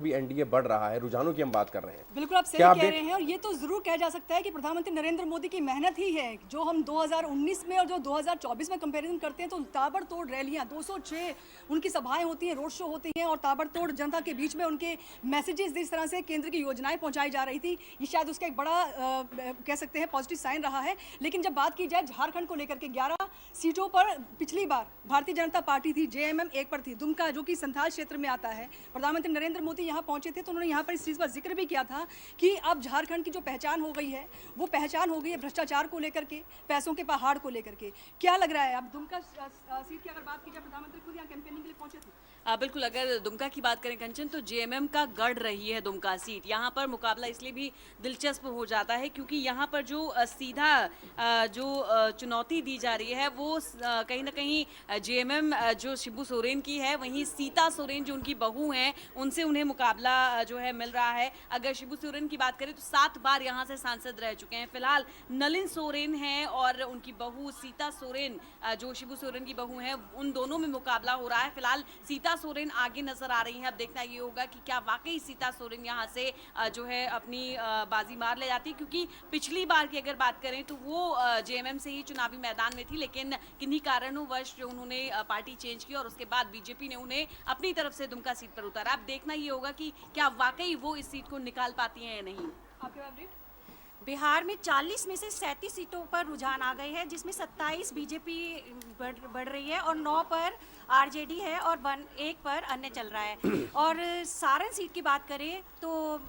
भी एनडीए बढ़ रहा है, रुझानों की हम बात कर रहे हैं। बिल्कुल आप सही कह रहे हैं और ये तो जरूर कहा जा सकता है कि प्रधानमंत्री नरेंद्र मोदी की मेहनत ही है। जो हम 2019 में और जो 2024 में कंपैरिजन करते हैं तो ताबड़तोड़ रैलियां, 206 उनकी सभाएं होती हैं, रोड शो होती हैं और ताबड़तोड़ जनता के बीच में उनके मैसेजेस जिस तरह से केंद्र की योजनाएं पहुंचाई जा रही थी, ये शायद उसका एक बड़ा कह सकते हैं पॉजिटिव साइन रहा है। लेकिन जब बात की जाए झारखंड को लेकर के 11 सीटों पर पिछली बार भारतीय जनता पार्टी थी, जेएमएम एक पर थी, दुमका जो कि संथाल क्षेत्र में आता है। प्रधानमंत्री नरेंद्र मोदी यहाँ पहुंचे थे तो उन्होंने यहाँ पर इस चीज़ का जिक्र भी किया था कि अब झारखंड की जो पहचान हो गई है वो पहचान हो गई है भ्रष्टाचार को लेकर के, पैसों के पहाड़ को लेकर के। क्या लग रहा है अब दुमका सीट की अगर बात की जाए, प्रधानमंत्री खुद यहाँ कैंपेनिंग के लिए पहुंचे थे? बिल्कुल, अगर दुमका की बात करें कंचन तो जेएमएम का गढ़ रही है दुमका सीट। यहाँ पर मुकाबला इसलिए भी दिलचस्प हो जाता है क्योंकि यहाँ पर जो सीधा जो चुनौती दी जा रही है वो कहीं ना कहीं जेएमएम जो शिबू सोरेन की है, वहीं सीता सोरेन जो उनकी बहू हैं उनसे उन्हें मुकाबला जो है मिल रहा है। अगर शिबू सोरेन की बात करें तो 7 बार यहाँ से सांसद रह चुके हैं। फिलहाल नलिन सोरेन हैं और उनकी बहू सीता सोरेन जो शिबू सोरेन की बहू हैं, उन दोनों में मुकाबला हो रहा है। फिलहाल सीता सोरेन आगे नजर आ रही हैं। अब देखना ये होगा कि क्या वाकई सीता सोरेन यहाँ से जो है अपनी बाजी मार ले जाती, क्योंकि पिछली बार की अगर बात करें तो वो जेएमएम से ही चुनावी मैदान में थी, लेकिन किन्हीं कारणोंवश जो उन्होंने पार्टी चेंज की और उसके बाद बीजेपी ने उन्हें अपनी तरफ से दुमका सीट पर उतारा। अब देखना ये होगा कि क्या वाकई वो इस सीट को निकाल पाती हैं या नहीं। आपके अपडेट? बिहार में 40 में से 37 सीटों पर रुझान आ गए हैं, जिसमें 27 बीजेपी बढ़ रही है और 9 पर आरजेडी है और 1 पर अन्य चल रहा है। और सारण सीट की बात करें तो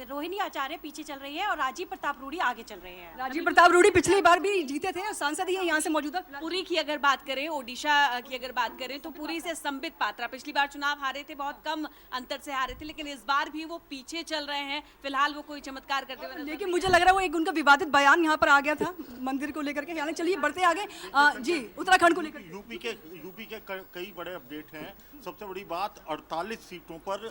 रोहिणी आचार्य पीछे चल रही है और राजीव प्रताप रूडी आगे चल रहे हैं। राजीव प्रताप रूडी पिछली बार भी जीते थे और सांसद ही है यहाँ से मौजूदा। पुरी की अगर बात करें, ओडिशा की अगर बात करें तो पुरी से संबित पात्रा पिछली बार चुनाव हारे थे, बहुत कम अंतर से हारे थे, लेकिन इस बार भी वो पीछे चल रहे हैं। फिलहाल वो कोई चमत्कार करते हुए लेकिन मुझे लग रहा है वो एक उनका विवादित बयान यहाँ पर आ गया था मंदिर को लेकर के। यानी चलिए बढ़ते आगे जी, उत्तराखंड को लेकर यूपी के कई बड़े अपडेट हैं। सबसे बड़ी बात 48 सीटों पर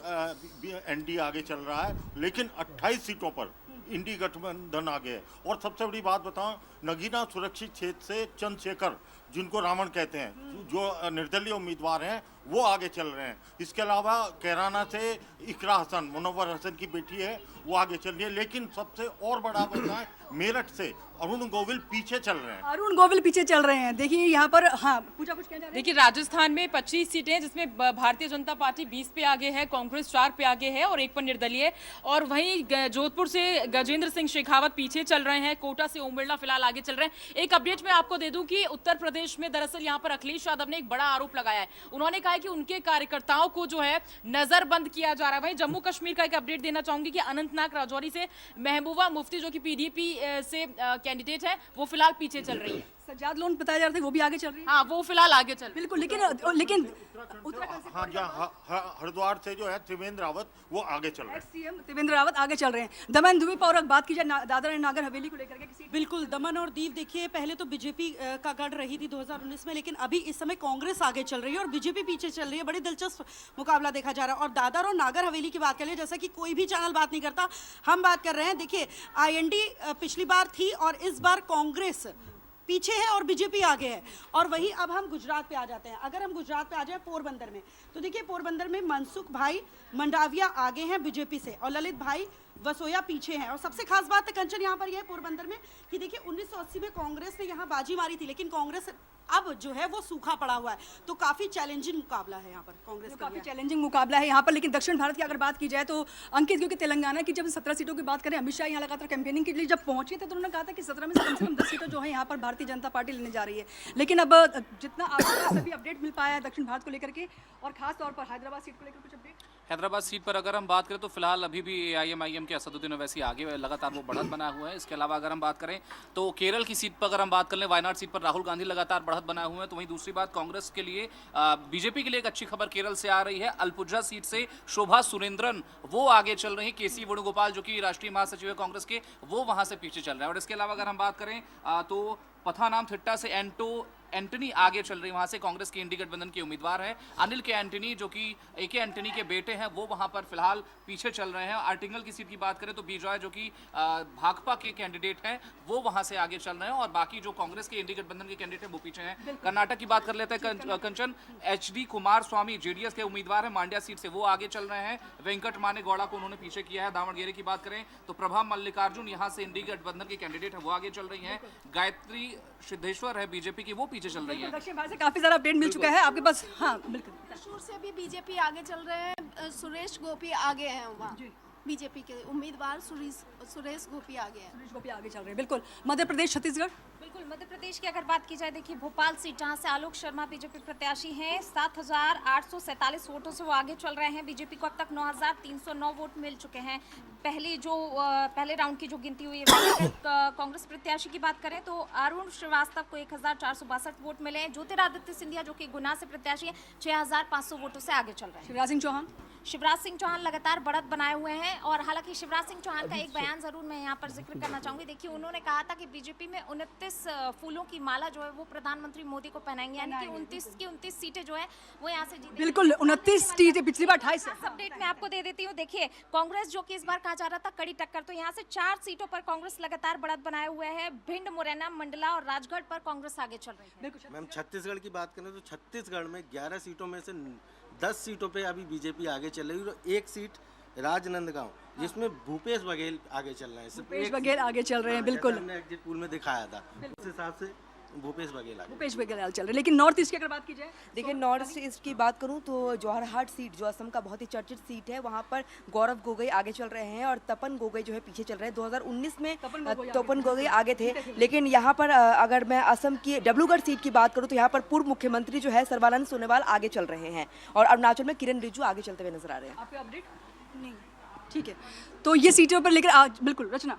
एनडीए आगे चल रहा है, लेकिन 28 सीटों पर इंडी गठबंधन आगे है। और सबसे बड़ी बात बताऊं, नगीना सुरक्षित क्षेत्र से चंद्रशेखर, जिनको रावण कहते हैं, जो निर्दलीय उम्मीदवार हैं, वो आगे चल रहे हैं। इसके अलावा कैराना से इकरा हसन, मुनव्वर हसन की बेटी है, वो आगे चल रही है। लेकिन सबसे और बड़ा मुद्दा है मेरठ से अरुण गोविल पीछे चल रहे हैं। अरुण गोविल पीछे चल रहे हैं। देखिए यहाँ पर हाँ पूछा कुछ कहना। देखिए राजस्थान में 25 सीटें, जिसमें भारतीय जनता पार्टी 20 पे आगे है, कांग्रेस 4 पे आगे है और 1 पर निर्दलीय। और वहीं जोधपुर से गजेंद्र सिंह शेखावत पीछे चल रहे हैं, कोटा से ओम बिरला फिलहाल आगे चल रहे हैं। एक अपडेट मैं आपको दे दूं कि उत्तर प्रदेश में दरअसल यहाँ पर अखिलेश यादव ने एक बड़ा आरोप लगाया है। उन्होंने कहा है कि उनके कार्यकर्ताओं को जो है नजरबंद किया जा रहा है। वहीं जम्मू कश्मीर का एक अपडेट देना चाहूंगी कि अनंतनाग राजौरी से महबूबा मुफ्ती जो कि पीडीपी से कैंडिडेट है, वो फिलहाल पीछे चल रही है। सज्जाद लोन बताया जा रहा था वो भी आगे चल रही है। हाँ, वो फिलहाल आगे चल रही है। बिल्कुल, लेकिन उत्तराखंड हाँ, हरिद्वार से जो है त्रिवेंद्र रावत, वो आगे चल रहे हैं। सीएम त्रिवेंद्र रावत आगे चल रहे हैं। दमन द्वीप और बात की जाए दादरा एंड नागर हवेली को लेकर के किसी। बिल्कुल, दमन और दीव देखिए, पहले तो बीजेपी का गढ़ रही थी 2019 में, लेकिन अभी इस समय कांग्रेस आगे चल रही है और बीजेपी पीछे चल रही है। बड़ी दिलचस्प मुकाबला देखा जा रहा है। और दादर और नागर हवेली की बात करें, जैसा कि कोई भी चैनल बात नहीं करता, हम बात कर रहे हैं। देखिए आईएनडी पिछली बार थी और इस बार कांग्रेस पीछे है और बीजेपी आगे है। और वहीं अब हम गुजरात पे आ जाते हैं। अगर हम गुजरात पे आ जाए पोरबंदर में, तो देखिए पोरबंदर में मनसुख भाई मंडाविया आगे हैं बीजेपी से और ललित भाई वसोया पीछे हैं। और सबसे खास बात है कंचन यहाँ पर यह है पोरबंदर में कि देखिए 1980 में कांग्रेस ने यहाँ बाजी मारी थी, लेकिन कांग्रेस अब जो है वो सूखा पड़ा हुआ है। तो काफी चैलेंजिंग मुकाबला है यहाँ पर कांग्रेस का। काफी चैलेंजिंग मुकाबला है यहाँ पर। लेकिन दक्षिण भारत की अगर बात की जाए तो अंकित, क्योंकि तेलंगाना की जब 17 सीटों की बात करें, अमित शाह यहाँ लगातार कैंपेनिंग के लिए जब पहुंचे थे तो उन्होंने कहा था कि 17 में से कम 10 सीटों जो है यहाँ पर भारतीय जनता पार्टी लेने जा रही है। लेकिन अब जितना आपको सभी अपडेट मिल पाया है दक्षिण भारत को लेकर के और खास तौर पर हैदराबाद सीट को लेकर कुछ अपडेट। हैदराबाद सीट पर अगर हम बात करें तो फिलहाल अभी भी AIMIM के असदुद्दीन ओवैसी आगे लगातार वो बढ़त बना हुआ है। इसके अलावा अगर हम बात करें तो केरल की सीट पर अगर हम बात कर लें, वायनाड सीट पर राहुल गांधी लगातार बढ़त बनाए हुए हैं। तो वहीं दूसरी बात कांग्रेस के लिए, बीजेपी के लिए एक अच्छी खबर केरल से आ रही है। अल्पुझा सीट से शोभा सुरेंद्रन वो आगे चल रही है। केसी वेणुगोपाल जो कि राष्ट्रीय महासचिव है कांग्रेस के, वो वहां से पीछे चल रहे हैं। और इसके अलावा अगर हम बात करें तो पथानामथिट्टा से एंटनी आगे चल रही, वहां से कांग्रेस के इंडी गठबंधन के उम्मीदवार हैं अनिल के एंटनी, जो कि AK एंटनी के बेटे हैं, वो वहां पर फिलहाल पीछे चल रहे हैं। आर्टिंगल की सीट की बात करें तो बीजॉय, जो कि भाकपा के कैंडिडेट हैं, वो वहां से आगे चल रहे हैं, और बाकी जो कांग्रेस के इंडी गठबंधन के कैंडिडेट हैं वो पीछे हैं। कर्नाटक की बात कर लेते हैं कंचन, HD कुमार स्वामी JDS के उम्मीदवार हैं, मांड्या सीट से वो आगे चल रहे हैं। वेंकट माने गौड़ा को उन्होंने पीछे किया है। दावणगेरे की बात करें तो प्रभा मल्लिकार्जुन यहाँ से इंडी गठबंधन की कैंडिडेट है, वो आगे चल रही हैं। गायत्री सिद्धेश्वर है BJP की, वो पीछे चल रही है। दक्षिण भारत से काफी सारा अपडेट मिल चुका है आपके पास। हाँ बिल्कुल, त्रिशूर से भी बीजेपी आगे चल रहे हैं, सुरेश गोपी आगे हैं वहाँ, बीजेपी के उम्मीदवार सुरेश गोपी आगे हैं। सुरेश गोपी आगे चल रहे हैं। बिल्कुल, मध्य प्रदेश, छत्तीसगढ़। बिल्कुल, मध्य प्रदेश की अगर बात की जाए, देखिए भोपाल सीट जहां से आलोक शर्मा बीजेपी प्रत्याशी हैं, 7,847 वोटों से वो आगे चल रहे हैं। बीजेपपी को अब तक 9,309 वोट मिल चुके हैं। पहले राउंड की जो गिनती हुई है, कांग्रेस प्रत्याशी की बात करें तो अरुण श्रीवास्तव को 1,462 वोट मिले हैं। ज्योतिरादित्य सिंधिया जो कि गुना से प्रत्याशी है, 6,500 वोटों से आगे चल रहे हैं। शिवराज सिंह चौहान लगातार बढ़त बनाए हुए हैं, और हालांकि शिवराज सिंह चौहान का एक बयान जरूर मैं यहाँ पर जिक्र करना चाहूंगी। देखिए, उन्होंने कहा था कि बीजेपी में 29 फूलों की माला जो है वो प्रधानमंत्री मोदी को पहनाएंगे, यानी कि 29 की 29 सीटें जो है वो यहाँ से जीतेंगे। बिल्कुल, 29 सीटें, पिछली बार 28 है। अपडेट मैं आपको दे देती हूँ। देखिए, कांग्रेस जो कि इस बार कहा जा रहा था कड़ी टक्कर, तो यहाँ से 4 सीटों पर कांग्रेस लगातार बढ़त बनाए हुए है। भिंड, मुरैना, मंडला और राजगढ़ पर कांग्रेस आगे चल रही है। मैम, छत्तीसगढ़ की बात करें तो छत्तीसगढ़ में 11 सीटों में से 10 सीटों पे अभी बीजेपी आगे चल रही है, और 1 सीट राजनांदगांव, जिसमें भूपेश बघेल आगे चल रहे हैं। भूपेश बघेल आगे चल रहे हैं। बिल्कुल, हमने एग्जिट पोल में दिखाया था, उस हिसाब से भूपेश बघेल आगे चल रहे हैं। लेकिन नॉर्थ ईस्ट की अगर बात की जाए, देखिए नॉर्थ ईस्ट की बात करूं तो जौहरहाट सीट जो असम का बहुत ही चर्चित सीट है, वहां पर गौरव गोगोई आगे चल रहे हैं और तपन गोगोई जो है पीछे चल रहे हैं। 2019 में तपन गोगोई आगे थे, लेकिन यहाँ पर अगर मैं असम की डिब्रूगढ़ सीट की बात करूँ तो यहाँ पर पूर्व मुख्यमंत्री जो है सर्बानंद सोनोवाल आगे चल रहे हैं, और अरुणाचल में किरण रिजिजू आगे चलते हुए नजर आ रहे हैं। आपके अपडेट नहीं, ठीक है, तो ये सीटों पर लेकर आज बिल्कुल रचना।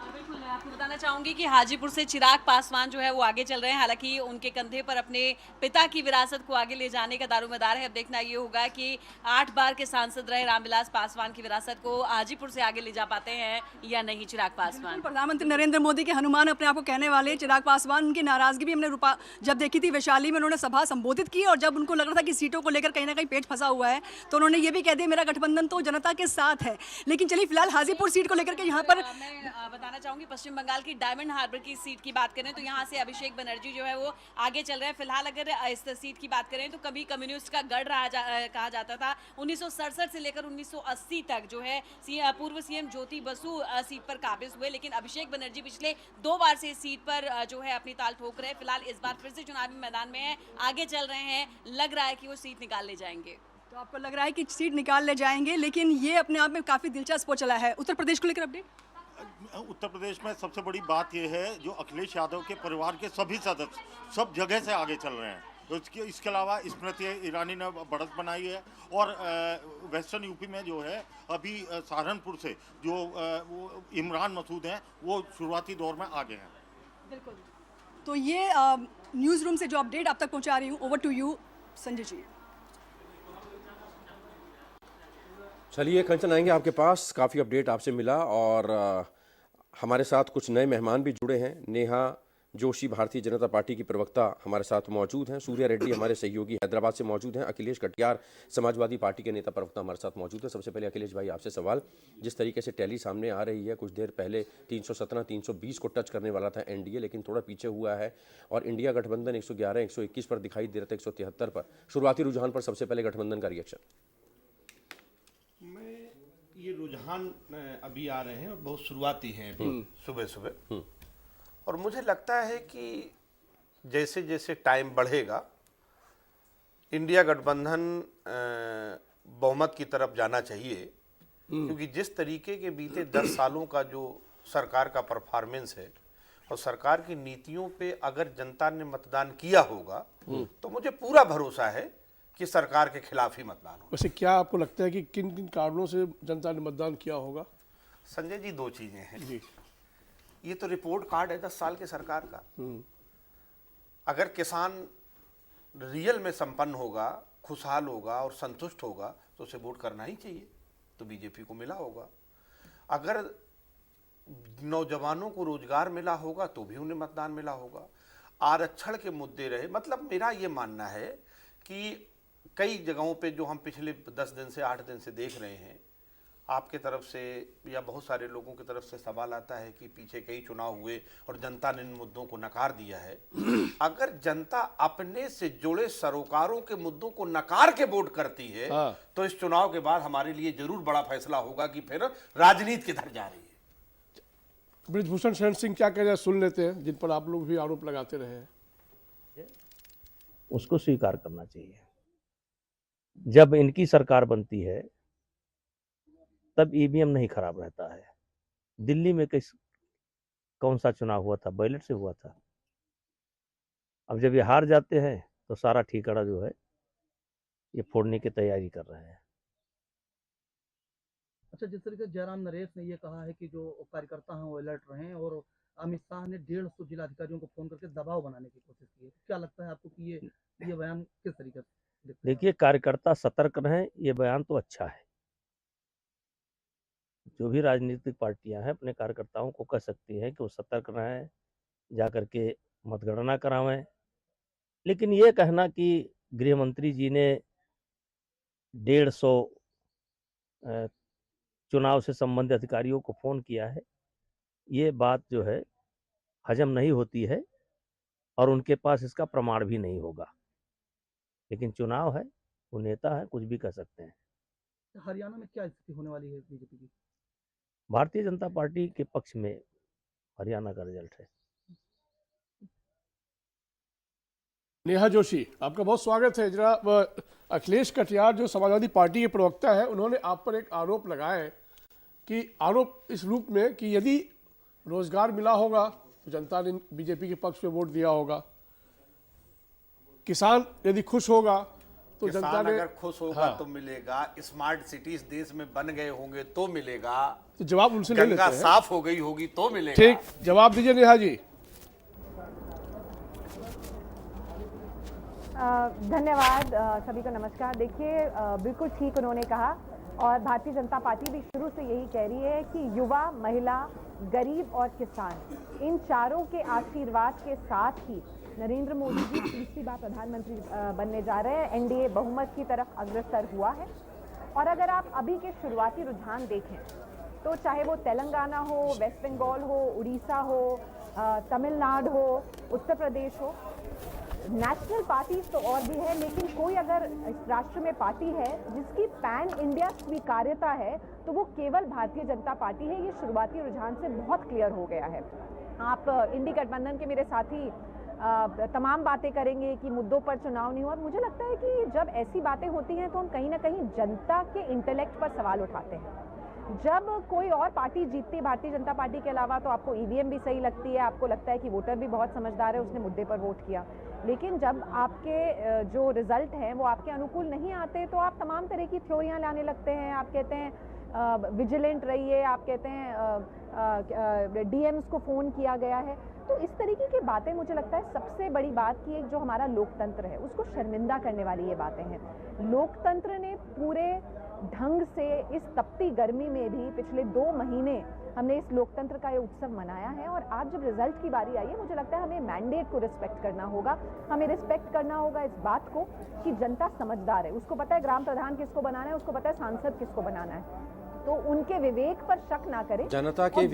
बिल्कुल, मैं आपको बताना चाहूंगी कि हाजीपुर से चिराग पासवान जो है वो आगे चल रहे हैं। हालांकि उनके कंधे पर अपने पिता की विरासत को आगे ले जाने का दारोमदार है। अब देखना ये होगा कि 8 बार के सांसद रहे रामविलास पासवान की विरासत को हाजीपुर से आगे ले जा पाते हैं या नहीं चिराग पासवान। प्रधानमंत्री नरेंद्र मोदी के हनुमान अपने आप को कहने वाले चिराग पासवान, उनकी नाराजगी भी हमने जब देखी थी वैशाली में, उन्होंने सभा संबोधित की, और जब उनको लग रहा था कि सीटों को लेकर कहीं ना कहीं पेच फंसा हुआ है, तो उन्होंने ये भी कह दिया मेरा गठबंधन तो जनता के साथ है। लेकिन चलिए फिलहाल हाजीपुर सीट को लेकर के यहाँ पर मैं बताना चाहूंगी, पश्चिम बंगाल की डायमंड हार्बर की सीट की बात करें तो यहाँ से अभिषेक बनर्जी जो है वो आगे चल रहे हैं। फिलहाल अगर इस सीट की बात करें तो कभी कम्युनिस्ट का गढ़ कहा जाता था। 1967 से लेकर 1980 तक जो है पूर्व CM ज्योति बसु सीट पर काबिज हुए, लेकिन अभिषेक बनर्जी पिछले 2 बार से इस सीट पर जो है अपनी ताल ठोक रहे हैं। फिलहाल इस बार फिर से चुनावी मैदान में है, आगे चल रहे हैं, लग रहा है कि वो सीट निकाल ले जाएंगे। तो आपको लग रहा है कि सीट निकाल ले जाएंगे, लेकिन ये अपने आप में काफी दिलचस्प हो चला है। उत्तर प्रदेश को लेकर अपडेट। उत्तर प्रदेश में सबसे बड़ी बात यह है, जो अखिलेश यादव के परिवार के सभी सदस्य सब जगह से आगे चल रहे हैं। तो इसके अलावा स्मृति ईरानी ने बढ़त बनाई है, और वेस्टर्न यूपी में जो है अभी सहारनपुर से जो वो इमरान मसूद हैं, वो शुरुआती दौर में आगे हैं। बिल्कुल, तो ये न्यूज़ रूम से जो अपडेट आप तक पहुंचा रही हूँ। Over to you Sanjay ji. चलिए कंचन, आएंगे आपके पास, काफ़ी अपडेट आपसे मिला, और हमारे साथ कुछ नए मेहमान भी जुड़े हैं। नेहा जोशी भारतीय जनता पार्टी की प्रवक्ता हमारे साथ मौजूद हैं। सूर्या रेड्डी हमारे सहयोगी हैदराबाद से मौजूद हैं। अखिलेश कटियार समाजवादी पार्टी के नेता प्रवक्ता हमारे साथ मौजूद हैं। सबसे पहले अखिलेश भाई आपसे सवाल, जिस तरीके से टैली सामने आ रही है, कुछ देर पहले 317 320 को टच करने वाला था एनडीए, लेकिन थोड़ा पीछे हुआ है, और इंडिया गठबंधन 111 121 पर दिखाई दे रहा था, 173 पर। शुरुआती रुझान पर सबसे पहले गठबंधन का रिएक्शन। ये रुझान अभी आ रहे हैं और बहुत शुरुआती हैं अभी सुबह सुबह, और मुझे लगता है कि जैसे जैसे टाइम बढ़ेगा इंडिया गठबंधन बहुमत की तरफ जाना चाहिए, क्योंकि जिस तरीके के बीते 10 सालों का जो सरकार का परफॉर्मेंस है और सरकार की नीतियों पे अगर जनता ने मतदान किया होगा तो मुझे पूरा भरोसा है कि सरकार के खिलाफ ही मतदान होगा। वैसे क्या आपको लगता है कि किन किन कारणों से जनता ने मतदान किया होगा? संजय जी, 2 चीजें हैं जी। ये तो रिपोर्ट कार्ड है 10 साल के सरकार का। अगर किसान रियल में संपन्न होगा, खुशहाल होगा और संतुष्ट होगा तो उसे वोट करना ही चाहिए, तो बीजेपी को मिला होगा। अगर नौजवानों को रोजगार मिला होगा तो भी उन्हें मतदान मिला होगा। आरक्षण के मुद्दे रहे। मतलब मेरा ये मानना है कि कई जगहों पे जो हम पिछले 10 दिन से 8 दिन से देख रहे हैं, आपके तरफ से या बहुत सारे लोगों की तरफ से सवाल आता है कि पीछे कई चुनाव हुए और जनता ने इन मुद्दों को नकार दिया है। अगर जनता अपने से जुड़े सरोकारों के मुद्दों को नकार के वोट करती है तो इस चुनाव के बाद हमारे लिए जरूर बड़ा फैसला होगा कि फिर राजनीति किधर जा रही है। ब्रिजभूषण शरण सिंह क्या कह रहे हैं, सुन लेते हैं, जिन पर आप लोग भी आरोप लगाते रहे हैं। उसको स्वीकार करना चाहिए। जब इनकी सरकार बनती है तब ईवीएम नहीं खराब रहता है। दिल्ली में कौन सा चुनाव हुआ था? बैलेट से हुआ था। अब जब ये हार जाते हैं तो सारा ठीकरा जो है ये फोड़ने की तैयारी कर रहे हैं। अच्छा, जिस तरीके से जयराम नरेश ने ये कहा है कि जो कार्यकर्ता हैं वो अलर्ट रहें, और अमित शाह ने 150 जिलाधिकारियों को फोन करके दबाव बनाने की कोशिश की है, क्या लगता है आपको कि ये बयान किस तरीके से? देखिए, कार्यकर्ता सतर्क रहें, ये बयान तो अच्छा है। जो भी राजनीतिक पार्टियां हैं अपने कार्यकर्ताओं को कह सकती हैं कि वो सतर्क रहें, जाकर के मतगणना करावें। लेकिन ये कहना कि गृह मंत्री जी ने 150 चुनाव से संबंधित अधिकारियों को फ़ोन किया है, ये बात जो है हजम नहीं होती है और उनके पास इसका प्रमाण भी नहीं होगा। लेकिन चुनाव है, वो नेता है, कुछ भी कर सकते हैं। हरियाणा में क्या स्थिति होने वाली है बीजेपी की? भारतीय जनता पार्टी के पक्ष में हरियाणा का रिजल्ट है। नेहा जोशी, आपका बहुत स्वागत है। जरा अखिलेश कटियार जो समाजवादी पार्टी के प्रवक्ता है, उन्होंने आप पर एक आरोप लगाया है कि आरोप इस रूप में कि यदि रोजगार मिला होगा तो जनता ने बीजेपी के पक्ष में वोट दिया होगा, किसान यदि खुश होगा तो जनता ने, अगर खुश होगा तो मिलेगा, स्मार्ट सिटीज देश में बन गए होंगे तो मिलेगा, तो जवाब उनसे ले लेते गंगा हैं। साफ हो गई होगी तो मिलेगा। ठीक, जवाब दीजिए नेहा जी। धन्यवाद, सभी को नमस्कार। देखिए, बिल्कुल ठीक उन्होंने कहा, और भारतीय जनता पार्टी भी शुरू से यही कह रही है कि युवा, महिला, गरीब और किसान, इन चारों के आशीर्वाद के साथ ही नरेंद्र मोदी जी तीसरी बार प्रधानमंत्री बनने जा रहे हैं। एनडीए बहुमत की तरफ अग्रसर हुआ है। और अगर आप अभी के शुरुआती रुझान देखें तो चाहे वो तेलंगाना हो, वेस्ट बंगाल हो, उड़ीसा हो, तमिलनाडु हो, उत्तर प्रदेश हो, नेशनल पार्टीज तो और भी है, लेकिन कोई अगर इस राष्ट्र में पार्टी है जिसकी पैन इंडिया स्वीकार्यता है तो वो केवल भारतीय जनता पार्टी है। ये शुरुआती रुझान से बहुत क्लियर हो गया है। आप इंडी गठबंधन के मेरे साथी तमाम बातें करेंगे कि मुद्दों पर चुनाव नहीं हुआ। मुझे लगता है कि जब ऐसी बातें होती हैं तो हम कहीं ना कहीं जनता के इंटेलेक्ट पर सवाल उठाते हैं। जब कोई और पार्टी जीतती है भारतीय जनता पार्टी के अलावा तो आपको ईवीएम भी सही लगती है, आपको लगता है कि वोटर भी बहुत समझदार है, उसने मुद्दे पर वोट किया। लेकिन जब आपके जो रिजल्ट हैं वो आपके अनुकूल नहीं आते तो आप तमाम तरह की थ्योरियां लाने लगते हैं। आप कहते हैं विजिलेंट रहिए, आप कहते हैं डीएम्स को फ़ोन किया गया है। तो इस तरीके की बातें, मुझे लगता है सबसे बड़ी बात कि एक जो हमारा लोकतंत्र है उसको शर्मिंदा करने वाली ये बातें हैं। लोकतंत्र ने पूरे ढंग से इस तपती गर्मी में भी पिछले 2 महीने हमने इस लोकतंत्र का ये उत्सव मनाया है, और आज जब रिजल्ट की बारी आई है मुझे लगता है हमें मैंडेट को रिस्पेक्ट करना होगा। हमें रिस्पेक्ट करना होगा इस बात को कि जनता समझदार है, उसको पता है ग्राम प्रधान किसको बनाना है, उसको पता है सांसद किसको बनाना है, तो उनके विवेक पर शक ना करें। जनता के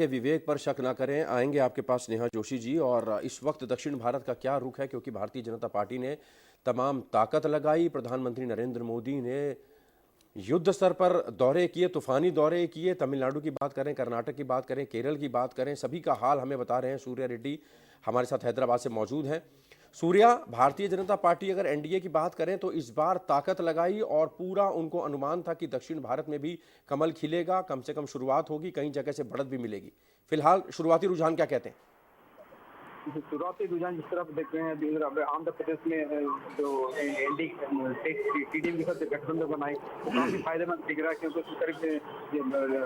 विवेक पर शक ना करें। आएंगे आपके पास नेहा जोशी जी। और इस वक्त दक्षिण भारत का क्या रुख है, क्योंकि भारतीय जनता पार्टी ने तमाम ताकत लगाई। प्रधानमंत्री नरेंद्र मोदी ने युद्ध स्तर पर दौरे किए, तूफानी दौरे किए। तमिलनाडु की बात करें, कर्नाटक की बात करें, केरल की बात करें, सभी का हाल हमें बता रहे हैं सूर्या रेड्डी हमारे साथ हैदराबाद से मौजूद हैं। सूर्या, भारतीय जनता पार्टी अगर एनडीए की बात करें तो इस बार ताकत लगाई और पूरा उनको अनुमान था कि दक्षिण भारत में भी कमल खिलेगा, कम से कम शुरुआत होगी, कई जगह से बढ़त भी मिलेगी। फिलहाल शुरुआती रुझान क्या कहते हैं? शुरुआती रुझान जिस तरह देख रहे हैं आंध्र प्रदेश में जो टीडीएम के साथ गठबंधन बनाई वो काफी फायदेमंद दिख रहा है, क्योंकि करीब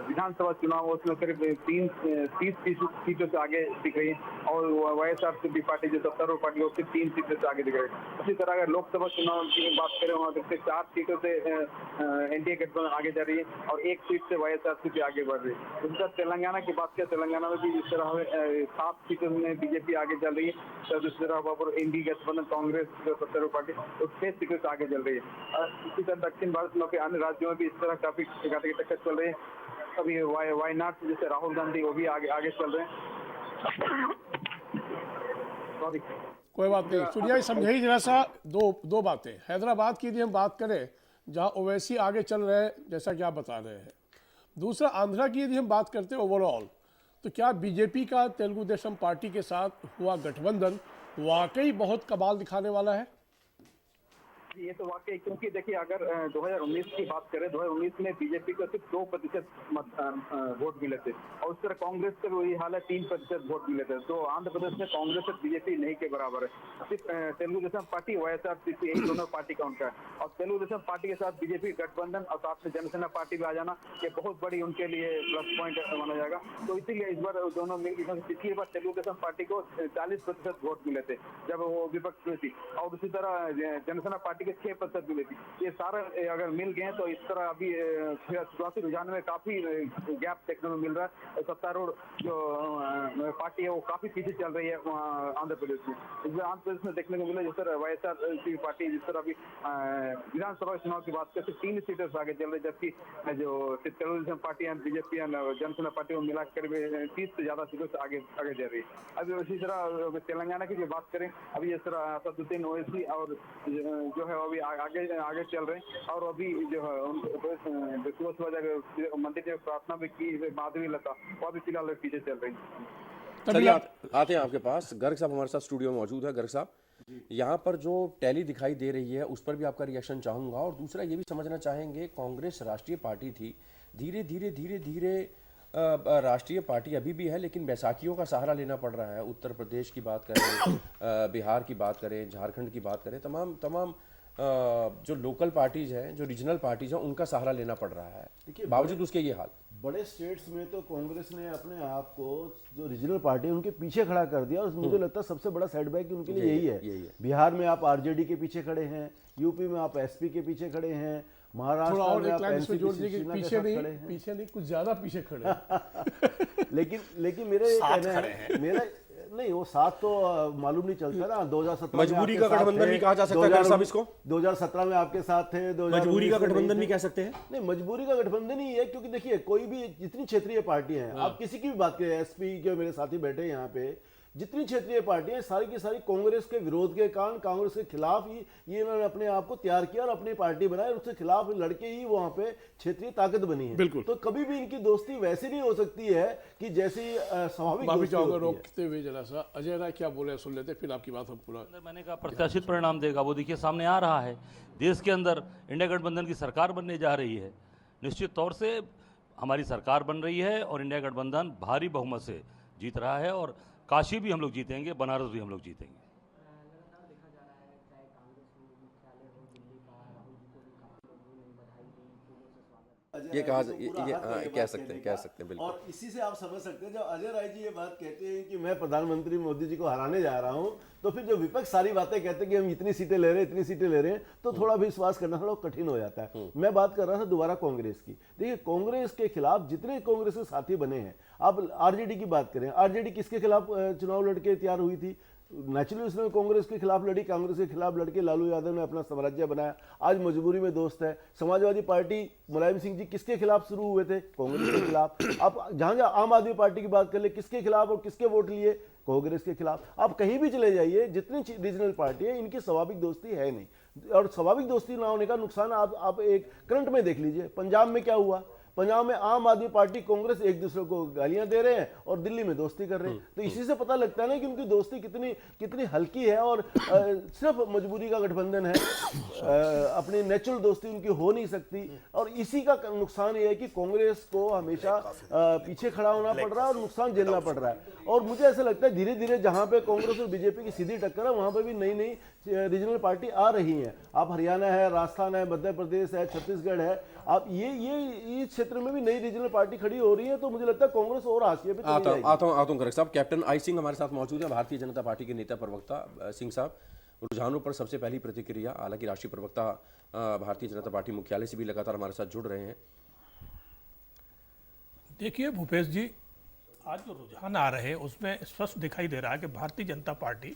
विधानसभा चुनाव उसमें करीब 30 सीटों से आगे दिख रही है, और वाईएसआरसीपी पार्टी जो सत्तारूढ़ पार्टी उससे 3 सीटों से आगे दिख रही है। उसी तरह अगर लोकसभा चुनाव की बात करें वहाँ देखते 4 सीटों से एनडीए गठबंधन आगे जा रही है और 1 सीट से वाईएसआरसीपी आगे बढ़ रही है। उनका तेलंगाना की बात करें, तेलंगाना में भी जिस तरह 7 सीटों में बीजेपी आगे चल रही है, तो दूसरी तरह वहाँ पर एनडीए गठबंधन कांग्रेस जो सत्तारूढ़ पार्टी उस 6 सीटों से आगे चल रही है। इसी तरह दक्षिण भारत में अन्य राज्यों में भी इस तरह काफी टक्कर चल रही है। अभी वायनाड जैसे राहुल गांधी वो भी आगे चल रहे हैं। कोई बात नहीं, सुनिए समझाइए जरा सा दो बातें। हैदराबाद की यदि हम बात करें जहां ओवैसी आगे चल रहे हैं जैसा कि आप बता रहे हैं, दूसरा आंध्रा की यदि हम बात करते हैं ओवरऑल, तो क्या बीजेपी का तेलुगु देशम पार्टी के साथ हुआ गठबंधन वाकई बहुत कमाल दिखाने वाला है? ये तो वाकई, क्योंकि देखिए अगर 2019 की बात करें, 2019 में बीजेपी को सिर्फ 2% वोट मिले थे और उस तरह कांग्रेस का वही हाल है, 3% वोट मिले थे। तो आंध्र प्रदेश में कांग्रेस और बीजेपी नहीं के बराबर है, सिर्फ तेलुगु देशम पार्टी वाईएसआरसीपी यही दोनों पार्टी का उनका है। और तेलुगु देशम पार्टी के साथ बीजेपी गठबंधन और साथ में जनसेना पार्टी भी आ जाना ये बहुत बड़ी उनके लिए प्लस पॉइंट माना जाएगा। तो इसीलिए इस बार दोनों मिलकर, पिछली बार तेलुगु देशम पार्टी को 40% वोट मिले थे जब वो विपक्ष में थी, और उसी तरह जनसेना पार्टी के 6% मिली थी। ये सारा अगर मिल गए तो इस तरह अभी शुरुआती रुझान में काफी गैप देखने को मिल रहा है। सत्तारूढ़ जो पार्टी है वो काफी पीछे चल रही है आंध्र प्रदेश में। इस बार आंध्र प्रदेश में देखने को मिला जिस तरह वाईएसआरसीपी पार्टी जिस तरह अभी विधानसभा चुनाव की बात करते 3 सीटों से आगे चल रही है, जबकि जो तेलुगु देशम पार्टी है, बीजेपी और जनसेना पार्टी को मिलाकर 30 से ज्यादा सीटों से आगे जा रही है। अभी उसी तरह तेलंगाना की जो बात करें, अभी इस तरह असदुद्दीन ओवैसी और जो है अभी आगे चल रहे हैं, और अभी जो है सुबह जाकर मंदिर में प्रार्थना भी की माधवी लता, वो अभी फिलहाल पीछे चल रही है। चलिए आते हैं आपके पास। गर्ग साहब हमारे साथ स्टूडियो में मौजूद है। गर्ग साहब, यहाँ पर जो टैली दिखाई दे रही है उस पर भी आपका रिएक्शन चाहूंगा, और दूसरा ये भी समझना चाहेंगे, कांग्रेस राष्ट्रीय पार्टी थी, धीरे धीरे राष्ट्रीय पार्टी अभी भी है, लेकिन बैसाखियों का सहारा लेना पड़ रहा है। उत्तर प्रदेश की बात करें, बिहार की बात करें, झारखंड की बात करें, तमाम जो लोकल पार्टीज हैं, जो रीजनल पार्टीज हैं, उनका सहारा लेना पड़ रहा है। बावजूद उसके ये हाल, बड़े स्टेट्स में तो कांग्रेस ने अपने आप को जो रीजनल पार्टी है उनके पीछे खड़ा कर दिया, और मुझे लगता है सबसे बड़ा सेटबैक उनके लिए यही है। बिहार में आप आरजेडी के पीछे खड़े हैं, यूपी में आप एसपी के पीछे खड़े हैं, महाराष्ट्र में आप एनसीपी पीछे नहीं कुछ ज्यादा पीछे खड़े लेकिन मेरे कहना है, मेरा नहीं वो साथ तो मालूम नहीं चलता ना। 2017 मजबूरी का गठबंधन भी कहा जा सकता है साहब इसको। 2017 में आपके साथ थे, मजबूरी का गठबंधन भी कह सकते हैं। नहीं, मजबूरी का गठबंधन ही है, क्योंकि देखिए कोई भी जितनी क्षेत्रीय पार्टी हैं, आप किसी की भी बात करें, एसपी के मेरे साथी बैठे यहाँ पे, जितनी क्षेत्रीय पार्टियां सारी की सारी कांग्रेस के विरोध के कारण, कांग्रेस के खिलाफ ही ये इन्होंने अपने आप को तैयार किया और अपनी पार्टी बनाई, उसके खिलाफ लड़के ही वहां पे क्षेत्रीय ताकत बनी है। बिल्कुल। तो कभी भी इनकी दोस्ती वैसी नहीं हो सकती है कि जैसी स्वाभाविक दोस्ती होती है। रोकते हुए जरा सा अजय राय क्या बोले सुन लेते, फिर आपकी बात हम पूरा। मैंने कहा प्रत्याशित परिणाम देगा, वो देखिए सामने आ रहा है। देश के अंदर इंडिया गठबंधन की सरकार बनने जा रही है, निश्चित तौर से हमारी सरकार बन रही है और इंडिया गठबंधन भारी बहुमत से जीत रहा है, और काशी भी हम लोग जीतेंगे, बनारस भी हम लोग जीतेंगे। ये कह सकते हैं बिल्कुल। और इसी से आप समझ सकते हैं, जब अजय राय जी ये बात कहते हैं कि मैं प्रधानमंत्री मोदी जी को हराने जा रहा हूं, तो फिर जो विपक्ष सारी बातें कहते हैं कि हम इतनी सीटें ले रहे हैं, तो थोड़ा भी विश्वास करना थोड़ा कठिन हो जाता है। मैं बात कर रहा था दोबारा कांग्रेस की। देखिए कांग्रेस के खिलाफ जितने कांग्रेस के साथी बने हैं, आप आरजेडी की बात करें, आरजेडी किसके खिलाफ चुनाव लड़के तैयार हुई थी? नेचुरली उसने कांग्रेस के खिलाफ लड़ी, कांग्रेस के खिलाफ लड़के लालू यादव ने अपना साम्राज्य बनाया, आज मजबूरी में दोस्त है। समाजवादी पार्टी मुलायम सिंह जी किसके खिलाफ शुरू हुए थे? कांग्रेस के खिलाफ। आप जहां आम आदमी पार्टी की बात कर ले, किसके खिलाफ और किसके वोट लिए? कांग्रेस के खिलाफ। आप कहीं भी चले जाइए, जितनी रीजनल पार्टी है, इनकी स्वाभाविक दोस्ती है नहीं, और स्वाभाविक दोस्ती ना होने का नुकसान आप एक करंट में देख लीजिए। पंजाब में क्या हुआ? पंजाब में आम आदमी पार्टी कांग्रेस एक दूसरे को गालियां दे रहे हैं और दिल्ली में दोस्ती कर रहे हैं। तो इसी से पता लगता है ना कि उनकी दोस्ती कितनी कितनी हल्की है और सिर्फ मजबूरी का गठबंधन है, अपनी नेचुरल दोस्ती उनकी हो नहीं सकती। और इसी का नुकसान ये है कि कांग्रेस को हमेशा पीछे खड़ा होना पड़ रहा है और नुकसान झेलना पड़ रहा है। और मुझे ऐसा लगता है धीरे धीरे जहां पे कांग्रेस और बीजेपी की सीधी टक्कर है वहां पे भी नई नई रीजनल पार्टी आ रही हैं। आप हरियाणा है, राजस्थान है, मध्य प्रदेश है, छत्तीसगढ़ है, आप ये इस क्षेत्र में भी नई रीजनल पार्टी खड़ी हो रही है। तो मुझे लगता है कांग्रेस और हाशिए पे चली जाएगी। आता हूं खड़गे साहब। कैप्टन आई सिंह हमारे साथ मौजूद है, भारतीय जनता पार्टी के नेता प्रवक्ता। सिंह साहब, रुझानों पर सबसे पहली प्रतिक्रिया, हालांकि राष्ट्रीय प्रवक्ता भारतीय जनता पार्टी मुख्यालय से भी लगातार हमारे साथ जुड़ रहे हैं। देखिए भूपेश जी, आज जो रुझान आ रहे हैं उसमें स्पष्ट दिखाई दे रहा है कि भारतीय जनता पार्टी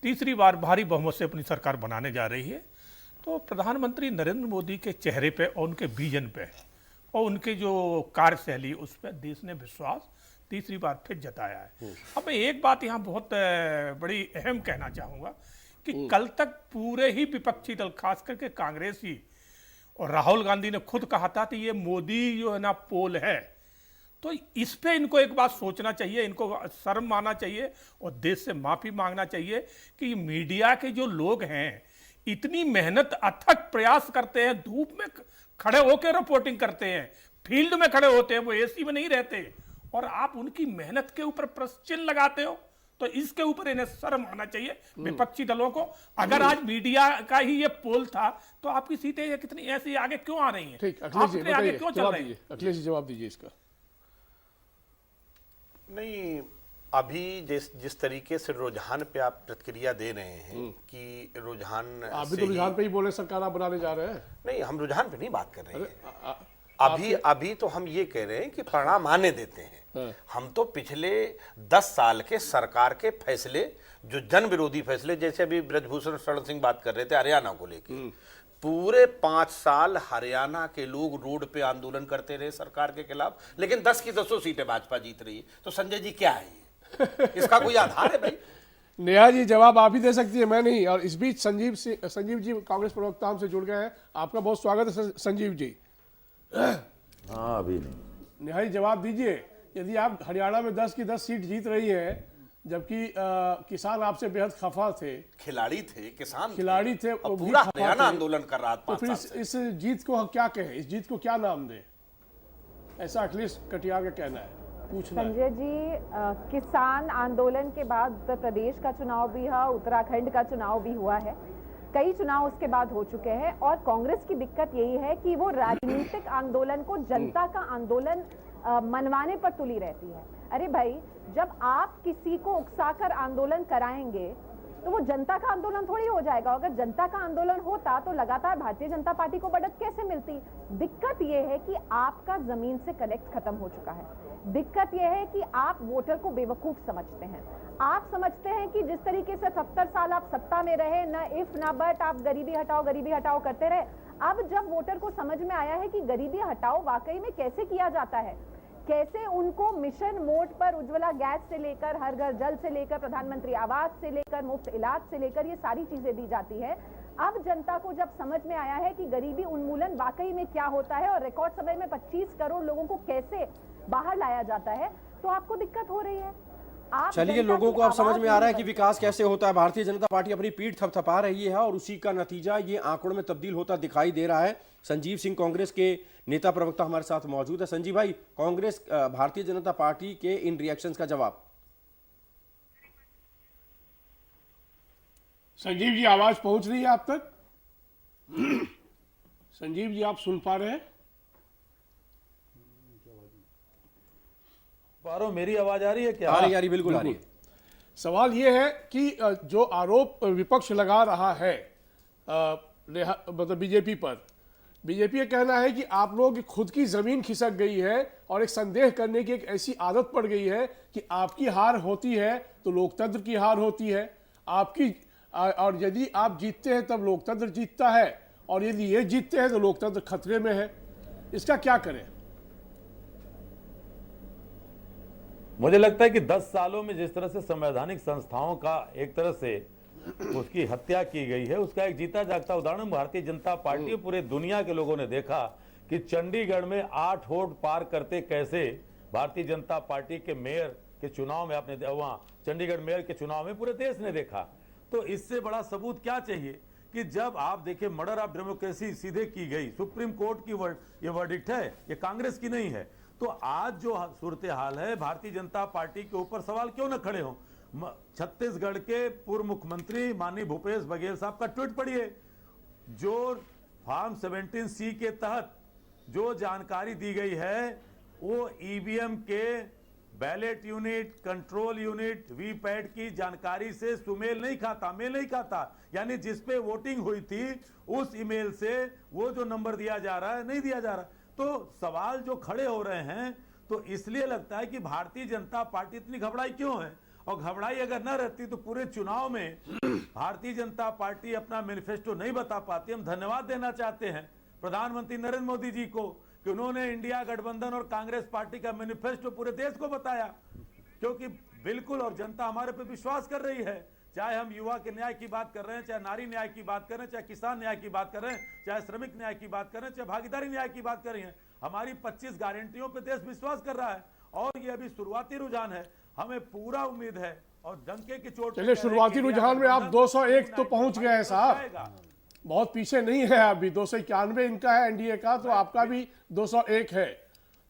तीसरी बार भारी बहुमत से अपनी सरकार बनाने जा रही है। तो प्रधानमंत्री नरेंद्र मोदी के चेहरे पे और उनके विजन पे और उनके जो कार्यशैली उस पर देश ने विश्वास तीसरी बार फिर जताया है। अब मैं एक बात यहाँ बहुत बड़ी अहम कहना चाहूँगा कि कल तक पूरे ही विपक्षी दल, खास करके कांग्रेस ही और राहुल गांधी ने खुद कहा था कि ये मोदी जो है ना पोल है। तो इस पे इनको एक बात सोचना चाहिए, इनको शर्म मानना चाहिए और देश से माफ़ी मांगना चाहिए कि मीडिया के जो लोग हैं इतनी मेहनत, अथक प्रयास करते हैं, धूप में खड़े होकर रिपोर्टिंग करते हैं, फील्ड में खड़े होते हैं, वो एसी में नहीं रहते, और आप उनकी मेहनत के ऊपर प्रश्न चिन्ह लगाते हो। तो इसके ऊपर इन्हें शर्म आना चाहिए विपक्षी दलों को। अगर आज मीडिया का ही ये पोल था तो आपकी सीटें कितनी ऐसी आगे क्यों आ रही हैं? ठीक, अखिलेश जी आगे क्यों चल रही है? अखिलेश जी जवाब दीजिए इसका। नहीं, अभी जिस तरीके से रुझान पे आप प्रतिक्रिया दे रहे हैं कि रुझान, आप भी तो रुझान पे ही बोले सरकार आप बनाने जा रहे हैं। नहीं, हम रुझान पे नहीं बात कर रहे हैं। अभी तो हम ये कह रहे हैं कि परिणाम आने देते हैं। हम तो पिछले 10 साल के सरकार के फैसले, जो जन विरोधी फैसले, जैसे अभी ब्रजभूषण शरण सिंह बात कर रहे थे हरियाणा को लेकर, पूरे 5 साल हरियाणा के लोग रोड पे आंदोलन करते रहे सरकार के खिलाफ, लेकिन 10 की 10 सीटें भाजपा जीत रही है। तो संजय जी क्या है ये? इसका कोई आधार है भाई? नेहा जी जवाब आप ही दे सकती है, मैं नहीं। और इस बीच संजीव जी कांग्रेस प्रवक्ता हमसे जुड़ गए हैं। आपका बहुत स्वागत है संजीव जी। हाँ, अभी नहीं। नेहा जी जवाब दीजिए, यदि आप हरियाणा में 10 की 10 सीट जीत रही है, जबकि किसान आपसे बेहद खफा थे, खिलाड़ी थे, किसान खिलाड़ी थे, और पूरा हरियाणा आंदोलन कर रहा था। तो फिर इस जीत को हम क्या कहें, इस जीत को क्या नाम दें? ऐसा अखिलेश कटियार का कहना है, पूछना है। संजय जी, किसान आंदोलन के बाद उत्तर प्रदेश का चुनाव भी हुआ, उत्तराखंड का चुनाव भी हुआ है, कई चुनाव उसके बाद हो चुके हैं। और कांग्रेस की दिक्कत यही है कि वो राजनीतिक आंदोलन को जनता का आंदोलन मनवाने पर तुली रहती है। अरे भाई, जब आप किसी को उकसाकर आंदोलन कराएंगे तो वो जनता का आंदोलन थोड़ी हो जाएगा। अगर जनता का आंदोलन होता तो लगातार भारतीय जनता पार्टी को बढ़त कैसे मिलती? दिक्कत ये है कि आपका जमीन से कनेक्ट खत्म हो चुका है। दिक्कत यह है कि आप वोटर को बेवकूफ समझते हैं। आप समझते हैं कि जिस तरीके से 70 साल आप सत्ता में रहे, न इफ न बट, आप गरीबी हटाओ करते रहे। अब जब वोटर को समझ में आया है कि गरीबी हटाओ वाकई में कैसे किया जाता है, कैसे उनको मिशन मोड पर उज्ज्वला गैस से लेकर हर घर जल से लेकर प्रधानमंत्री आवास से लेकर मुफ्त इलाज से लेकर ये सारी चीजें दी जाती है, अब जनता को जब समझ में आया है कि गरीबी उन्मूलन वाकई में क्या होता है और रिकॉर्ड समय में 25 करोड़ लोगों को कैसे बाहर लाया जाता है, तो आपको दिक्कत हो रही है। चलिए, लोगों को अब समझ में आ रहा है कि विकास कैसे होता है। भारतीय जनता पार्टी अपनी पीठ थपथपा रही है और उसी का नतीजा ये आंकड़ों में तब्दील होता दिखाई दे रहा है। संजीव सिंह कांग्रेस के नेता प्रवक्ता हमारे साथ मौजूद है। संजीव भाई, कांग्रेस भारतीय जनता पार्टी के इन रिएक्शंस का जवाब। संजीव जी आवाज पहुंच रही है आप तक? संजीव जी आप सुन पा रहे हैं? मेरी आवाज आ रही है क्या? आ रही, बिल्कुल आ रही है। सवाल ये है कि जो आरोप विपक्ष लगा रहा है मतलब बीजेपी पर, बीजेपी का कहना है कि आप लोगों की खुद की जमीन खिसक गई है और एक संदेह करने की एक ऐसी आदत पड़ गई है कि आपकी हार होती है तो लोकतंत्र की हार होती है आपकी, और यदि आप जीतते हैं तब लोकतंत्र जीतता है और यदि ये जीतते हैं तो लोकतंत्र खतरे में है। इसका क्या करें? मुझे लगता है कि 10 सालों में जिस तरह से संवैधानिक संस्थाओं का एक तरह से उसकी हत्या की गई है, उसका एक जीता जागता उदाहरण भारतीय जनता पार्टी और पूरे दुनिया के लोगों ने देखा कि चंडीगढ़ में 8 वोट पार करते कैसे भारतीय जनता पार्टी के मेयर के चुनाव में, आपने वहां चंडीगढ़ मेयर के चुनाव में पूरे देश ने देखा। तो इससे बड़ा सबूत क्या चाहिए कि जब आप देखिए मर्डर ऑफ डेमोक्रेसी सीधे की गई, सुप्रीम कोर्ट की ये वर्डिक्ट है, ये कांग्रेस की नहीं है। तो आज जो सूरत हाल है, भारतीय जनता पार्टी के ऊपर सवाल क्यों न खड़े हों। छत्तीसगढ़ के पूर्व मुख्यमंत्री माननीय भूपेश बघेल साहब का ट्वीट पढ़िए, जो फॉर्म 17C के तहत जो जानकारी दी गई है वो ईवीएम के ballot unit, control unit, VPAT की जानकारी से सुमेल नहीं खाता, मेल नहीं खाता। यानी जिस पे वोटिंग हुई थी उस ईमेल से वो जो नंबर दिया जा रहा है नहीं दिया जा रहा। तो सवाल जो खड़े हो रहे हैं, तो इसलिए लगता है कि भारतीय जनता पार्टी इतनी घबराई क्यों है। और घबराई अगर न रहती तो पूरे चुनाव में भारतीय जनता पार्टी अपना मैनिफेस्टो नहीं बता पाती। हम धन्यवाद देना चाहते हैं प्रधानमंत्री नरेंद्र मोदी जी को कि उन्होंने इंडिया गठबंधन और कांग्रेस पार्टी का मैनिफेस्टो पूरे देश को बताया, क्योंकि बिल्कुल और जनता हमारे पे विश्वास कर रही है। चाहे हम युवा के न्याय की बात कर रहे हैं, चाहे नारी न्याय की बात कर रहे हैं, चाहे किसान न्याय की बात कर रहे हैं, चाहे श्रमिक न्याय की बात कर रहे हैं, चाहे भागीदारी न्याय की बात कर रहे हैं, हमारी 25 गारंटियों पे देश विश्वास कर रहा है। और ये अभी शुरुआती रुझान है, हमें पूरा उम्मीद है और डंके की चोट। चलिए, शुरुआती रुझान में आप 201 तो पहुंच गए हैं साहब, बहुत पीछे नहीं है अभी। 291 इनका है एनडीए का, तो आपका भी 201 है।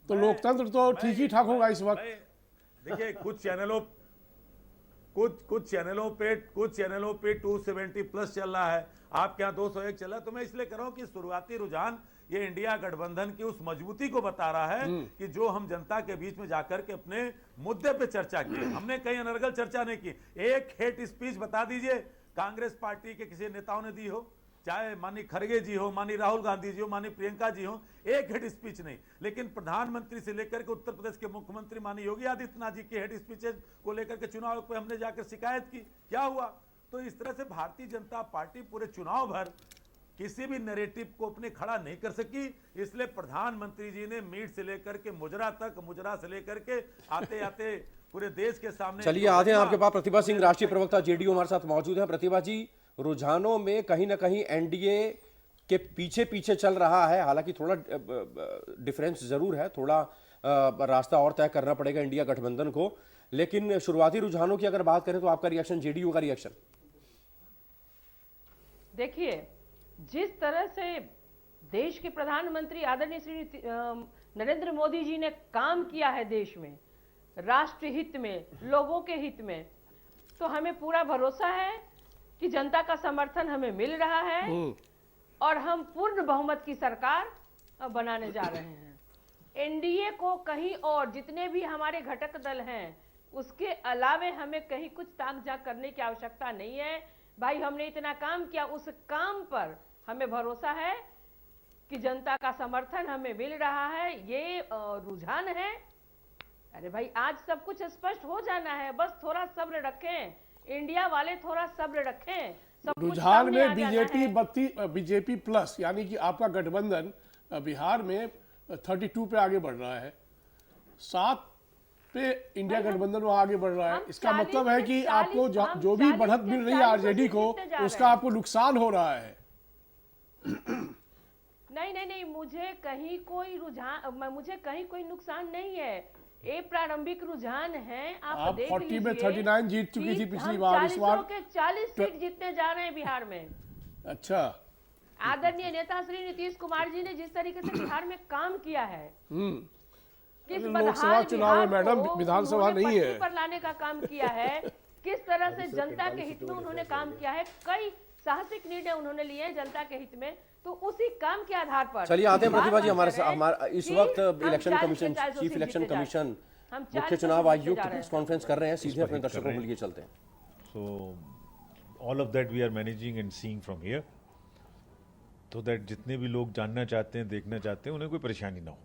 तो लोकतंत्र तो ठीक ही ठाक होगा इस वक्त। देखिए कुछ चैनलों पे 270 प्लस चल रहा है, आपके यहाँ 201 चल रहा है। तो मैं इसलिए कह रहा हूं कि शुरुआती रुझान ये इंडिया गठबंधन की उस मजबूती को बता रहा है कि जो हम जनता के बीच में जाकर के अपने मुद्दे पे चर्चा की। हमने कहीं अनर्गल चर्चा नहीं की। एक हेट स्पीच बता दीजिए कांग्रेस पार्टी के किसी नेताओं ने दी हो, चाहे माननीय खड़गे जी हो, माननीय राहुल गांधी जी हो, माननीय प्रियंका जी हो, एक हेड स्पीच नहीं। लेकिन प्रधानमंत्री से लेकर के उत्तर प्रदेश के मुख्यमंत्री माननीय योगी आदित्यनाथ जी के हेड स्पीचेज को लेकर के चुनाव आयोग पे हमने जाकर शिकायत की, क्या हुआ। तो इस तरह से भारतीय जनता पार्टी पूरे चुनाव भर किसी भी नैरेटिव को अपने खड़ा नहीं कर सकी। इसलिए प्रधानमंत्री जी ने मीट से लेकर के मुजरा तक, मुजरा से लेकर के आते आते पूरे देश के सामने। चलिए आते हैं आपके पास प्रतिभा सिंह, राष्ट्रीय प्रवक्ता जेडीयू हमारे साथ मौजूद है। प्रतिभा जी, रुझानों में कहीं ना कहीं एनडीए के पीछे पीछे चल रहा है, हालांकि थोड़ा डिफरेंस जरूर है, थोड़ा रास्ता और तय करना पड़ेगा इंडिया गठबंधन को। लेकिन शुरुआती रुझानों की अगर बात करें तो आपका रिएक्शन, जेडीयू का रिएक्शन। देखिए, जिस तरह से देश के प्रधानमंत्री आदरणीय श्री नरेंद्र मोदी जी ने काम किया है देश में, राष्ट्र हित में, लोगों के हित में, तो हमें पूरा भरोसा है कि जनता का समर्थन हमें मिल रहा है और हम पूर्ण बहुमत की सरकार बनाने जा रहे हैं। एनडीए को कहीं और जितने भी हमारे घटक दल हैं उसके अलावे हमें कहीं कुछ ताक झांक करने की आवश्यकता नहीं है। भाई हमने इतना काम किया, उस काम पर हमें भरोसा है कि जनता का समर्थन हमें मिल रहा है। ये रुझान है। अरे भाई आज सब कुछ स्पष्ट हो जाना है, बस थोड़ा सब्र रखें, इंडिया वाले थोड़ा सब्र रखें। रुझान में बीजेपी प्लस यानी कि आपका गठबंधन बिहार में 32 पे आगे बढ़ रहा है, 7 पे इंडिया गठबंधन वो आगे बढ़ रहा है। इसका मतलब है कि आपको जो भी बढ़त मिल रही है आरजेडी को, उसका आपको नुकसान हो रहा है। नहीं, मुझे कहीं कोई नुकसान नहीं है। ये प्रारंभिक रुझान है। आप देख 40 में 39 जीत चुकी थी पिछली बार, इस बार 40 सीट जीतने जा रहे हैं बिहार में। अच्छा, आदरणीय नेता श्री नीतीश कुमार जी ने जिस तरीके से बिहार में काम किया है, किस लोकसभा चुनाव में मैडम विधानसभा नहीं है, पर लाने का काम किया है, किस तरह से जनता के हित में उन्होंने काम किया है, कई साहसिक निर्णय उन्होंने लिए हैं जनता के हित में। तो उसी काम के आधार पर चलिए आते हैं प्रतिभा जी हमारा इस वक्त election commission, chief election commission, मुख्य चुनाव आयुक्त प्रेस कॉन्फ्रेंस कर रहे हैं, सीधे अपने दर्शकों को लिए चलते हैं। So all of that we are managing and seeing from here, तो दैट जितने भी लोग जानना चाहते हैं, देखना चाहते हैं, उन्हें कोई परेशानी ना हो।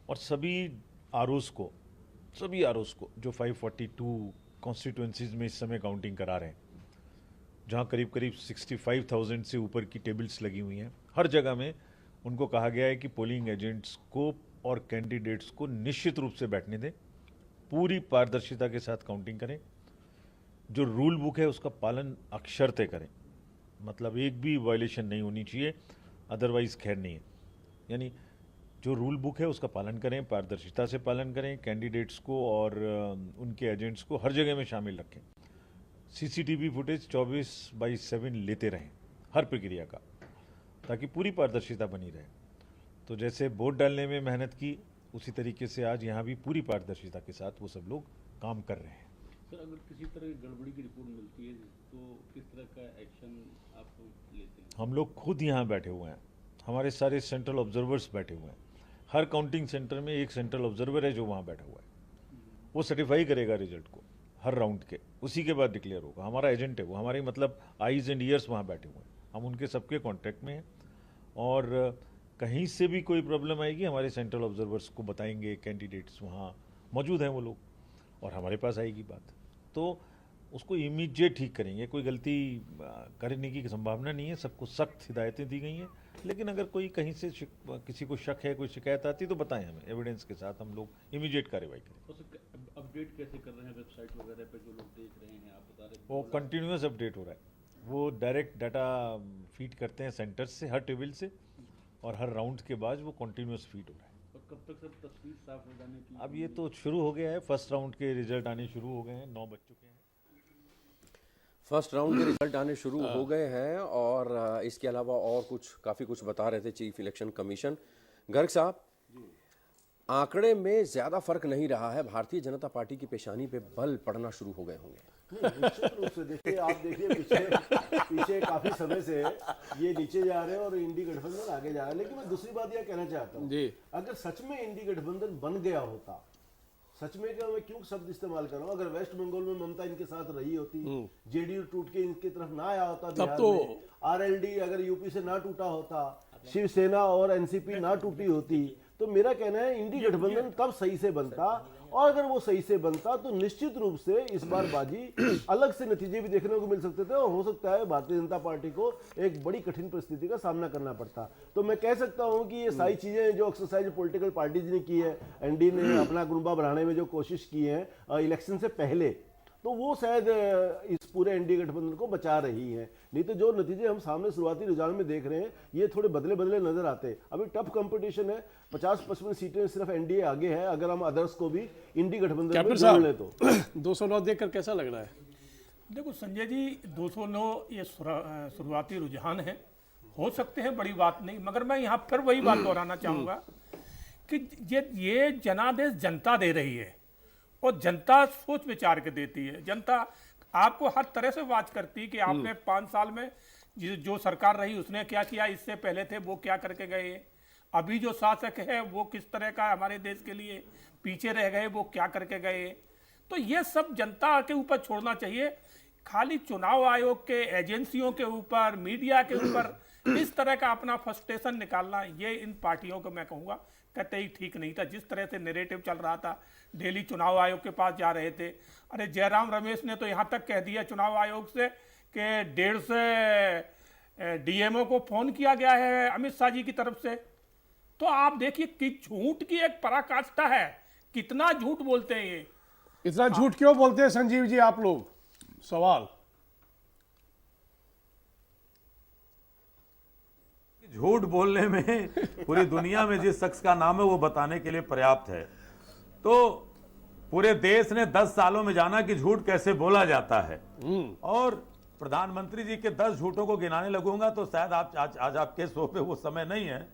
और सभी आरओस को जो 542 कॉन्स्टिट्यूएंसीज में इस समय काउंटिंग करा रहे हैं, जहाँ करीब 65,000 से ऊपर की टेबल्स लगी हुई हैं, हर जगह में उनको कहा गया है कि पोलिंग एजेंट्स को और कैंडिडेट्स को निश्चित रूप से बैठने दें, पूरी पारदर्शिता के साथ काउंटिंग करें, जो रूल बुक है उसका पालन अक्षरशः करें, मतलब एक भी वायलेशन नहीं होनी चाहिए, अदरवाइज खैर नहीं है। यानी जो रूल बुक है उसका पालन करें, पारदर्शिता से पालन करें, कैंडिडेट्स को और उनके एजेंट्स को हर जगह में शामिल रखें। सीसीटीवी फुटेज 24/7 लेते रहें हर प्रक्रिया का, ताकि पूरी पारदर्शिता बनी रहे। तो जैसे वोट डालने में मेहनत की, उसी तरीके से आज यहाँ भी पूरी पारदर्शिता के साथ वो सब लोग काम कर रहे हैं। सर, अगर किसी तरह की गड़बड़ी की रिपोर्ट मिलती है तो किस तरह का एक्शन आप लेते हैं? हम लोग खुद यहाँ बैठे हुए हैं, हमारे सारे सेंट्रल ऑब्जर्वर्स बैठे हुए हैं। हर काउंटिंग सेंटर में एक सेंट्रल ऑब्जर्वर है जो वहाँ बैठा हुआ है, वो सर्टिफाई करेगा रिजल्ट को हर राउंड के, उसी के बाद डिक्लेयर होगा। हमारा एजेंट है वो, हमारे मतलब आईज एंड ईयर्स वहाँ बैठे हुए हैं, हम उनके सबके कॉन्टैक्ट में हैं। और कहीं से भी कोई प्रॉब्लम आएगी हमारे सेंट्रल ऑब्जर्वर्स को बताएंगे, कैंडिडेट्स वहाँ मौजूद हैं वो लोग, और हमारे पास आएगी बात तो उसको इमीडिएट ठीक करेंगे। कोई गलती करने की संभावना नहीं है, सबको सख्त हिदायतें दी गई हैं। लेकिन अगर कोई कहीं से किसी को शक है, कोई शिकायत आती तो बताएं हमें, एविडेंस के साथ हम लोग इमीडिएट कार्रवाई करें। अपडेट कैसे कर रहे हैं वेबसाइट वगैरह पे जो लोग देख रहे हैं, आप बता रहे हैं? वो कंटिन्यूस अपडेट हो रहा है, वो डायरेक्ट डाटा फीड करते हैं सेंटर्स से, हर टेबल से, और हर राउंड के बाद वो कंटिन्यूस फीड हो रहा है। और कब तक सब तस्वीर साफ हो जाने की? अब ये तो शुरू हो गया है, फर्स्ट राउंड के रिजल्ट आने शुरू हो गए हैं, 9 बज चुके हैं। फर्स्ट राउंड के रिजल्ट आने शुरू हो गए हैं, और इसके अलावा और काफ़ी कुछ बता रहे थे चीफ इलेक्शन कमीशन। गर्ग साहब, आंकड़े में ज़्यादा फर्क नहीं रहा है, भारतीय जनता पार्टी की पेशानी पे बल पड़ना शुरू हो गए होंगे। निश्चित रूप से देखिए, आप देखिए पीछे काफी समय से ये नीचे जा रहे हैं और इंडी गठबंधन आगे जा रहा है। लेकिन मैं दूसरी बात यह कहना चाहता हूँ, अगर सच में इंडी गठबंधन बन गया होता, सच में क्या, मैं क्यों शब्द इस्तेमाल कर रहा हूँ, अगर वेस्ट बंगाल में ममता इनके साथ रही होती, जेडीयू टूट के इनकी तरफ ना आया होता, बिहार में आरएलडी अगर यूपी से ना टूटा होता, शिवसेना और एनसीपी ना टूटी होती, तो मेरा कहना है इंडी गठबंधन तब सही से बनता। और अगर वो सही से बनता तो निश्चित रूप से इस बार बाजी अलग से नतीजे भी देखने को मिल सकते थे, और हो सकता है भारतीय जनता पार्टी को एक बड़ी कठिन परिस्थिति का सामना करना पड़ता। तो मैं कह सकता हूं कि ये सारी चीजें जो एक्सरसाइज पॉलिटिकल पार्टीज ने की है, एनडी ने अपना गुरुबा बढ़ाने में जो कोशिश की है इलेक्शन से पहले, तो वो शायद इस पूरे एनडीए गठबंधन को बचा रही हैं। नहीं तो जो नतीजे हम सामने शुरुआती रुझान में देख रहे हैं, ये थोड़े बदले बदले नजर आते हैं। अभी टफ कंपटीशन है, 50-55 सीटें सिर्फ एनडीए आगे है, अगर हम अदर्स को भी इंडी गठबंधन में जोड़ लें तो। 209 देखकर कैसा लग रहा है? देखो संजय जी, 209 ये शुरुआती रुझान है, हो सकते हैं, बड़ी बात नहीं, मगर मैं यहाँ पर वही बात दोहराना चाहूँगा कि ये जनादेश जनता दे रही है, और जनता सोच विचार के देती है। जनता आपको हर तरह से वाच करती है कि आपने 5 साल में जो सरकार रही उसने क्या किया, इससे पहले थे वो क्या करके गए, अभी जो शासक है वो किस तरह का हमारे देश के लिए पीछे रह गए, वो क्या करके गए। तो ये सब जनता के ऊपर छोड़ना चाहिए। खाली चुनाव आयोग के एजेंसियों के ऊपर, मीडिया के ऊपर इस तरह का अपना फ्रस्ट्रेशन निकालना, ये इन पार्टियों को मैं कहूँगा कतई ठीक नहीं था। जिस तरह से नैरेटिव चल रहा था, डेली चुनाव आयोग के पास जा रहे थे। अरे जयराम रमेश ने तो यहाँ तक कह दिया चुनाव आयोग से कि 150 डीएमओ को फोन किया गया है अमित शाह जी की तरफ से। तो आप देखिए कि झूठ की एक पराकाष्ठा है, कितना झूठ बोलते हैं ये। इतना झूठ क्यों बोलते हैं संजीव जी आप लोग? सवाल। झूठ बोलने में पूरी दुनिया में जिस शख्स का नाम है वो बताने के लिए पर्याप्त है। तो पूरे देश ने 10 सालों में जाना कि झूठ कैसे बोला जाता है, और प्रधानमंत्री जी के 10 झूठों को गिनाने लगूंगा तो शायद आज आपके शो पे वो समय नहीं है।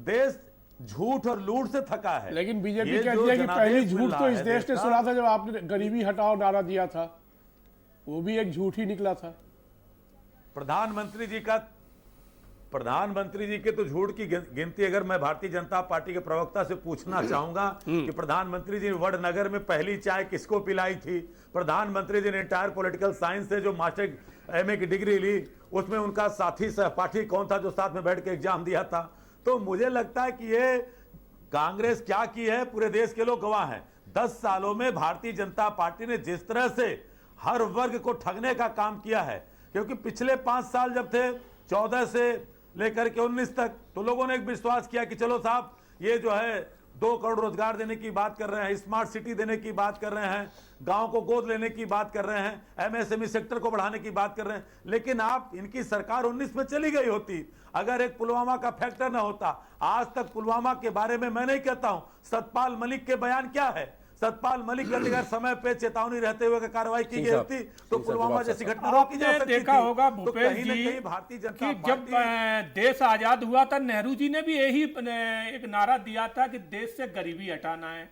देश झूठ और लूट से थका है। लेकिन बीजेपी कहती है कि पहली झूठ तो इस देश ने सुना था जब आपने गरीबी हटाओ नारा दिया था, वो भी एक झूठ ही निकला था। प्रधानमंत्री जी के तो झूठ की गिनती अगर मैं भारतीय जनता पार्टी के प्रवक्ता से पूछना चाहूंगा कि प्रधानमंत्री जी वडनगर में पहली चाय किसको पिलाई थी, प्रधानमंत्री जी ने इंटायर पॉलिटिकल साइंस से जो मास्टर एमए की डिग्री ली उसमें उनका साथी सहपाठी कौन था जो साथ में बैठ के एग्जाम दिया था। तो मुझे लगता है कि ये कांग्रेस क्या की है पूरे देश के लोग गवाह हैं। 10 सालों में भारतीय जनता पार्टी ने जिस तरह से हर वर्ग को ठगने का काम किया है, क्योंकि पिछले 5 साल जब थे 14 से लेकर के 19 तक, तो लोगों ने एक विश्वास किया कि चलो साहब ये जो है 2 करोड़ रोजगार देने की बात कर रहे हैं, स्मार्ट सिटी देने की बात कर रहे हैं, गांव को गोद लेने की बात कर रहे हैं, एमएसएमई सेक्टर को बढ़ाने की बात कर रहे हैं। लेकिन आप इनकी सरकार 19 में चली गई होती अगर एक पुलवामा का फैक्टर ना होता। आज तक पुलवामा के बारे में मैं नहीं कहता हूं, सतपाल मलिक के बयान क्या है? सतपाल मलिक यदि अगर समय पे चेतावनी रहते हुए कार्रवाई की गई होती तो पुलवामा जैसी घटना रोकी जा सकती थी। देखा होगा तो भूपेश कहीं न जी कहीं भारतीय जनता कि जब देश आजाद हुआ था नेहरू जी ने भी यही एक नारा दिया था कि देश से गरीबी हटाना है,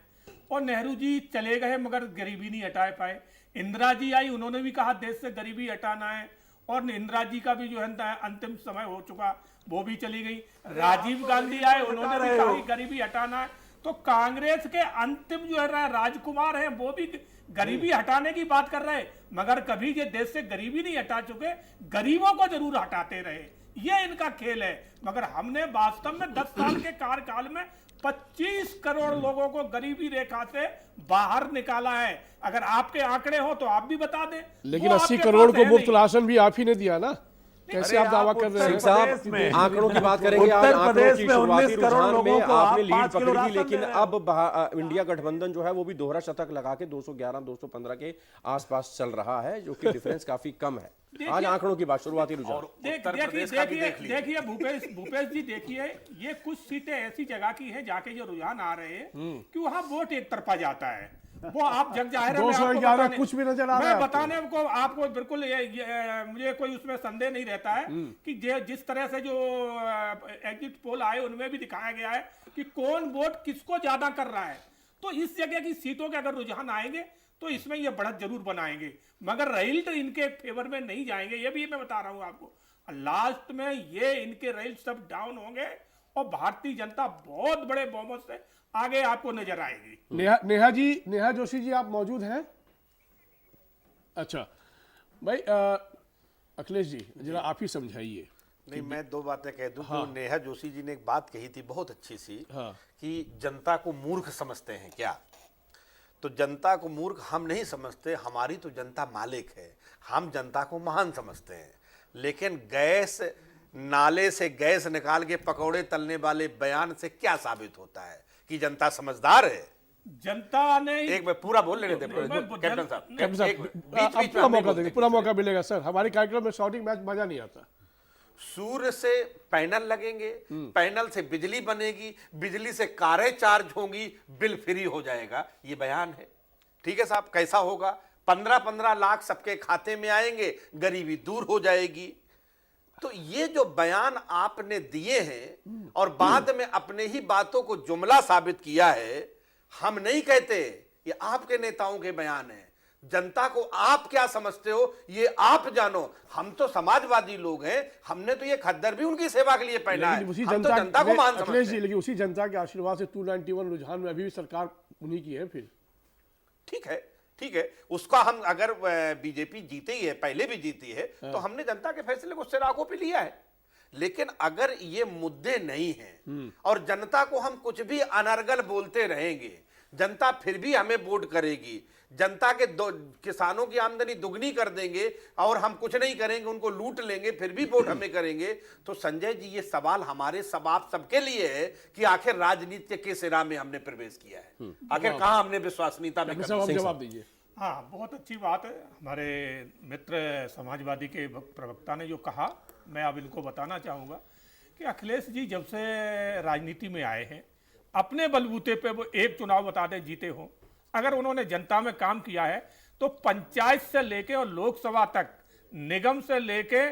और नेहरू जी चले गए मगर गरीबी नहीं हटा पाए। इंदिरा जी आई, उन्होंने भी कहा देश से गरीबी हटाना है, और इंदिरा जी का भी जो है अंतिम समय हो चुका, वो भी चली गई। राजीव गांधी आए, उन्होंने भी कहा गरीबी हटाना है। तो कांग्रेस के अंतिम जो है राजकुमार हैं वो भी गरीबी हटाने की बात कर रहे हैं, मगर कभी ये देश से गरीबी नहीं हटा चुके, गरीबों को जरूर हटाते रहे। ये इनका खेल है। मगर हमने वास्तव में 10 साल के कार्यकाल में 25 करोड़ लोगों को गरीबी रेखा से बाहर निकाला है। अगर आपके आंकड़े हो तो आप भी बता दें। लेकिन 80 करोड़ को मुफ्त राशन भी आप ही ने दिया ना, कैसे आप दावा कर रहे हैं? साहब आंकड़ों की बात करेंगे, आज आंकड़ों की शुरुआती रुझान में आपने लीड पकड़ी थी, लेकिन अब इंडिया गठबंधन जो है वो भी दोहरा शतक लगा के 211-215 के आसपास चल रहा है, जो कि डिफरेंस काफी कम है। आज आंकड़ों की बात, शुरुआती रुझान देखिए भूपेश जी, देखिए ये कुछ सीटें ऐसी जगह की हैं जाके जो रुझान आ रहे हैं कि वहां वोट एक तरफा जाता है। वो आप जग जाहिर है, 211 कुछ भी नजर आ रहा है। मैं बताने को आपको बिल्कुल मुझे कोई उसमें संदेह नहीं रहता है कि जिस तरह से जो एग्जिट पोल आए उनमें भी दिखाया गया है कि कौन वोट किसको ज्यादा कर रहा है। तो इस जगह की सीटों के अगर रुझान आएंगे तो इसमें ये बढ़त जरूर बनाएंगे, मगर रिजल्ट इनके फेवर में नहीं जाएंगे, ये भी मैं बता रहा हूं आपको। लास्ट में ये इनके रिजल्ट सब डाउन होंगे और भारतीय जनता बहुत बड़े बहुमत से आगे आपको नजर आएगी। नेहा जोशी जी, आप मौजूद हैं? अच्छा भाई, अखिलेश जी जरा आप ही समझाइए। नहीं, मैं 2 बातें कह दूं। हाँ। नेहा जोशी जी ने एक बात कही थी बहुत अच्छी सी, हाँ। कि जनता को मूर्ख समझते हैं क्या? तो जनता को मूर्ख हम नहीं समझते, हमारी तो जनता मालिक है, हम जनता को महान समझते हैं। लेकिन गैस नाले से गैस निकाल के पकौड़े तलने वाले बयान से क्या साबित होता है कि जनता समझदार है? जनता ने एक बार पूरा बोल लेने दें कैप्टन साहब, पूरा मौका मिलेगा सर। हमारे कार्यक्रम में शॉटिंग मैच मजा नहीं आता। सूर्य से पैनल लगेंगे, पैनल से बिजली बनेगी, बिजली से कारें चार्ज होंगी, बिल फ्री हो जाएगा, ये बयान है। ठीक है साहब, कैसा होगा? 15-15 लाख सबके खाते में आएंगे, गरीबी दूर हो जाएगी। तो ये जो बयान आपने दिए हैं और बाद में अपने ही बातों को जुमला साबित किया है, हम नहीं कहते, ये आपके नेताओं के बयान हैं। जनता को आप क्या समझते हो ये आप जानो। हम तो समाजवादी लोग हैं, हमने तो ये खद्दर भी उनकी सेवा के लिए पहना है, हम तो जनता को मान समझते हैं। लेकिन उसी जनता के आशीर्वाद से 291 रुझान में अभी भी सरकार उन्हीं की है। फिर ठीक है, उसका हम अगर बीजेपी जीते ही है, पहले भी जीती है, तो हमने जनता के फैसले को सिरागों पे लिया है। लेकिन अगर ये मुद्दे नहीं हैं और जनता को हम कुछ भी अनर्गल बोलते रहेंगे, जनता फिर भी हमें वोट करेगी, जनता के किसानों की आमदनी दुगनी कर देंगे और हम कुछ नहीं करेंगे, उनको लूट लेंगे, फिर भी वोट हमें करेंगे, तो संजय जी ये सवाल हमारे आप सबके लिए है कि आखिर राजनीति के सिरा में हमने प्रवेश किया है, आखिर कहां हमने विश्वसनीयता में जवाब दीजिए। हाँ, बहुत अच्छी बात है। हमारे मित्र समाजवादी के प्रवक्ता ने जो कहा, मैं अब इनको बताना चाहूँगा कि अखिलेश जी जब से राजनीति में आए हैं, अपने बलबूते पे वो एक चुनाव बता दें जीते हों, अगर उन्होंने जनता में काम किया है तो पंचायत से लेके और लोकसभा तक, निगम से लेके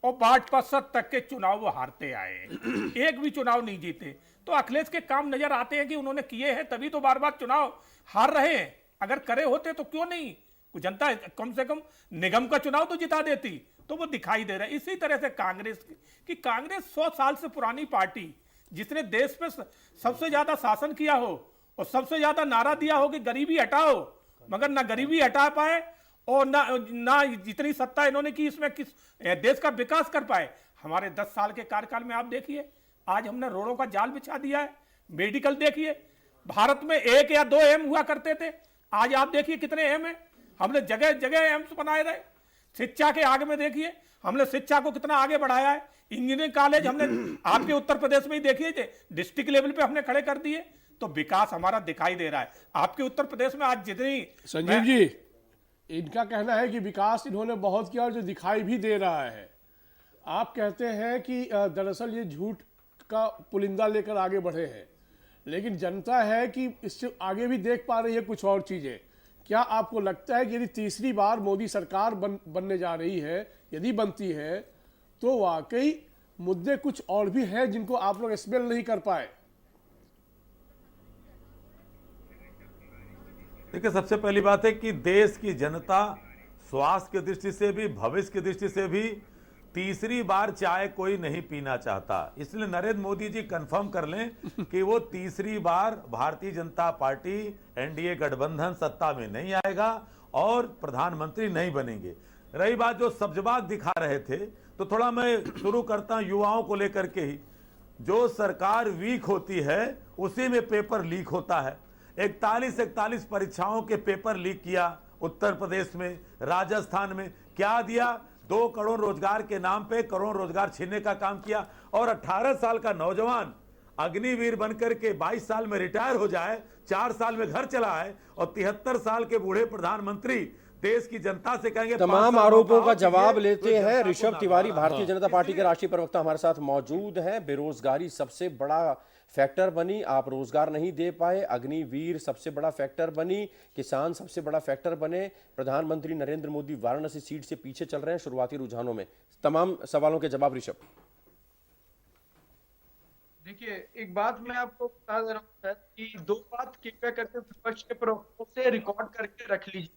और वार्ड पार्षद तक के चुनाव वो हारते आए हैं, एक भी चुनाव नहीं जीते। तो अखिलेश के काम नजर आते हैं कि उन्होंने किए हैं, तभी तो बार बार चुनाव हार रहे हैं। अगर करे होते तो क्यों नहीं, जनता कम से कम निगम का चुनाव तो जिता देती। तो वो दिखाई दे रहा है। इसी तरह से कांग्रेस की 100 साल से पुरानी पार्टी, जिसने देश पे सबसे ज्यादा शासन किया हो और सबसे ज्यादा नारा दिया हो कि गरीबी हटाओ, मगर ना गरीबी हटा पाए और ना जितनी सत्ता इन्होंने की इसमें किस देश का विकास कर पाए। हमारे 10 साल के कार्यकाल में आप देखिए, आज हमने रोडों का जाल बिछा दिया है, मेडिकल देखिए, भारत में 1 या 2 एम हुआ करते थे, आज आप देखिए कितने एम है, हमने जगह जगह एम्स बनाए रहे। शिक्षा के आगे में देखिए, हमने शिक्षा को कितना आगे बढ़ाया है। इंजीनियरिंग कॉलेज हमने आपके उत्तर प्रदेश में ही देखिए डिस्ट्रिक्ट लेवल पे हमने खड़े कर दिए। तो विकास हमारा दिखाई दे रहा है। आपके उत्तर प्रदेश में आज जितनी संजीव जी, इनका कहना है कि विकास इन्होंने बहुत किया और जो दिखाई भी दे रहा है। आप कहते हैं कि दरअसल ये झूठ का पुलिंदा लेकर आगे बढ़े हैं, लेकिन जनता है कि इससे आगे भी देख पा रही है कुछ और चीजें। क्या आपको लगता है कि यदि तीसरी बार मोदी सरकार बनने जा रही है, यदि बनती है, तो वाकई मुद्दे कुछ और भी हैं जिनको आप लोग स्मेल नहीं कर पाए? देखिए, सबसे पहली बात है कि देश की जनता स्वास्थ्य की दृष्टि से भी, भविष्य की दृष्टि से भी तीसरी बार चाय कोई नहीं पीना चाहता। इसलिए नरेंद्र मोदी जी कंफर्म कर लें कि वो तीसरी बार भारतीय जनता पार्टी एनडीए गठबंधन सत्ता में नहीं आएगा और प्रधानमंत्री नहीं बनेंगे। रही बात जो सब्जबाग दिखा रहे थे, तो थोड़ा मैं शुरू करता हूं युवाओं को लेकर के ही। जो सरकार वीक होती है उसी में पेपर लीक होता है। 41 परीक्षाओं के पेपर लीक किया उत्तर प्रदेश में, राजस्थान में। क्या दिया? 2 करोड़ रोजगार के नाम पे करोड़ रोजगार छीनने का काम किया। और 18 साल का नौजवान अग्निवीर बनकर के 22 साल में रिटायर हो जाए, 4 साल में घर चला है, और 73 साल के बूढ़े प्रधानमंत्री देश की जनता से कहेंगे। तमाम आरोपों का जवाब लेते हैं ऋषभ तिवारी, भारतीय जनता पार्टी के राष्ट्रीय प्रवक्ता हमारे साथ मौजूद हैं। बेरोजगारी सबसे बड़ा फैक्टर बनी, आप रोजगार नहीं दे पाए। अग्निवीर सबसे बड़ा फैक्टर बनी, किसान सबसे बड़ा फैक्टर बने। प्रधानमंत्री नरेंद्र मोदी वाराणसी सीट से पीछे चल रहे हैं शुरुआती रुझानों में। तमाम सवालों के जवाब ऋषभ। देखिए, एक बात मैं आपको बता दे रहा हूँ कि 2 बात कृपया करके विपक्ष के प्रवक्ताओं से रिकॉर्ड करके रख लीजिए।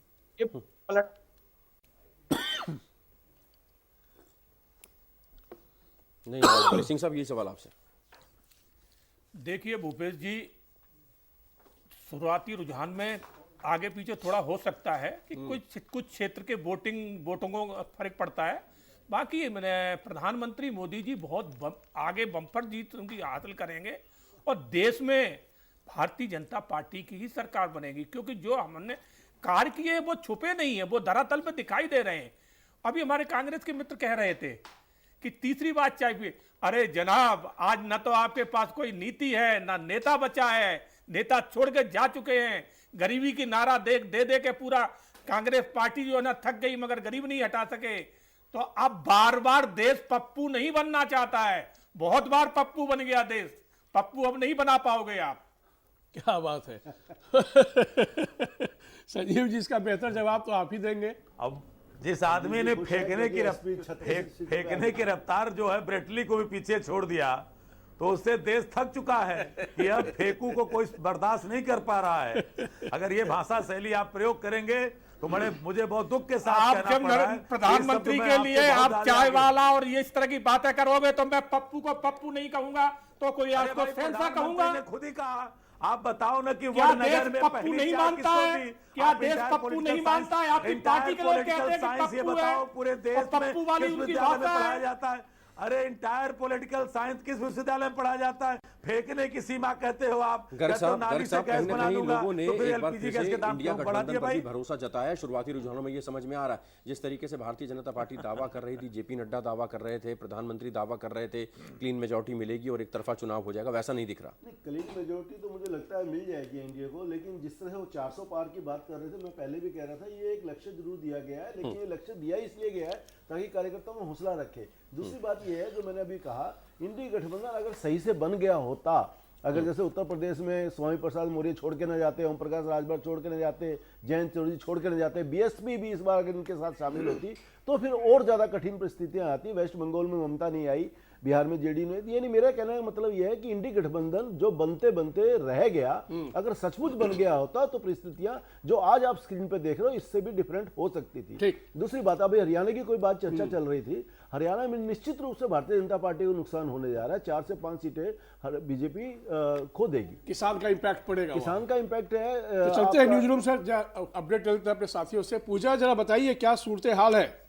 नहीं सिंह साहब, ये सवाल आपसे। देखिए भूपेश जी, शुरुआती रुझान में आगे पीछे थोड़ा हो सकता है कि कुछ क्षेत्र के वोटों को फर्क पड़ता है। बाकी प्रधानमंत्री मोदी जी बहुत आगे बम्पर जीत उनकी हासिल करेंगे और देश में भारतीय जनता पार्टी की ही सरकार बनेगी, क्योंकि जो हमने कार्य किए वो छुपे नहीं है, वो धरातल पे दिखाई दे रहे हैं। अभी हमारे कांग्रेस के मित्र कह रहे थे कि तीसरी बात चाहिए। अरे जनाब, आज न तो आपके पास कोई नीति है, ना नेता बचा है, नेता छोड़ के जा चुके हैं। गरीबी की नारा दे के पूरा कांग्रेस पार्टी जो है ना थक गई, मगर गरीब नहीं हटा सके। तो अब बार बार देश पप्पू नहीं बनना चाहता है, बहुत बार पप्पू बन गया देश, पप्पू अब नहीं बना पाओगे आप। क्या बात है। संजीव जी, इसका बेहतर जवाब तो आप ही देंगे। अब जिस आदमी ने फेंकने की रफ्तार जो है ब्रेटली को भी पीछे छोड़ दिया, तो उससे देश थक चुका है कि अब फेंकू को कोई बर्दाश्त नहीं कर पा रहा है। अगर ये भाषा शैली आप प्रयोग करेंगे तो मुझे बहुत दुख के साथ कहना पड़ रहा है। प्रधानमंत्री के लिए आप चाय वाला और ये इस तरह की बातें करोगे तो मैं पप्पू को पप्पू नहीं कहूंगा, तो कोई आपको फैसला कहूंगा। खुद ही कहा, आप बताओ ना कि क्या देश पप्पू नहीं मानता है? क्या देश पप्पू नहीं मानता है? आपकी पार्टी के लोग कहते हैं कि पप्पू है, पूरे देश पप्पू वाली उनकी भाषा पढ़ाया जाता है। अरे इंटायर पॉलिटिकल साइंस किस विश्वविद्यालय में पढ़ाया जाता है? फेंकने की सीमा कहते हो आप। गर्ग साहब, लोगों ने एक बार फिर से इंडिया गठबंधन पर भी भरोसा जताया। शुरुआती रुझानों में ये समझ में आ रहा है, जिस तरीके से भारतीय जनता पार्टी दावा कर रही थी, जेपी नड्डा दावा कर रहे थे, प्रधानमंत्री दावा कर रहे थे क्लीन मेजॉरिटी मिलेगी और एक तरफा चुनाव हो जाएगा, वैसा नहीं दिख रहा। नहीं, क्लीन मेजॉरिटी तो मुझे लगता है मिल जाएगी एनडीए को, लेकिन जिस तरह वो 400 पार की बात कर रहे थे, मैं पहले भी कह रहा था ये एक लक्ष्य जरूर दिया गया है, लेकिन ये लक्ष्य दिया इसलिए गया है ताकि कार्यकर्ताओं में हौसला रखे। दूसरी बात ये है जो मैंने अभी कहा, इंडी गठबंधन अगर सही से बन गया होता, अगर जैसे उत्तर प्रदेश में स्वामी प्रसाद मौर्य छोड़ के न जाते, ओम प्रकाश राजभर छोड़ के न जाते, जयंत चौधरी छोड़ के न जाते, बीएसपी भी इस बार अगर इनके साथ शामिल होती तो फिर और ज्यादा कठिन परिस्थितियां आती। वेस्ट बंगाल में ममता नहीं आई, बिहार में जेडी ने। यानी मेरा कहने का मतलब यह है कि इंडी गठबंधन जो बनते बनते रह गया, अगर सचमुच बन गया होता तो परिस्थितियां जो आज आप स्क्रीन पे देख रहे हो इससे भी डिफरेंट हो सकती थी। दूसरी बात, अभी हरियाणा की कोई बात चर्चा चल रही थी, हरियाणा में निश्चित रूप से भारतीय जनता पार्टी को नुकसान होने जा रहा है। 4 से 5 सीटें बीजेपी खो देगी। किसान का इंपैक्ट पड़ेगा, किसान का इंपैक्ट है। तो चलते हैं न्यूज रूम से, अपडेट करते हैं अपने साथियों से। पूजा, जरा बताइए क्या सूरत हाल है?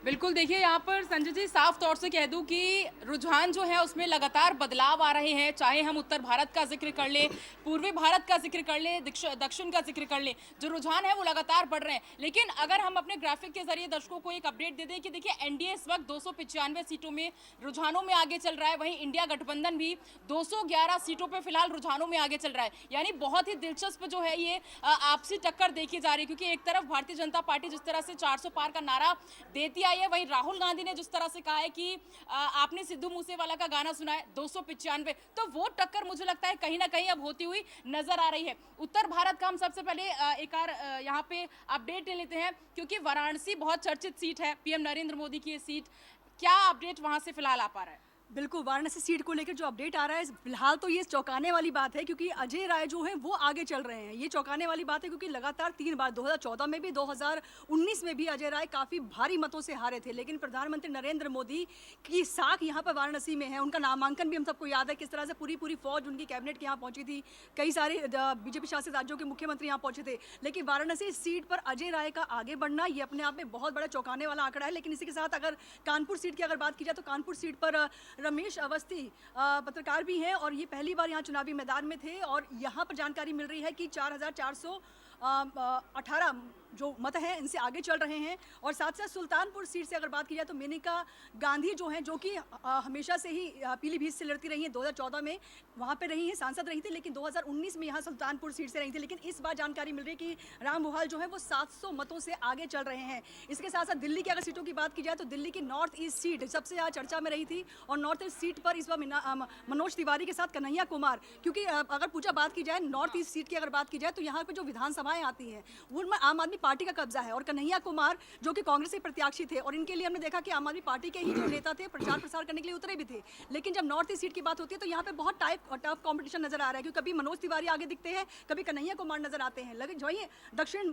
बिल्कुल, देखिए यहाँ पर संजय जी साफ तौर से कह दूं कि रुझान जो है उसमें लगातार बदलाव आ रहे हैं। चाहे हम उत्तर भारत का जिक्र कर लें, पूर्वी भारत का जिक्र कर लें, दक्षिण का जिक्र कर लें, जो रुझान है वो लगातार बढ़ रहे हैं। लेकिन अगर हम अपने ग्राफिक के जरिए दर्शकों को एक अपडेट दे दें कि देखिए एनडीए इस वक्त 295 सीटों में रुझानों में आगे चल रहा है, वहीं इंडिया गठबंधन भी 211 सीटों पर फिलहाल रुझानों में आगे चल रहा है। यानी बहुत ही दिलचस्प जो है ये आपसी टक्कर देखी जा रही है, क्योंकि एक तरफ भारतीय जनता पार्टी जिस तरह से 400 पार का नारा देती है, वहीं राहुल गांधी ने जिस तरह से कहा है कि आपने सिद्धू मूसेवाला का गाना सुना है 295, तो वो टक्कर मुझे लगता है कहीं ना कहीं अब होती हुई नजर आ रही है। उत्तर भारत का हम सबसे पहले एक यहाँ पे अपडेट ले लेते हैं, क्योंकि वाराणसी बहुत चर्चित सीट है, पीएम नरेंद्र मोदी की ये सीट। क्या अपडेट वहां से फिलहाल आ पा रहा है? बिल्कुल, वाराणसी सीट को लेकर जो अपडेट आ रहा है फिलहाल तो ये चौंकाने वाली बात है, क्योंकि अजय राय जो हैं वो आगे चल रहे हैं। ये चौंकाने वाली बात है क्योंकि लगातार 3 बार 2014 में भी 2019 में भी अजय राय काफ़ी भारी मतों से हारे थे, लेकिन प्रधानमंत्री नरेंद्र मोदी की साख यहाँ पर वाराणसी में है। उनका नामांकन भी हम सबको याद है, किस तरह से पूरी फौज उनकी कैबिनेट के यहाँ पहुँची थी, कई सारे बीजेपी शासित राज्यों के मुख्यमंत्री यहाँ पहुँचे थे। लेकिन वाराणसी सीट पर अजय राय का आगे बढ़ना ये अपने आप में बहुत बड़ा चौंकाने वाला आंकड़ा है। लेकिन इसी के साथ अगर कानपुर सीट की अगर बात की जाए तो कानपुर सीट पर रमेश अवस्थी पत्रकार भी हैं और ये पहली बार यहाँ चुनावी मैदान में थे, और यहाँ पर जानकारी मिल रही है कि 4418 जो मत हैं इनसे आगे चल रहे हैं। और साथ साथ सुल्तानपुर सीट से अगर बात की जाए तो मेनका गांधी जो हैं, जो कि हमेशा से ही पीलीभीत से लड़ती रही हैं, 2014 में वहाँ पे रही हैं, सांसद रही थी, लेकिन 2019 में यहाँ सुल्तानपुर सीट से रही थी। लेकिन इस बार जानकारी मिल रही है कि राम बुहाल जो है वो 700 मतों से आगे चल रहे हैं। इसके साथ साथ दिल्ली की अगर सीटों की बात की जाए तो दिल्ली की नॉर्थ ईस्ट सीट सबसे ज़्यादा चर्चा में रही थी, और नॉर्थ ईस्ट सीट पर इस बार मनोज तिवारी के साथ कन्हैया कुमार, क्योंकि अगर पूछा बात की जाए नॉर्थ ईस्ट सीट की अगर बात की जाए तो यहाँ पर जो विधानसभाएं आती हैं उनमें आम आदमी पार्टी का कब्जा है, और कन्हैया कुमार जो कि कांग्रेस के प्रत्याशी थे, और इनके लिए हमने देखा कि आम आदमी पार्टी के ही जो नेता थे प्रचार प्रसार करने के लिए उतरे भी थे। लेकिन जब नॉर्थ ईस्ट सीट की बात होती है तो यहाँ पे बहुत टफ कंपटीशन नजर आ रहा है, क्योंकि कभी मनोज तिवारी आगे दिखते हैं, कभी कन्हैया कुमार नजर आते हैं। लेकिन जो ये दक्षिण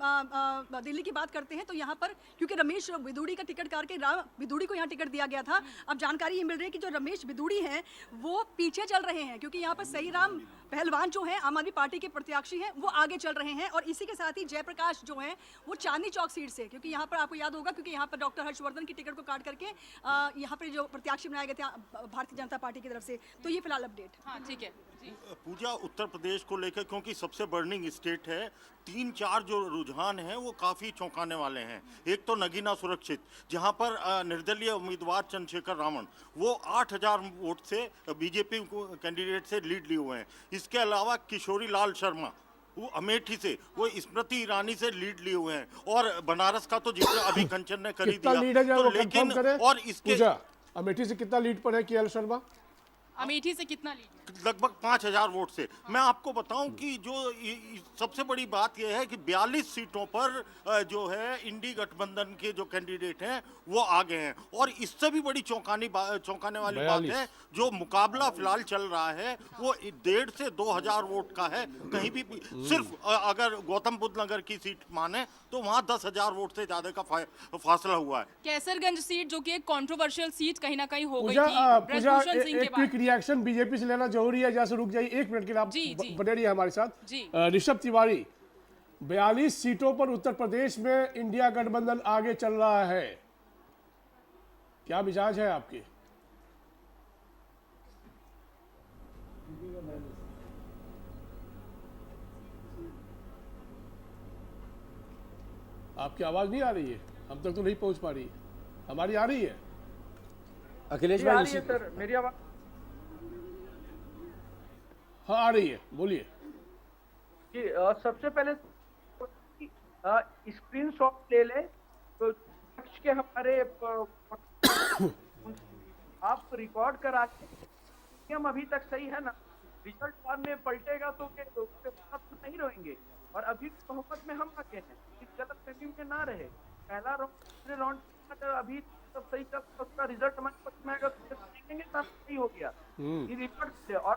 दिल्ली की बात करते हैं तो यहाँ पर क्योंकि रमेश बिदूड़ी का टिकट काट के राम बिदूड़ी को यहाँ टिकट दिया गया था, अब जानकारी ये मिल रही है कि जो रमेश बिदूड़ी हैं वो पीछे चल रहे हैं, क्योंकि यहाँ पर सही राम पहलवान जो हैं आम आदमी पार्टी के प्रत्याशी हैं वो आगे चल रहे हैं। और इसी के साथ ही जयप्रकाश जो हैं वो चांदनी चौक सीट से, क्योंकि यहाँ पर आपको याद होगा क्योंकि यहाँ पर डॉक्टर हर्षवर्धन की टिकट को काट करके यहाँ पर जो प्रत्याशी बनाए गए थे भारतीय जनता पार्टी की तरफ से। तो ये फिलहाल अपडेट। हाँ ठीक है पूजा, उत्तर प्रदेश को लेकर क्योंकि सबसे बर्निंग स्टेट है, 3-4 जो रुझान हैं वो काफ़ी चौंकाने वाले हैं। एक तो नगीना सुरक्षित, जहां पर निर्दलीय उम्मीदवार चंद्रशेखर रावण वो 8000 वोट से बीजेपी कैंडिडेट से लीड लिए हुए हैं। इसके अलावा किशोरी लाल शर्मा वो अमेठी से, वो स्मृति ईरानी से लीड लिए हुए हैं, और बनारस का तो जिसे अभी कंचन ने खरीद दिया तो लेकिन, और इसके अमेठी से कितना लीड पर है केएल शर्मा? अमेठी से कितना लीड? लगभग 5000 वोट से। मैं आपको बताऊं कि जो सबसे बड़ी बात यह है कि 42 सीटों पर जो है इंडी गठबंधन के जो कैंडिडेट हैं वो आगे हैं, और इससे भी बड़ी चौंकाने वाली बात है जो मुकाबला फिलहाल चल रहा है वो 1.5 से 2000 वोट का है। कहीं भी सिर्फ अगर गौतम बुद्ध नगर की सीट माने तो वहाँ 10,000 वोट से ज्यादा का फासला हुआ है। कैसरगंज सीट जो कि एक कंट्रोवर्शियल सीट कहीं ना कहीं हो गई थी। एक क्विक रिएक्शन बीजेपी से लेना जरूरी है, जैसे रुक जाइए 1 मिनट के लिए, आप बने रहिए हमारे साथ। ऋषभ तिवारी, 42 सीटों पर उत्तर प्रदेश में इंडिया गठबंधन आगे चल रहा है, क्या मिजाज है आपके? आपकी आवाज नहीं आ रही है, हम तक तो नहीं पहुंच पा रही है, हमारी आ रही है? अखिलेश भाई सर मेरी आवाज हाँ आ रही है, बोलिए। जी सबसे पहले स्क्रीनशॉट ले ले तो के हमारे आप रिकॉर्ड करा के, हम अभी तक सही है ना, रिजल्ट बाद में पलटेगा तो नहीं रहेंगे, और अभी बहुमत में हम आगे हैं, इस गलत फहमी में ना रहे। पहला राउंड अभी सब सही चल, उसका रिजल्ट हमारे पास में आएगा तो देखेंगे सब सही हो गया ये रिकॉर्ड। और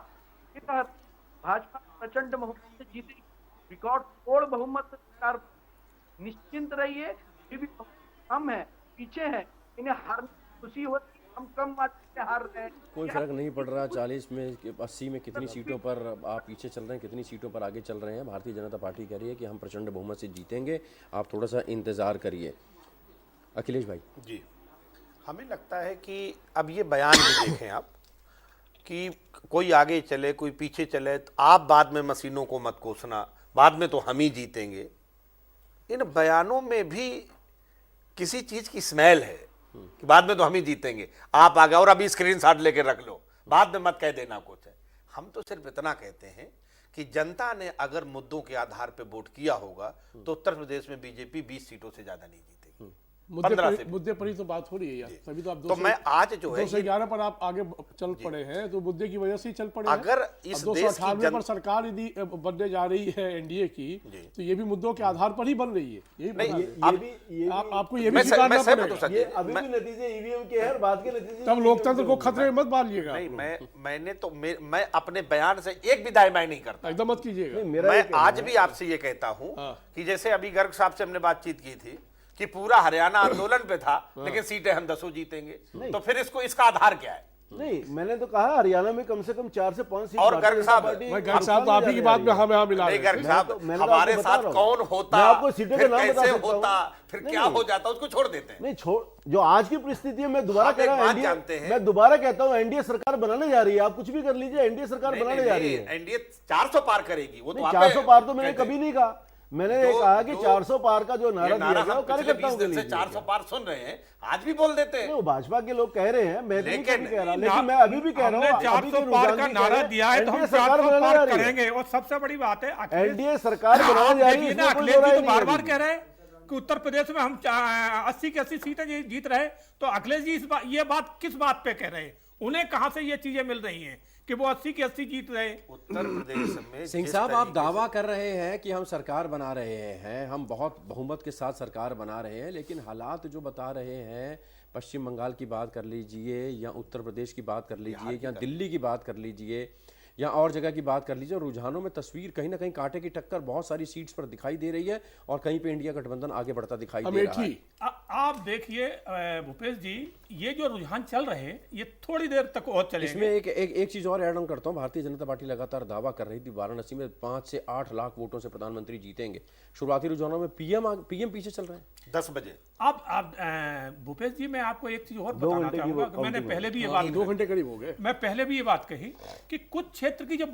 भाजपा प्रचंड बहुमत से जीती, रिकॉर्ड तोड़ बहुमत सरकार, निश्चिंत रहिए। ये भी हम है, पीछे है, इन्हें हार खुशी होती, हम कम मार्जिन से हार रहे हैं, कोई फर्क नहीं पड़ रहा। 40 में 80 में कितनी सीटों पर आप पीछे चल रहे हैं, कितनी सीटों पर आगे चल रहे हैं। भारतीय जनता पार्टी कह रही है कि हम प्रचंड बहुमत से जीतेंगे, आप थोड़ा सा इंतजार करिए। अखिलेश भाई जी, हमें लगता है कि अब ये बयान भी देखें आप कि कोई आगे चले कोई पीछे चले, तो आप बाद में मशीनों को मत कोसना, बाद में तो हम ही जीतेंगे। इन बयानों में भी किसी चीज की स्मेल है कि बाद में तो हम ही जीतेंगे, आप आ गए और अभी स्क्रीनशॉट लेके रख लो, बाद में मत कह देना कुछ है। हम तो सिर्फ इतना कहते हैं कि जनता ने अगर मुद्दों के आधार पर वोट किया होगा तो उत्तर प्रदेश में बीजेपी 20 सीटों से ज्यादा नहीं जीतेगी। मुद्दे पर ही तो बात हो रही है यार, तभी तो आप तो मैं आज जो है 211 पर आप आगे चल पड़े हैं, तो मुद्दे की वजह से ही चल पड़े हैं। अगर इस देश की 298 पर सरकार यदि बनने जा रही है एनडीए की, तो ये भी मुद्दों के आधार पर ही बन रही है। यही आपको ये भी स्वीकारना पड़ेगा। ये अभी भी नतीजे ईवीएम के हैं और बाद के नतीजे, तब लोकतंत्र को खतरे में मत डालिएगा। नहीं, मैं अपने बयान से एक भी दाएं बाएं नहीं करता, एकदम मत कीजिएगा। मैं आज भी आपसे ये कहता हूं कि जैसे अभी गर्ग साहब से हमने बातचीत की थी कि पूरा हरियाणा आंदोलन पे था, लेकिन सीटें हम 10 जीतेंगे, तो फिर इसका आधार क्या है? नहीं, मैंने तो कहा हरियाणा में कम से कम 4 से 5 सीट। और गर्ग साहब तो आप ही की बात में हमें मिला गर्ग साहब हमारे साथ कौन होता, आपको सीटों के नाम कैसे होता, फिर क्या हो जाता, उसको छोड़ देते हैं। नहीं छोड़, जो आज की परिस्थिति है, मैं दोबारा कह रहा हूं, मैं दोबारा कहता हूं, एनडीए सरकार बनाने जा रही है। आप कुछ भी कर लीजिए, एनडीए सरकार बनाने जा रही है। एनडीए 400 पार करेगी, वो तो 400 पार तो मैंने कभी नहीं कहा। मैंने कहा कि 400 पार का जो नारा दिया गया वो कार्यकर्ताओं के लिए। 400 पार सुन रहे हैं, आज भी बोल देते हैं। वो भाजपा के लोग कह रहे हैं, मैं नहीं कह रहा, लेकिन मैं अभी भी कह रहा हूँ 400 पार का नारा दिया है तो हम 400 पार करेंगे। और सबसे बड़ी बात है, एनडीए सरकार बनाने जा रही है। अखिलेश जी तो बार बार कह रहे हैं कि उत्तर प्रदेश में हम 80 की 80 सीटें जीत रहे, तो अखिलेश जी ये बात किस बात पे कह रहे हैं? उन्हें कहां से ये चीजें मिल रही हैं कि वो 80 की 80 जीत रहे? उत्तर प्रदेश में सिंह साहब, आप दावा कर रहे हैं कि हम सरकार बना रहे हैं, हम बहुत बहुमत के साथ सरकार बना रहे हैं, लेकिन हालात जो बता रहे हैं, पश्चिम बंगाल की बात कर लीजिए या उत्तर प्रदेश की बात कर लीजिए या दिल्ली की बात कर लीजिए या और जगह की बात कर लीजिए, रुझानों में तस्वीर कहीं ना कहीं कांटे की टक्कर बहुत सारी सीट्स पर दिखाई दे रही है और कहीं पे इंडिया गठबंधन आगे बढ़ता दिखाई दे रहा है। आप देखिए भूपेश जी, ये जो रुझान चल रहे हैं ये थोड़ी देर तक और चलेंगे। इसमें एक चीज और ऐड ऑन करता हूं, भारतीय जनता पार्टी लगातार दावा कर रही थी वाराणसी में 5 से 8 लाख वोटों से प्रधानमंत्री जीतेंगे। शुरुआती रुझानों में पीएम पीछे चल रहे हैं 10 बजे। अब भूपेश जी, मैं आपको एक चीज और बताना चाहूंगा। मैंने पहले भी ये बात 2 घंटे करीब हो गए, मैं पहले भी ये बात कही कि कुछ क्षेत्र की जो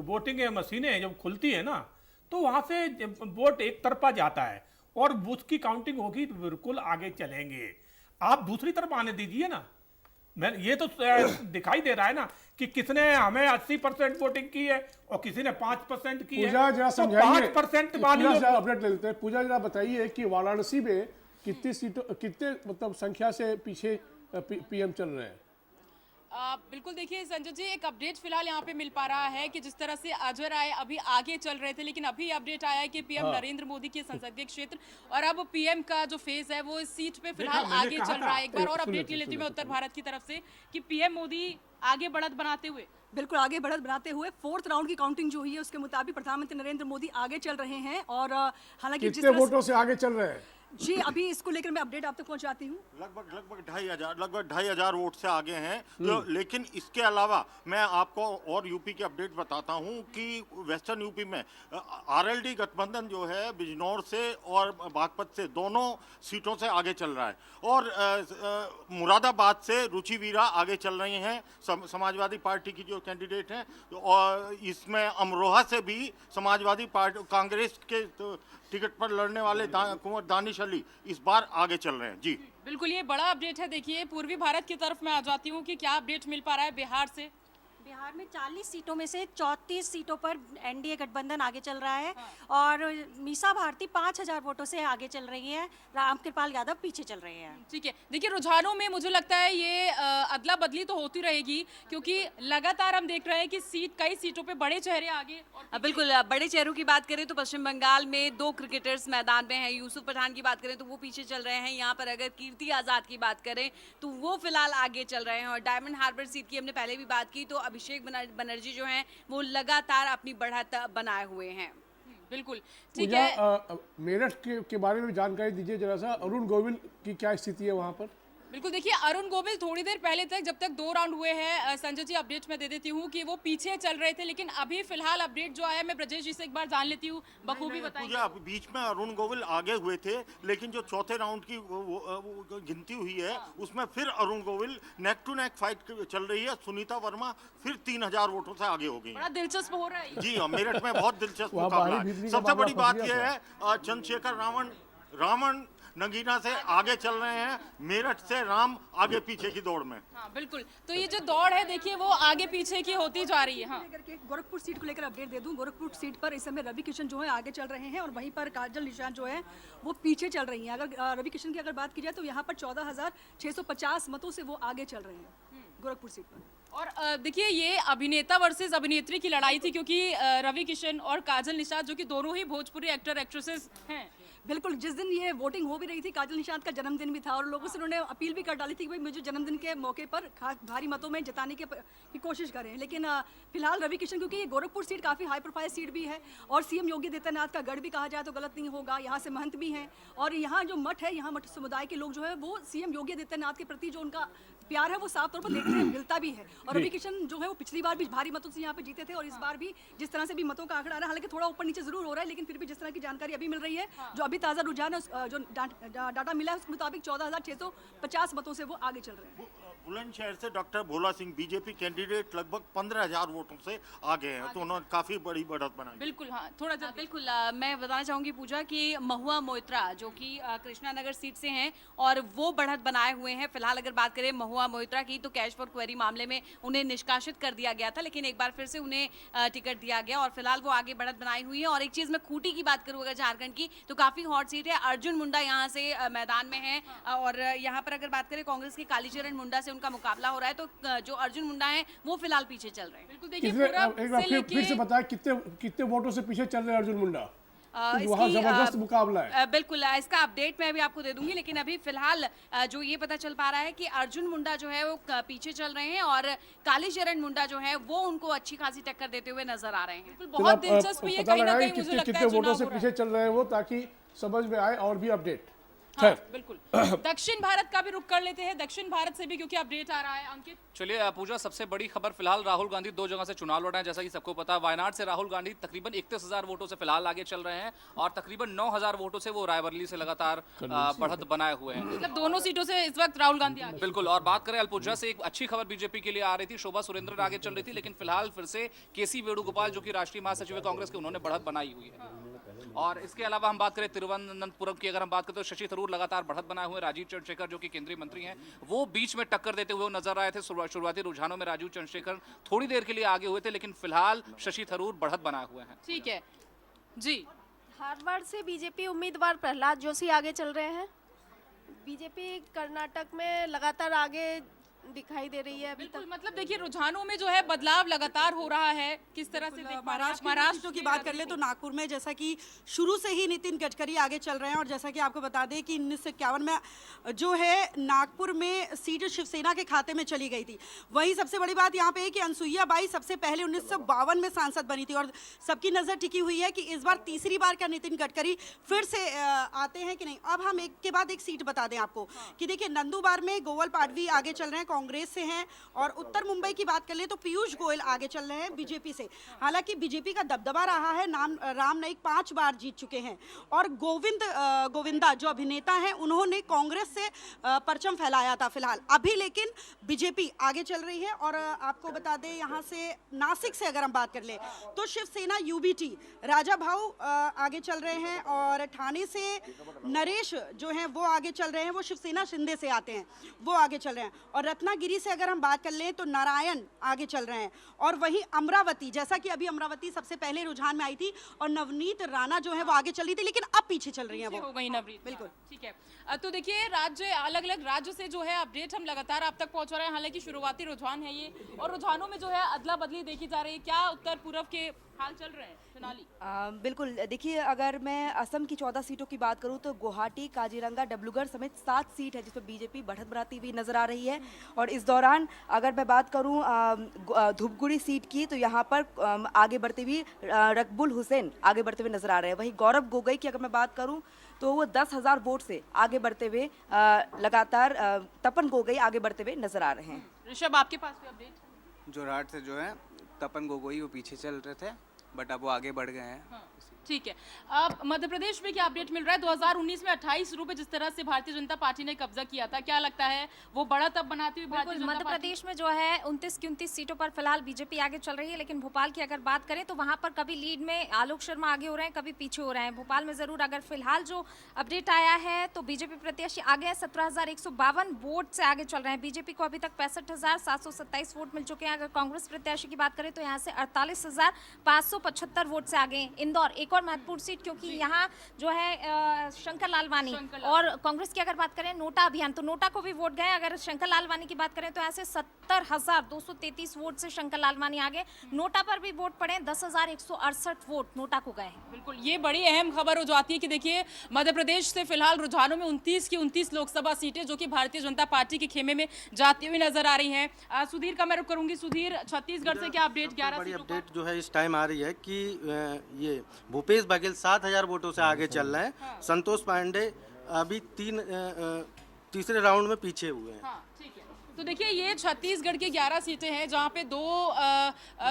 वोटिंग मशीनें जब खुलती है ना, तो वहां से वोट एक तरफा जाता है और उसकी काउंटिंग होगी तो बिल्कुल आगे चलेंगे। आप दूसरी तरफ आने दीजिए ना। मैं ये तो दिखाई दे रहा है ना कि किसने हमें 80% वोटिंग की है और किसी ने 5% की है। जरा तो 5% वाली अपडेट ले लेते हैं। पूजा, जरा बताइए कि वाराणसी में कितनी सीटों, कितने मतलब संख्या से पीछे पीएम चल रहे हैं? बिल्कुल, देखिए संजय जी, एक अपडेट फिलहाल यहाँ पे मिल पा रहा है कि जिस तरह से अजय राय अभी आगे चल रहे थे, लेकिन अभी अपडेट आया है कि पीएम नरेंद्र मोदी के संसदीय क्षेत्र और अब पीएम का जो फेज है वो इस सीट पे फिलहाल आगे चल रहा है। एक बार और अपडेट ले लेती हूँ मैं उत्तर भारत की तरफ से कि पीएम मोदी आगे बढ़त बनाते हुए, बिल्कुल आगे बढ़त बनाते हुए 4th राउंड की काउंटिंग जो हुई है उसके मुताबिक प्रधानमंत्री नरेंद्र मोदी आगे चल रहे हैं। और हालांकि कितने वोटों से आगे चल रहे हैं जी, अभी इसको लेकर मैं अपडेट आप तक पहुंचाती हूँ। लगभग 2,500 वोट से आगे हैं। तो लेकिन इसके अलावा मैं आपको और यूपी के अपडेट बताता हूँ कि वेस्टर्न यूपी में आरएलडी गठबंधन जो है बिजनौर से और बागपत से दोनों सीटों से आगे चल रहा है और मुरादाबाद से रुचि वीरा आगे चल रही हैं, समाजवादी पार्टी की जो कैंडिडेट हैं। और इसमें अमरोहा से भी समाजवादी पार्टी कांग्रेस के टिकट पर लड़ने वाले कुंवर दानिश अली इस बार आगे चल रहे हैं। जी बिल्कुल, ये बड़ा अपडेट है। देखिए पूर्वी भारत की तरफ मैं आ जाती हूँ कि क्या अपडेट मिल पा रहा है बिहार से। बिहार में 40 सीटों में से 34 सीटों पर एनडीए गठबंधन आगे चल रहा है और मीसा भारती 5,000 वोटों से आगे चल रही है, रामकृपाल यादव पीछे चल रहे हैं। ठीक है, देखिए रुझानों में मुझे लगता है ये अदला बदली तो होती रहेगी, क्योंकि लगातार हम देख रहे हैं कि कई सीटों पे बड़े चेहरे आगे। बिल्कुल, बड़े चेहरों की बात करें तो पश्चिम बंगाल में 2 क्रिकेटर्स मैदान में हैं। यूसुफ पठान की बात करें तो वो पीछे चल रहे हैं। यहाँ पर अगर कीर्ति आज़ाद की बात करें तो वो फिलहाल आगे चल रहे हैं। और डायमंड हार्बर सीट की हमने पहले भी बात की तो अभिषेक बनर्जी जो हैं वो लगातार अपनी बढ़त बनाए हुए हैं। बिल्कुल ठीक है। मेरठ के बारे में जानकारी दीजिए जरा सा, अरुण गोविल की क्या स्थिति है वहाँ पर? बिल्कुल, देखिए अरुण गोविल थोड़ी देर पहले तक, जब तक 2 राउंड हुए हैं, संजय जी अपडेट मैं दे देती हूँ कि वो पीछे चल रहे थे, लेकिन अभी फिलहाल अपडेट जो आया, मैं ब्रजेश जी से एक बार जान लेती हूँ, बखूबी बताएंगे। पूजा, बीच में अरुण गोविल आगे हुए थे, लेकिन जो चौथे राउंड की वो गिनती हुई है, उसमें फिर Arun Govil neck to neck fight चल रही है। सुनीता वर्मा फिर 3000 वोटों से आगे हो गई। बड़ा दिलचस्प हो रहा है जी हाँ, मेरठ में बहुत दिलचस्प मुकाबला है। सबसे बड़ी बात यह है, चंद्रशेखर रावण नगीना से आगे चल रहे हैं, मेरठ से राम आगे पीछे की दौड़ में। हाँ बिल्कुल, तो ये जो दौड़ है देखिए वो आगे पीछे की होती जा रही है। हाँ, गोरखपुर सीट को लेकर अपडेट दे दूं, गोरखपुर सीट पर इस समय रवि किशन जो है आगे चल रहे हैं और वहीं पर काजल निशान जो है वो पीछे चल रही हैं। अगर रवि किशन की अगर बात की जाए तो यहाँ पर 14,650 मतों से वो आगे चल रहे हैं गोरखपुर सीट पर। और देखिए ये अभिनेता वर्सेस अभिनेत्री की लड़ाई थी, क्योंकि रवि किशन और काजल निषाद जो कि दोनों ही भोजपुरी एक्टर एक्ट्रेसेस हैं। बिल्कुल, जिस दिन ये वोटिंग हो भी रही थी, काजल निषाद का जन्मदिन भी था और लोगों से उन्होंने अपील भी कर डाली थी कि भाई मुझे जन्मदिन के मौके पर भारी मतों में जिताने की कोशिश करें। लेकिन फिलहाल रवि किशन, क्योंकि ये गोरखपुर सीट काफ़ी हाई प्रोफाइल सीट भी है और सीएम योगी आदित्यनाथ का गढ़ भी कहा जाए तो गलत नहीं होगा, यहाँ से महंत भी हैं और यहाँ जो मठ है, यहाँ मठ समुदाय के लोग जो है वो सीएम योगी आदित्यनाथ के प्रति जो उनका प्यार है वो साफ तौर पर देखने में मिलता भी है। और रवि किशन जो है वो पिछली बार भी भारी मतों से यहाँ पे जीते थे और इस बार भी जिस तरह से भी मतों का आंकड़ा आ रहा है, हालांकि थोड़ा ऊपर नीचे जरूर हो रहा है, लेकिन फिर भी जिस तरह की जानकारी अभी मिल रही है, जो अभी ताज़ा रुझान है, जो डाटा मिला है उस मुताबिक 14,650 मतों से वो आगे चल रहे हैं। बुलंदशहर से doctor Bhola Singh BJP candidate लगभग 15,000 वोटों से आगे हैं, तो उन्होंने काफी बड़ी बढ़त बनाई। बिल्कुल, हाँ थोड़ा बिल्कुल मैं बताना चाहूंगी पूजा कि महुआ मोइत्रा जो कि कृष्णा नगर सीट से हैं और वो बढ़त बनाए हुए हैं। फिलहाल अगर बात करें महुआ मोइत्रा की, तो कैश फॉर क्वेरी मामले में उन्हें निष्कासित कर दिया गया था, लेकिन एक बार फिर से उन्हें टिकट दिया गया और फिलहाल वो आगे बढ़त बनाई हुई है। और एक चीज मैं खूंटी की बात करूँ अगर झारखंड की, तो काफी हॉट सीट है, अर्जुन मुंडा यहाँ से मैदान में है और यहाँ पर अगर बात करें कांग्रेस के कालीचरण मुंडा से उनका मुकाबला हो रहा है, तो जो अर्जुन मुंडा है वो फिलहाल पीछे चल रहे हैं। बिल्कुल, देखिए एक बार फिर से बताएं कितने वोटों से पीछे चल रहे हैं अर्जुन मुंडा? वहाँ जबरदस्त मुकाबला है। बिल्कुल, इसका अपडेट मैं भी आपको दे दूंगी, लेकिन अभी फिलहाल जो ये पता चल पा रहा है कि अर्जुन मुंडा जो है वो पीछे चल रहे हैं और कालीचरण मुंडा जो है वो उनको अच्छी खासी टक्कर देते हुए नजर आ रहे हैं। बहुत दिलचस्प ये कहीं ना कहीं मुझे लगता है कितने वोटों से पीछे चल रहे हैं वो, ताकि समझ में आए और भी अपडेट। हाँ, बिल्कुल। दक्षिण भारत का भी रुख कर लेते हैं, दक्षिण भारत से भी क्योंकि अपडेट आ रहा है। अंकित, चलिए पूजा, सबसे बड़ी खबर फिलहाल राहुल गांधी 2 जगह से चुनाव लड़ रहे हैं, जैसा कि सबको पता है। वायनाड से राहुल गांधी तकरीबन 31,000 वोटों से फिलहाल आगे चल रहे हैं और तकरीबन 9,000 वोटों से वो रायबरेली से लगातार बढ़त बनाए हुए हैं। मतलब दोनों सीटों से इस वक्त राहुल गांधी आगे। बिल्कुल, और बात करें अल्पुझा से, एक अच्छी खबर बीजेपी के लिए आ रही थी, शोभा सुरेंद्रन आगे चल रही थी, लेकिन फिलहाल फिर से केसी वेणुगोपाल जो कि राष्ट्रीय महासचिव है कांग्रेस के, उन्होंने बढ़त बनाई हुई है। और इसके अलावा हम बात करें तिरुवनंतपुरम की, अगर हम बात करें तो शशि थरूर लगातार बढ़त बनाए हुए। राजीव चंद्रशेखर जो कि केंद्रीय मंत्री हैं, वो बीच में टक्कर देते हुए नजर आए थे। शुरुआती रुझानों में राजीव चंद्रशेखर थोड़ी देर के लिए आगे हुए थे, लेकिन फिलहाल शशि थरूर बढ़त बनाए हुए हैं। ठीक है जी। धारवाड़ से बीजेपी उम्मीदवार प्रहलाद जोशी आगे चल रहे हैं। बीजेपी कर्नाटक में लगातार आगे दिखाई दे रही है अभी तक। मतलब देखिए रुझानों में जो है बदलाव लगातार हो रहा है। किस तरह से महाराष्ट्र की बात कर ले तो नागपुर में जैसा कि शुरू से ही नितिन गडकरी आगे चल रहे हैं और जैसा कि आपको बता दें कि 1951 में जो है नागपुर में सीट शिवसेना के खाते में चली गई थी। वहीं सबसे बड़ी बात यहाँ पे है कि अनसुईया बाई सबसे पहले 1952 में सांसद बनी थी और सबकी नज़र टिकी हुई है कि इस बार तीसरी बार क्या नितिन गडकरी फिर से आते हैं कि नहीं। अब हम एक के बाद एक सीट बता दें आपको कि देखिए नंदुरबार में गोवल पाडवी आगे चल रहे हैं, कांग्रेस से हैं। और उत्तर मुंबई की बात कर ले तो पीयूष गोयल आगे चल रहे हैं बीजेपी से। हालांकि बीजेपी का दबदबा रहा है, राम नाईक 5 बार जीत चुके हैं और गोविंदा जो अभिनेता हैं उन्होंने कांग्रेस से परचम फैलाया था फिलहाल अभी, लेकिन बीजेपी आगे चल रही है। और आपको बता दें यहाँ से नासिक से अगर हम बात कर ले तो शिवसेना यूबीटी राजा भाऊ आगे चल रहे हैं और ठाणे से नरेश जो हैं वो आगे चल रहे हैं, वो शिवसेना शिंदे से आते हैं, वो आगे चल रहे हैं। और रत्नागिरी से अगर हम बात कर लें तो नारायण आगे चल रहे हैं और वहीं अमरावती, जैसा कि अभी अमरावती सबसे पहले रुझान में आई थी और नवनीत राणा जो है वो आगे चली थी, लेकिन अब पीछे चल रही है, वो हो गई नवनीत। बिल्कुल ठीक है। तो देखिए राज्य अलग अलग राज्य से जो है अपडेट हम लगातार आप तक पहुंचा रहे हैं। हालांकि शुरुआती रुझान है ये और रुझानों में जो है अदला बदली देखी जा रही है। क्या उत्तर पूर्व के हाल चल रहे हैं सोनाली? बिल्कुल, देखिए अगर मैं असम की 14 सीटों की बात करूं तो गुवाहाटी, काजीरंगा, डिब्रूगढ़ समेत 7 सीट है जिस पर बीजेपी बढ़त बढ़ाती हुई नजर आ रही है। और इस दौरान अगर मैं बात करूं धूपगुड़ी सीट की तो यहाँ पर आगे बढ़ते हुए रकबुल हुसैन आगे बढ़ते हुए नजर आ रहे हैं। वहीं गौरव गोगोई की अगर मैं बात करूं तो वो 10,000 वोट से आगे बढ़ते हुए लगातार तपन गोगोई आगे बढ़ते हुए नजर आ रहे हैं। ऋषभ, आपके पास कोई अपडेट? जोरहाट से जो है तपन गोगोई वो पीछे चल रहे थे, बट अब वो आगे बढ़ गए हैं। हाँ, ठीक है। अब मध्य प्रदेश में क्या अपडेट मिल रहा है? 2019 में 28 सीटों पे जिस तरह से भारतीय जनता पार्टी ने कब्जा किया था, क्या लगता है वो बढ़त अब बनाती हुई भारतीय जनता मध्य प्रदेश में जो है 29 की 29 सीटों पर फिलहाल बीजेपी आगे चल रही है, लेकिन भोपाल की अगर बात करें तो वहां पर कभी लीड में आलोक शर्मा आगे हो रहे हैं, कभी पीछे हो रहे हैं। भोपाल में जरूर अगर फिलहाल जो अपडेट आया है तो बीजेपी प्रत्याशी आगे है, 17,152 वोट से आगे चल रहे हैं। बीजेपी को अभी तक 65,727 वोट मिल चुके हैं। अगर कांग्रेस प्रत्याशी की बात करें तो यहाँ से 48,575 वोट से आगे। इंदौर एक और महत्वपूर्ण सीट, क्योंकि यहाँ जो है शंकर लालवानी और कांग्रेस की अगर बात करें नोटा अभियान, तो नोटा को भी वोट गए। अगर शंकर लालवानी की बात करें तो यहाँ से 70,233 वोट से शंकर लालवानी आगे। नोटा पर भी वोट पड़े, 10,168 वोट नोटा को गए हैं। बिल्कुल, ये बड़ी अहम खबर हो जाती है कि देखिए मध्य प्रदेश से फिलहाल रुझानों में 29 की 29 लोकसभा सीटें जो कि भारतीय जनता पार्टी के खेमे में जाती हुई नजर आ रही हैं। सुधीर का मैं रुख करूंगी। सुधीर, छत्तीसगढ़ से क्या अपडेट? 11 बड़ी अपडेट जो है इस टाइम आ रही है कि ये भूपेश बघेल 7,000 वोटों से आगे चल रहे हैं। हाँ। संतोष पांडे अभी तीसरे राउंड में पीछे हुए हैं। हाँ, ठीक है। तो देखिए ये छत्तीसगढ़ की 11 सीटें हैं जहां पे 2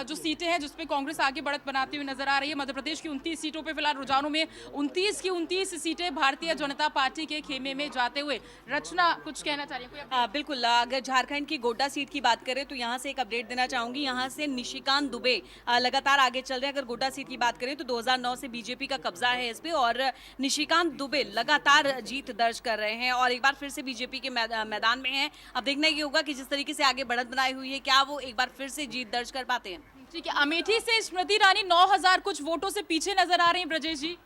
जो सीटें हैं जिस पे कांग्रेस आगे बढ़त बनाती हुई नजर आ रही है। मध्य प्रदेश की 29 सीटों पे फिलहाल रुझानों में 29 की 29 सीटें भारतीय जनता पार्टी के खेमे में जाते हुए। रचना कुछ कहना चाह रही है? बिल्कुल, अगर झारखंड की गोड्डा सीट की बात करें तो यहाँ से एक अपडेट देना चाहूंगी। यहाँ से निशिकांत दुबे लगातार आगे चल रहे हैं। अगर गोड्डा सीट की बात करें तो 2009 से बीजेपी का कब्जा है इस पे और निशिकांत दुबे लगातार जीत दर्ज कर रहे हैं और एक बार फिर से बीजेपी के मैदान में है। अब देखना ये होगा कि जिस तरीके से आगे बढ़त बनाई हुई है क्या वो एक बार फिर से जीत दर्ज कर पाते हैं। ठीक है, अमेठी से स्मृति ईरानी 9,000 कुछ वोटों से पीछे नजर आ रही हैं। ब्रजेश जी?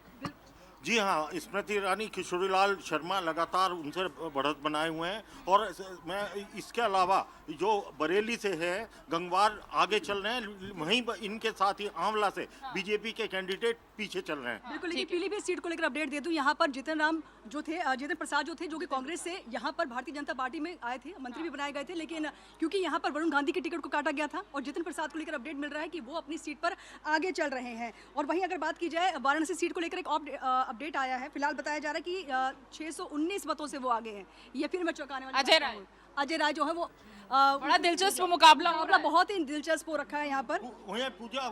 जी हाँ, स्मृति ईरानी, किशोरीलाल शर्मा लगातार उनसे बढ़त बनाए हुए हैं और मैं इसके अलावा जो बरेली से है गंगवार आगे चल रहे हैं, वहीं इनके साथ ही आंवला से बीजेपी के कैंडिडेट पीछे चल रहे हैं। बिल्कुल, लेकिन पीलीभीत सीट को लेकर अपडेट दे दूं। यहाँ पर जितिन प्रसाद जो थे जो कि कांग्रेस से यहाँ पर भारतीय जनता पार्टी में आए थे, मंत्री भी बनाए गए थे, लेकिन क्योंकि यहाँ पर वरुण गांधी की टिकट को काटा गया था और जितिन प्रसाद को लेकर अपडेट मिल रहा है कि वो अपनी सीट पर आगे चल रहे हैं। और वहीं अगर बात की जाए वाराणसी सीट को लेकर एक अपडेट आया है। फिलहाल बताया जा रहा है कि 619 मतों से वो आगे हैं। ये फिर मैं चौंकाने वाली अजय राय जो है वो बड़ा दिलचस्प मुकाबला बहुत ही दिलचस्प हो रखा है यहाँ पर। वहीं पूजा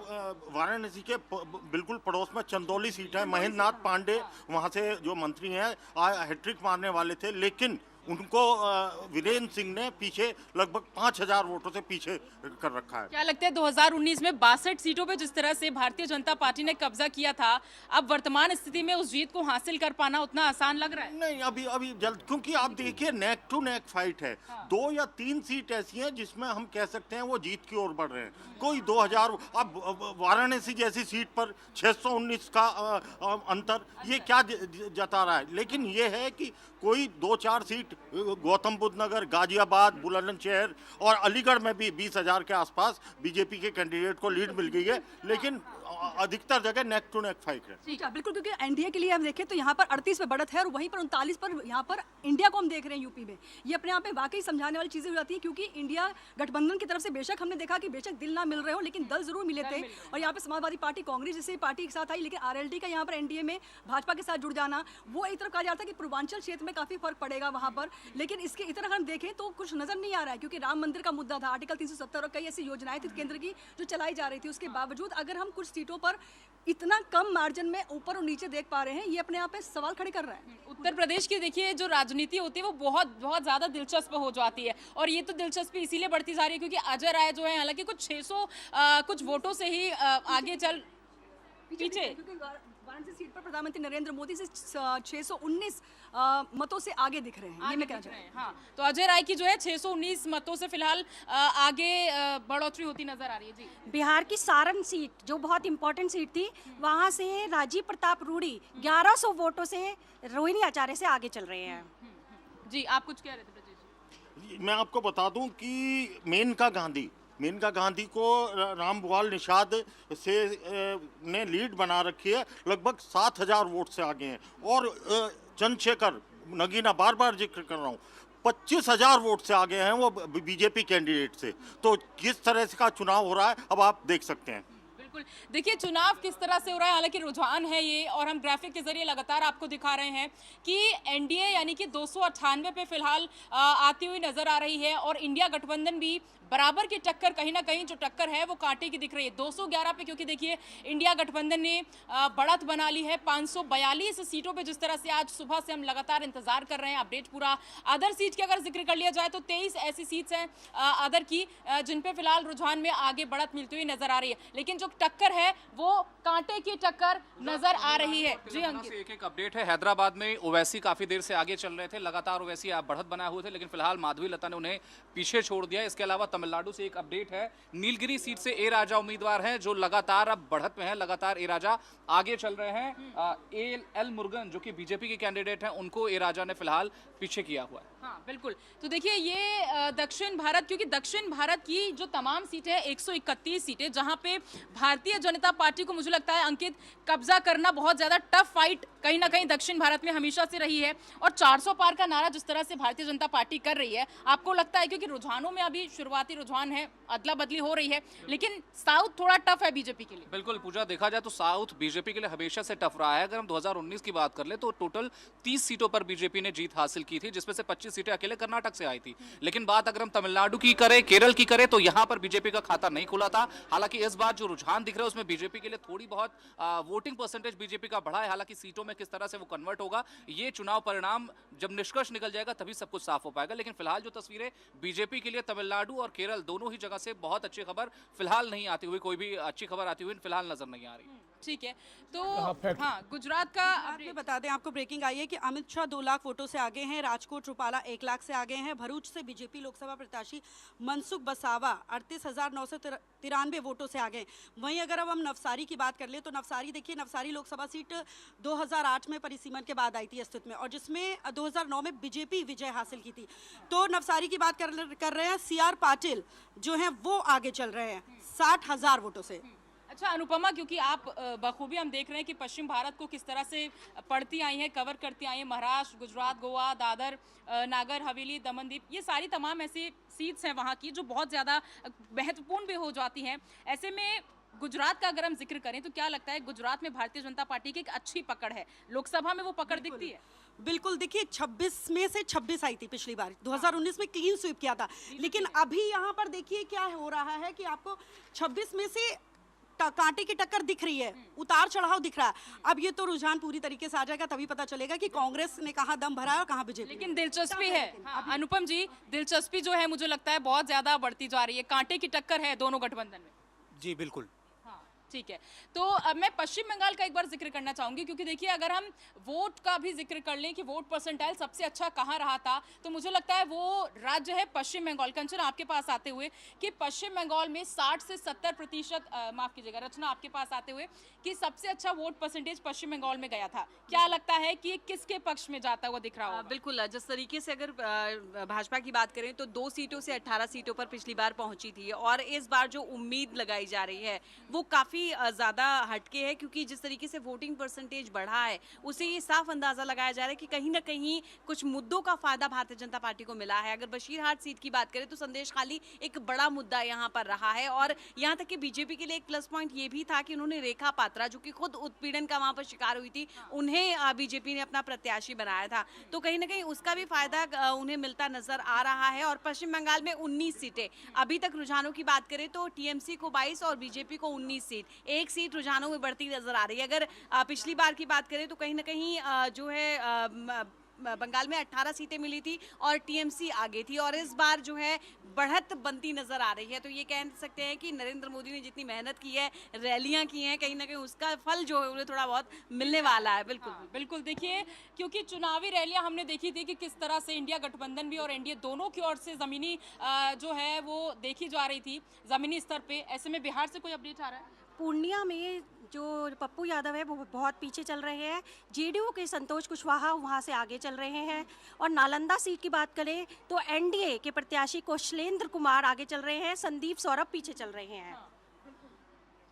वाराणसी के बिल्कुल पड़ोस में चंदौली सीट है। महेंद्र नाथ पांडे वहाँ से जो मंत्री हैं हैट्रिक मारने वाले थे, लेकिन उनको वीरेंद्र सिंह ने पीछे लगभग 5,000 वोटों से पीछे कर रखा है। क्या लगता है 2019 में 62 सीटों पे जिस तरह से भारतीय जनता पार्टी ने कब्जा किया था, अब वर्तमान स्थिति में उस जीत को हासिल कर पाना उतना आसान लग रहा है? नहीं, अभी जल्द, क्योंकि आप देखिए नेक टू नेक फाइट है। 2 या 3 सीट ऐसी हैं जिसमें हम कह सकते हैं वो जीत की ओर बढ़ रहे हैं। कोई 2000, अब वाराणसी जैसी सीट पर 619 का अंतर, ये क्या जता रहा है? लेकिन ये है कि कोई 2-4 सीट गौतम बुद्ध नगर, गाजियाबाद, बुलंदशहर और अलीगढ़ में भी 20,000 के आसपास बीजेपी के कैंडिडेट को लीड मिल गई है, लेकिन अधिकतर जगह नेक टू नेक फाइट है। ठीक है, बिल्कुल, क्योंकि एनडीए के लिए हम देखें तो यहाँ पर 38 पे बढ़त है और वहीं पर 39 पर यहाँ पर इंडिया को हम देख रहे हैं यूपी में। ये अपने आप में वाकई समझाने वाली चीजें हो जाती है, क्योंकि इंडिया गठबंधन की तरफ से बेशक हमने देखा कि बेशक दिल ना मिल रहे हो लेकिन दल जरूर मिले थे। और यहाँ पे समाजवादी पार्टी, कांग्रेस जैसी पार्टी के साथ आई, लेकिन आरएलडी का यहाँ पर एनडीए में भाजपा के साथ जुड़ जाना, वो एक तरफ कहा जाता है कि पूर्वांचल क्षेत्र में काफी फर्क पड़ेगा वहाँ पर, लेकिन इसके इतर अगर हम देखें तो कुछ नजर नहीं आ रहा है। क्योंकि राम मंदिर का मुद्दा था, आर्टिकल 370 और कई ऐसी योजनाएं थी केंद्र की जो चलाई जा रही थी, उसके बावजूद अगर हम कुछ सीटों पर इतना कम मार्जिन में ऊपर और नीचे देख पा रहे हैं, ये अपने आप में सवाल खड़े कर रहा है। उत्तर प्रदेश की देखिए जो राजनीति होती है वो बहुत बहुत ज्यादा दिलचस्प हो जाती है और ये तो दिलचस्पी इसीलिए बढ़ती जा रही है क्योंकि अजय राय जो है हालांकि कुछ 600 कुछ वोटों से ही आगे चल पीछे वाराणसी सीट पर प्रधानमंत्री नरेंद्र मोदी से 619 मतों से आगे दिख रहे हैं, ये मैं कहना चाह रही हूं। हाँ, तो अजय राय की जो है 619 मतों से फिलहाल आगे बढ़ोतरी होती नजर आ रही है। जी, बिहार की सारण सीट जो बहुत इंपॉर्टेंट सीट थी, वहां से राजीव प्रताप रूडी 1100 वोटों से रोहिणी आचार्य से आगे चल रहे हैं। जी, आप कुछ कह रहे थे ब्रजेश जी? मैं आपको बता दूं कि मेनका गांधी मेनका गांधी को रामभुआल निषाद से ने लीड बना रखी है, लगभग 7,000 वोट से आगे हैं। और चंद्रशेखर नगीना, बार बार जिक्र कर रहा हूँ, 25,000 वोट से आगे हैं वो बीजेपी कैंडिडेट से। तो किस तरह से का चुनाव हो रहा है अब आप देख सकते हैं। बिल्कुल, देखिए चुनाव किस तरह से हो रहा है, हालांकि रुझान है ये, और हम ग्राफिक के जरिए लगातार आपको दिखा रहे हैं कि एनडीए यानी कि 298 पे फिलहाल आती हुई नजर आ रही है, और इंडिया गठबंधन भी बराबर की टक्कर, कहीं ना कहीं जो टक्कर है वो कांटे की दिख रही है 211 पे, क्योंकि देखिए इंडिया गठबंधन ने बढ़त बना ली है 542 सीटों पे, जिस तरह से आज सुबह से हम लगातार इंतजार कर रहे हैं अपडेट पूरा। अदर सीट की अगर जिक्र कर लिया जाए तो 23 ऐसी सीट्स हैं अदर की जिन पे फिलहाल रुझान में आगे बढ़त मिलती हुई नजर आ रही है, लेकिन जो टक्कर है वो कांटे की टक्कर नजर आ रही है। जी अंकित, एक अपडेट है, हैदराबाद में ओवैसी काफी देर से आगे चल रहे थे, लगातार ओवैसी आप बढ़त बनाए हुए थे, लेकिन फिलहाल माधवी लता ने उन्हें पीछे छोड़ दिया। इसके अलावा तमिलनाडु से एक अपडेट है, नीलगिरी सीट से ए राजा उम्मीदवार हैं जो लगातार अब बढ़त में हैं, लगातार ए राजा आगे चल रहे हैं। एल मुरुगन जो कि बीजेपी के कैंडिडेट हैं, उनको ए राजा ने फिलहाल पीछे किया हुआ है। हाँ बिल्कुल, तो देखिए ये दक्षिण भारत, क्योंकि दक्षिण भारत की जो तमाम सीटें 131 सीटें, जहां पे भारतीय जनता पार्टी को मुझे लगता है अंकित कब्जा करना बहुत ज्यादा टफ फाइट कहीं ना कहीं दक्षिण भारत में हमेशा से रही है, और 400 पार का नारा जिस तरह से भारतीय जनता पार्टी कर रही है, आपको लगता है क्योंकि रुझानों में अभी शुरुआती रुझान है, अदला बदली हो रही है, लेकिन साउथ थोड़ा टफ है बीजेपी के लिए? बिल्कुल पूजा, देखा जाए तो साउथ बीजेपी के लिए हमेशा से टफ रहा है। अगर हम 2019 की बात कर ले तो टोटल 30 सीटों पर बीजेपी ने जीत हासिल की थी, जिसमें से 25 सीटें अकेले कर्नाटक से आई थी। लेकिन बात अगर हम तमिलनाडु की करें, केरल की करें, तो यहां पर बीजेपी का खाता नहीं खुला था। हालांकि इस बार जो रुझान दिख रहे हैं उसमें बीजेपी के लिए थोड़ी बहुत वोटिंग परसेंटेज बीजेपी का बढ़ा है। हालांकि सीटों में किस तरह से वो कन्वर्ट होगा, ये चुनाव परिणाम जब निष्कर्ष निकल जाएगा तभी सब कुछ साफ हो पाएगा। लेकिन फिलहाल जो तस्वीरें बीजेपी के लिए तमिलनाडु और केरल दोनों ही जगह से बहुत अच्छी खबर फिलहाल नहीं आती हुई, कोई भी अच्छी खबर आती हुई फिलहाल नजर नहीं आ रही। ठीक है, तो हाँ गुजरात का आपने बता दें, आपको ब्रेकिंग आई है कि अमित शाह 2 लाख वोटों से आगे हैं, राजकोट रूपाला 1 लाख से आगे हैं, भरूच से बीजेपी लोकसभा प्रत्याशी मनसुख बसावा 38,993 वोटों से आगे हैं। वहीं अगर अब हम नवसारी की बात कर ले तो नवसारी देखिए, नवसारी लोकसभा सीट 2008 में परिसीमन के बाद आई थी अस्तित्व में, और जिसमें 2009 में बीजेपी विजय हासिल की थी। तो नवसारी की बात कर रहे हैं, CR पाटिल जो हैं वो आगे चल रहे हैं 60,000 वोटों से। अच्छा अनुपमा, क्योंकि आप बखूबी हम देख रहे हैं कि पश्चिम भारत को किस तरह से पढ़ती आई हैं, कवर करती आई हैं, महाराष्ट्र, गुजरात, गोवा, दादर, नागर हवेली, दमनदीप, ये सारी तमाम ऐसी सीट्स हैं वहाँ की जो बहुत ज़्यादा महत्वपूर्ण भी हो जाती हैं। ऐसे में गुजरात का अगर हम जिक्र करें तो क्या लगता है गुजरात में भारतीय जनता पार्टी की एक अच्छी पकड़ है, लोकसभा में वो पकड़ दिखती है? बिल्कुल, देखिए 26 में से 26 आई थी पिछली बार, 2019 में क्लीन स्वीप किया था, लेकिन अभी यहाँ पर देखिए क्या हो रहा है कि आपको 26 में से कांटे की टक्कर दिख रही है, उतार चढ़ाव दिख रहा है। अब ये तो रुझान पूरी तरीके से आ जाएगा, तभी पता चलेगा कि कांग्रेस ने कहां दम भरा है और कहां बीजेपी। लेकिन दिलचस्पी है अनुपम जी, दिलचस्पी जो है मुझे लगता है बहुत ज्यादा बढ़ती जा रही है, कांटे की टक्कर है दोनों गठबंधन में। जी बिल्कुल, ठीक है, तो अब मैं पश्चिम बंगाल का एक बार जिक्र करना चाहूंगी, क्योंकि देखिए अगर हम वोट का भी जिक्र कर लें कि वोट परसेंटाइल सबसे अच्छा कहाँ रहा था, तो मुझे लगता है वो राज्य है पश्चिम बंगाल। कंचन आपके पास आते हुए कि पश्चिम बंगाल में 60 से 70%, माफ कीजिएगा रचना आपके पास आते हुए कि सबसे अच्छा वोट परसेंटेज पश्चिम बंगाल में गया था, क्या लगता है कि किसके पक्ष में जाता हुआ दिख रहा होगा? बिल्कुल, जिस तरीके से अगर भाजपा की बात करें तो 2 सीटों से 18 सीटों पर पिछली बार पहुंची थी, और इस बार जो उम्मीद लगाई जा रही है वो काफी ज़्यादा हटके है, क्योंकि जिस तरीके से वोटिंग परसेंटेज बढ़ा है उसे ये साफ अंदाज़ा लगाया जा रहा है कि कहीं ना कहीं कुछ मुद्दों का फायदा भारतीय जनता पार्टी को मिला है। अगर बशीरहाट सीट की बात करें तो संदेश खाली एक बड़ा मुद्दा यहाँ पर रहा है, और यहाँ तक कि बीजेपी के लिए एक प्लस पॉइंट ये भी था कि उन्होंने रेखा पात्रा जो कि खुद उत्पीड़न का वहाँ पर शिकार हुई थी, उन्हें बीजेपी ने अपना प्रत्याशी बनाया था, तो कहीं ना कहीं उसका भी फायदा उन्हें मिलता नजर आ रहा है। और पश्चिम बंगाल में 19 सीटें अभी तक, रुझानों की बात करें तो टीएमसी को 22 और बीजेपी को 19 सीट, एक सीट रुझानों में बढ़ती नजर आ रही है। अगर पिछली बार की बात करें तो कहीं ना कहीं जो है बंगाल में 18 सीटें मिली थी और टीएमसी आगे थी, और इस बार जो है बढ़त बनती नजर आ रही है। तो ये कह सकते हैं कि नरेंद्र मोदी ने जितनी मेहनत की है, रैलियां की हैं, कहीं ना कहीं उसका फल जो है उन्हें थोड़ा बहुत मिलने वाला है। बिल्कुल बिल्कुल, देखिए क्योंकि चुनावी रैलियां हमने देखी थी कि किस तरह से इंडिया गठबंधन भी और एनडीए दोनों की ओर से जमीनी जो है वो देखी जा रही थी जमीनी स्तर पे। ऐसे में बिहार से कोई अपडेट आ रहा है? पूर्णिया में जो पप्पू यादव है वो बहुत पीछे चल रहे हैं। जेडीयू के संतोष कुशवाहा वहाँ से आगे चल रहे हैं। और नालंदा सीट की बात करें तो एनडीए के प्रत्याशी कौशलेंद्र कुमार आगे चल रहे हैं, संदीप सौरभ पीछे चल रहे हैं।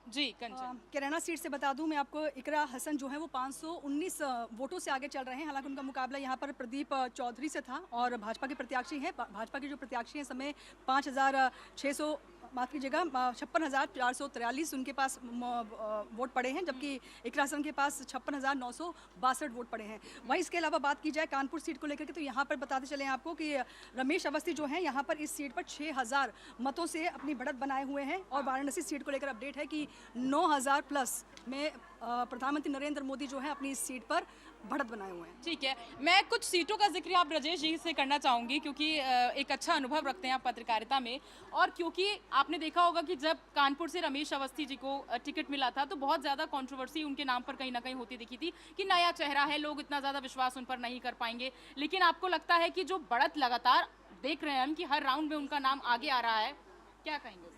जी कंचन, कैराना सीट से बता दूं मैं आपको, इकरा हसन जो है वो 519 वोटों से आगे चल रहे हैं। हालांकि उनका मुकाबला यहाँ पर प्रदीप चौधरी से था और भाजपा के प्रत्याशी हैं। भाजपा के जो प्रत्याशी हैं समय 5600 माफ़ कीजिएगा 56,443 उनके पास वोट पड़े हैं, जबकि इकरा हसन के पास 56,962 वोट पड़े हैं। वहीं इसके अलावा बात की जाए कानपुर सीट को लेकर के, तो यहाँ पर बताते चले आपको कि रमेश अवस्थी जो हैं यहाँ पर इस सीट पर 6,000 मतों से अपनी बढ़त बनाए हुए हैं। और वाराणसी सीट को लेकर अपडेट है कि 9,000 प्लस में प्रधानमंत्री नरेंद्र मोदी जो है अपनी इस सीट पर बढ़त बनाए हुए हैं। ठीक है, मैं कुछ सीटों का जिक्र आप ब्रजेश जी से करना चाहूँगी, क्योंकि एक अच्छा अनुभव रखते हैं आप पत्रकारिता में। और क्योंकि आपने देखा होगा कि जब कानपुर से रमेश अवस्थी जी को टिकट मिला था तो बहुत ज़्यादा कंट्रोवर्सी उनके नाम पर कहीं ना कहीं होती दिखी थी कि नया चेहरा है, लोग इतना ज़्यादा विश्वास उन पर नहीं कर पाएंगे। लेकिन आपको लगता है कि जो बढ़त लगातार देख रहे हैं हम कि हर राउंड में उनका नाम आगे आ रहा है, क्या कहेंगे?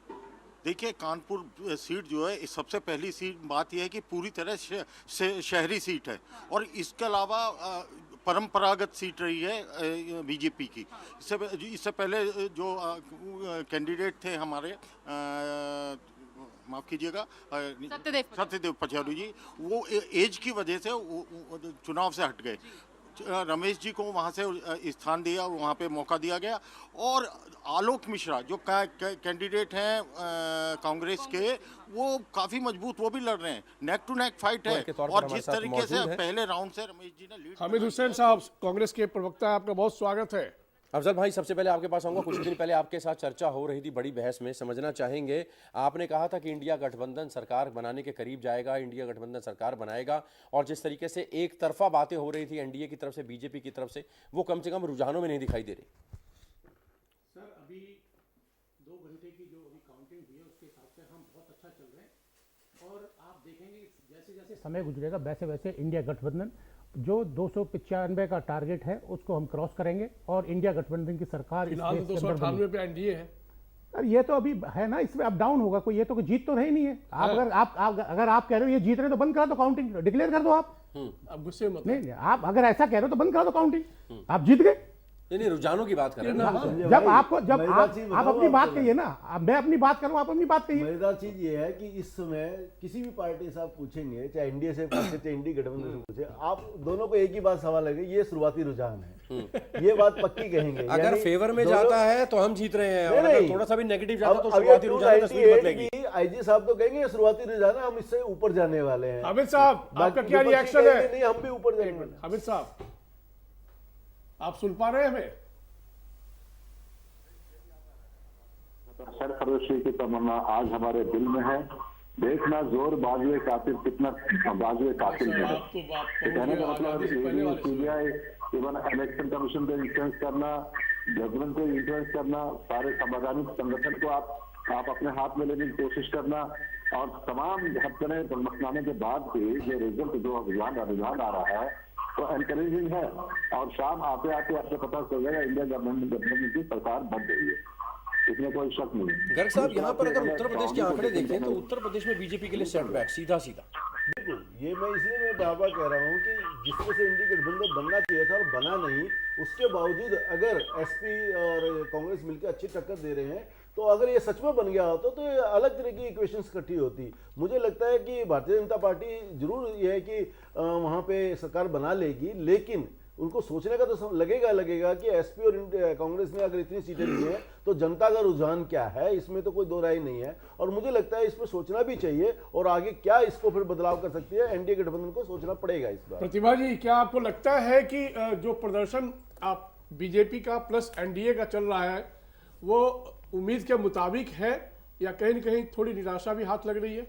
देखिए, कानपुर सीट जो है, इस सबसे पहली सीट बात यह है कि पूरी तरह शहरी सीट है और इसके अलावा परंपरागत सीट रही है बीजेपी की। इससे पहले जो कैंडिडेट थे हमारे, माफ़ कीजिएगा, सत्यदेव पचौरी जी, वो एज की वजह से चुनाव से हट गए। रमेश जी को वहाँ से स्थान दिया, वहाँ पे मौका दिया गया। और आलोक मिश्रा जो कैंडिडेट हैं कांग्रेस के, वो काफ़ी मजबूत, वो भी लड़ रहे हैं। नेक टू नेक फाइट है। और जिस तरीके से पहले राउंड से रमेश जी ने लीड, हामिद हुसैन साहब कांग्रेस के प्रवक्ता, आपका बहुत स्वागत है। अफजल भाई, सबसे पहले आपके पास आऊँगा। कुछ दिन पहले आपके साथ चर्चा हो रही थी बड़ी बहस में, समझना चाहेंगे, आपने कहा था कि इंडिया गठबंधन सरकार बनाने के करीब जाएगा, इंडिया गठबंधन सरकार बनाएगा, और जिस तरीके से एक तरफा बातें हो रही थी एनडीए की तरफ से, बीजेपी की तरफ से, वो कम से कम रुझानों में नहीं दिखाई दे रही। सर, अभी 2 घंटे की जो अभी काउंटिंग हुई है उसके हिसाब से हम बहुत अच्छा चल रहे हैं। और आप देखेंगे जैसे जैसे समय गुजरेगा वैसे वैसे इंडिया गठबंधन जो 295 का टारगेट है उसको हम क्रॉस करेंगे और इंडिया गठबंधन की सरकार 298 पे एनडीए है। अरे ये तो अभी है ना, इसमें अप डाउन होगा, कोई ये तो जीत तो नहीं है। आप अगर आप कह रहे हो ये जीत रहे तो बंद करा दो काउंटिंग, डिक्लेयर कर दो आप। अब गुस्से मत, नहीं, आप अगर ऐसा कह रहे हो तो बंद करा दो काउंटिंग, आप जीत गए। नहीं, रुझानों की बात कर रहे हैं। जब आप अपनी बात कहिए ना, मैं अपनी बात करूं, आप अपनी बात कहिए। मजेदार चीज ये है कि इस समय किसी भी पार्टी से आप पूछेंगे, चाहे एनडीए से पूछे चाहे इंडी गठबंधन से पूछे, आप दोनों को एक ही बात सवाल लगे, ये शुरुआती रुझान है। ये बात पक्की कहेंगे। अगर फेवर में जाता है तो हम जीत रहे हैं, और अगर थोड़ा सा भी नेगेटिव जाता है तो शुरुआती रुझान तस्वीर बदलेगी। आईजी साहब तो कहेंगे शुरुआती रुझान है, हम इससे ऊपर जाने वाले हैं। हामिद साहब, आपका क्या रिएक्शन है? नहीं, हम भी ऊपर जाएंगे। हामिद साहब, आप सुन पा रहे हैं हमें? सरफरोशी की तमन्ना आज हमारे दिल में है, देखना जोर बाजुए कातिल कितना बाजुए कातिल में है। कहने का मतलब सीबीआई इवन इलेक्शन कमीशन को इन्फ्लुएंस करना, गवर्नमेंट को इन्फ्लुएंस करना, सारे संवैधानिक संगठन को आप अपने हाथ में लेने की कोशिश करना, और तमाम हथकड़े मसलाने के बाद भी जो रिजल्ट जो रुझान आ रहा है तो एनकरेजिंग है। और शाम आते आते आपको पता चल जाएगा इंडिया गवर्नमेंट की सरकार बन गई है, इसमें कोई शक नहीं है। गर्ग साहब, यहाँ पर अगर उत्तर प्रदेश के आंकड़े देखें तो उत्तर प्रदेश में बीजेपी के लिए सेटबैक सीधा सीधा। बिल्कुल, ये मैं इसलिए मैं बार बार कह रहा हूँ कि जिस तरह से इंडी गठबंधन बनना चाहिए था और बना नहीं, उसके बावजूद अगर एसपी और कांग्रेस मिलकर अच्छी टक्कर दे रहे हैं, तो अगर ये सच में बन गया होता तो ये अलग तरह की इक्वेशंस इकट्ठी होती। मुझे लगता है कि भारतीय जनता पार्टी जरूर ये है कि वहाँ पे सरकार बना लेगी, लेकिन उनको सोचने का तो लगेगा कि एसपी और कांग्रेस ने अगर इतनी सीटें ली हैं तो जनता का रुझान क्या है, इसमें तो कोई दो राय नहीं है। और मुझे लगता है इस पर सोचना भी चाहिए, और आगे क्या इसको फिर बदलाव कर सकती है, एनडीए गठबंधन को सोचना पड़ेगा इस बार। प्रतिभा जी, क्या आपको लगता है कि जो प्रदर्शन आप बीजेपी का प्लस एनडीए का चल रहा है वो उम्मीद के मुताबिक है, या कहीं न कहीं थोड़ी निराशा भी हाथ लग रही है?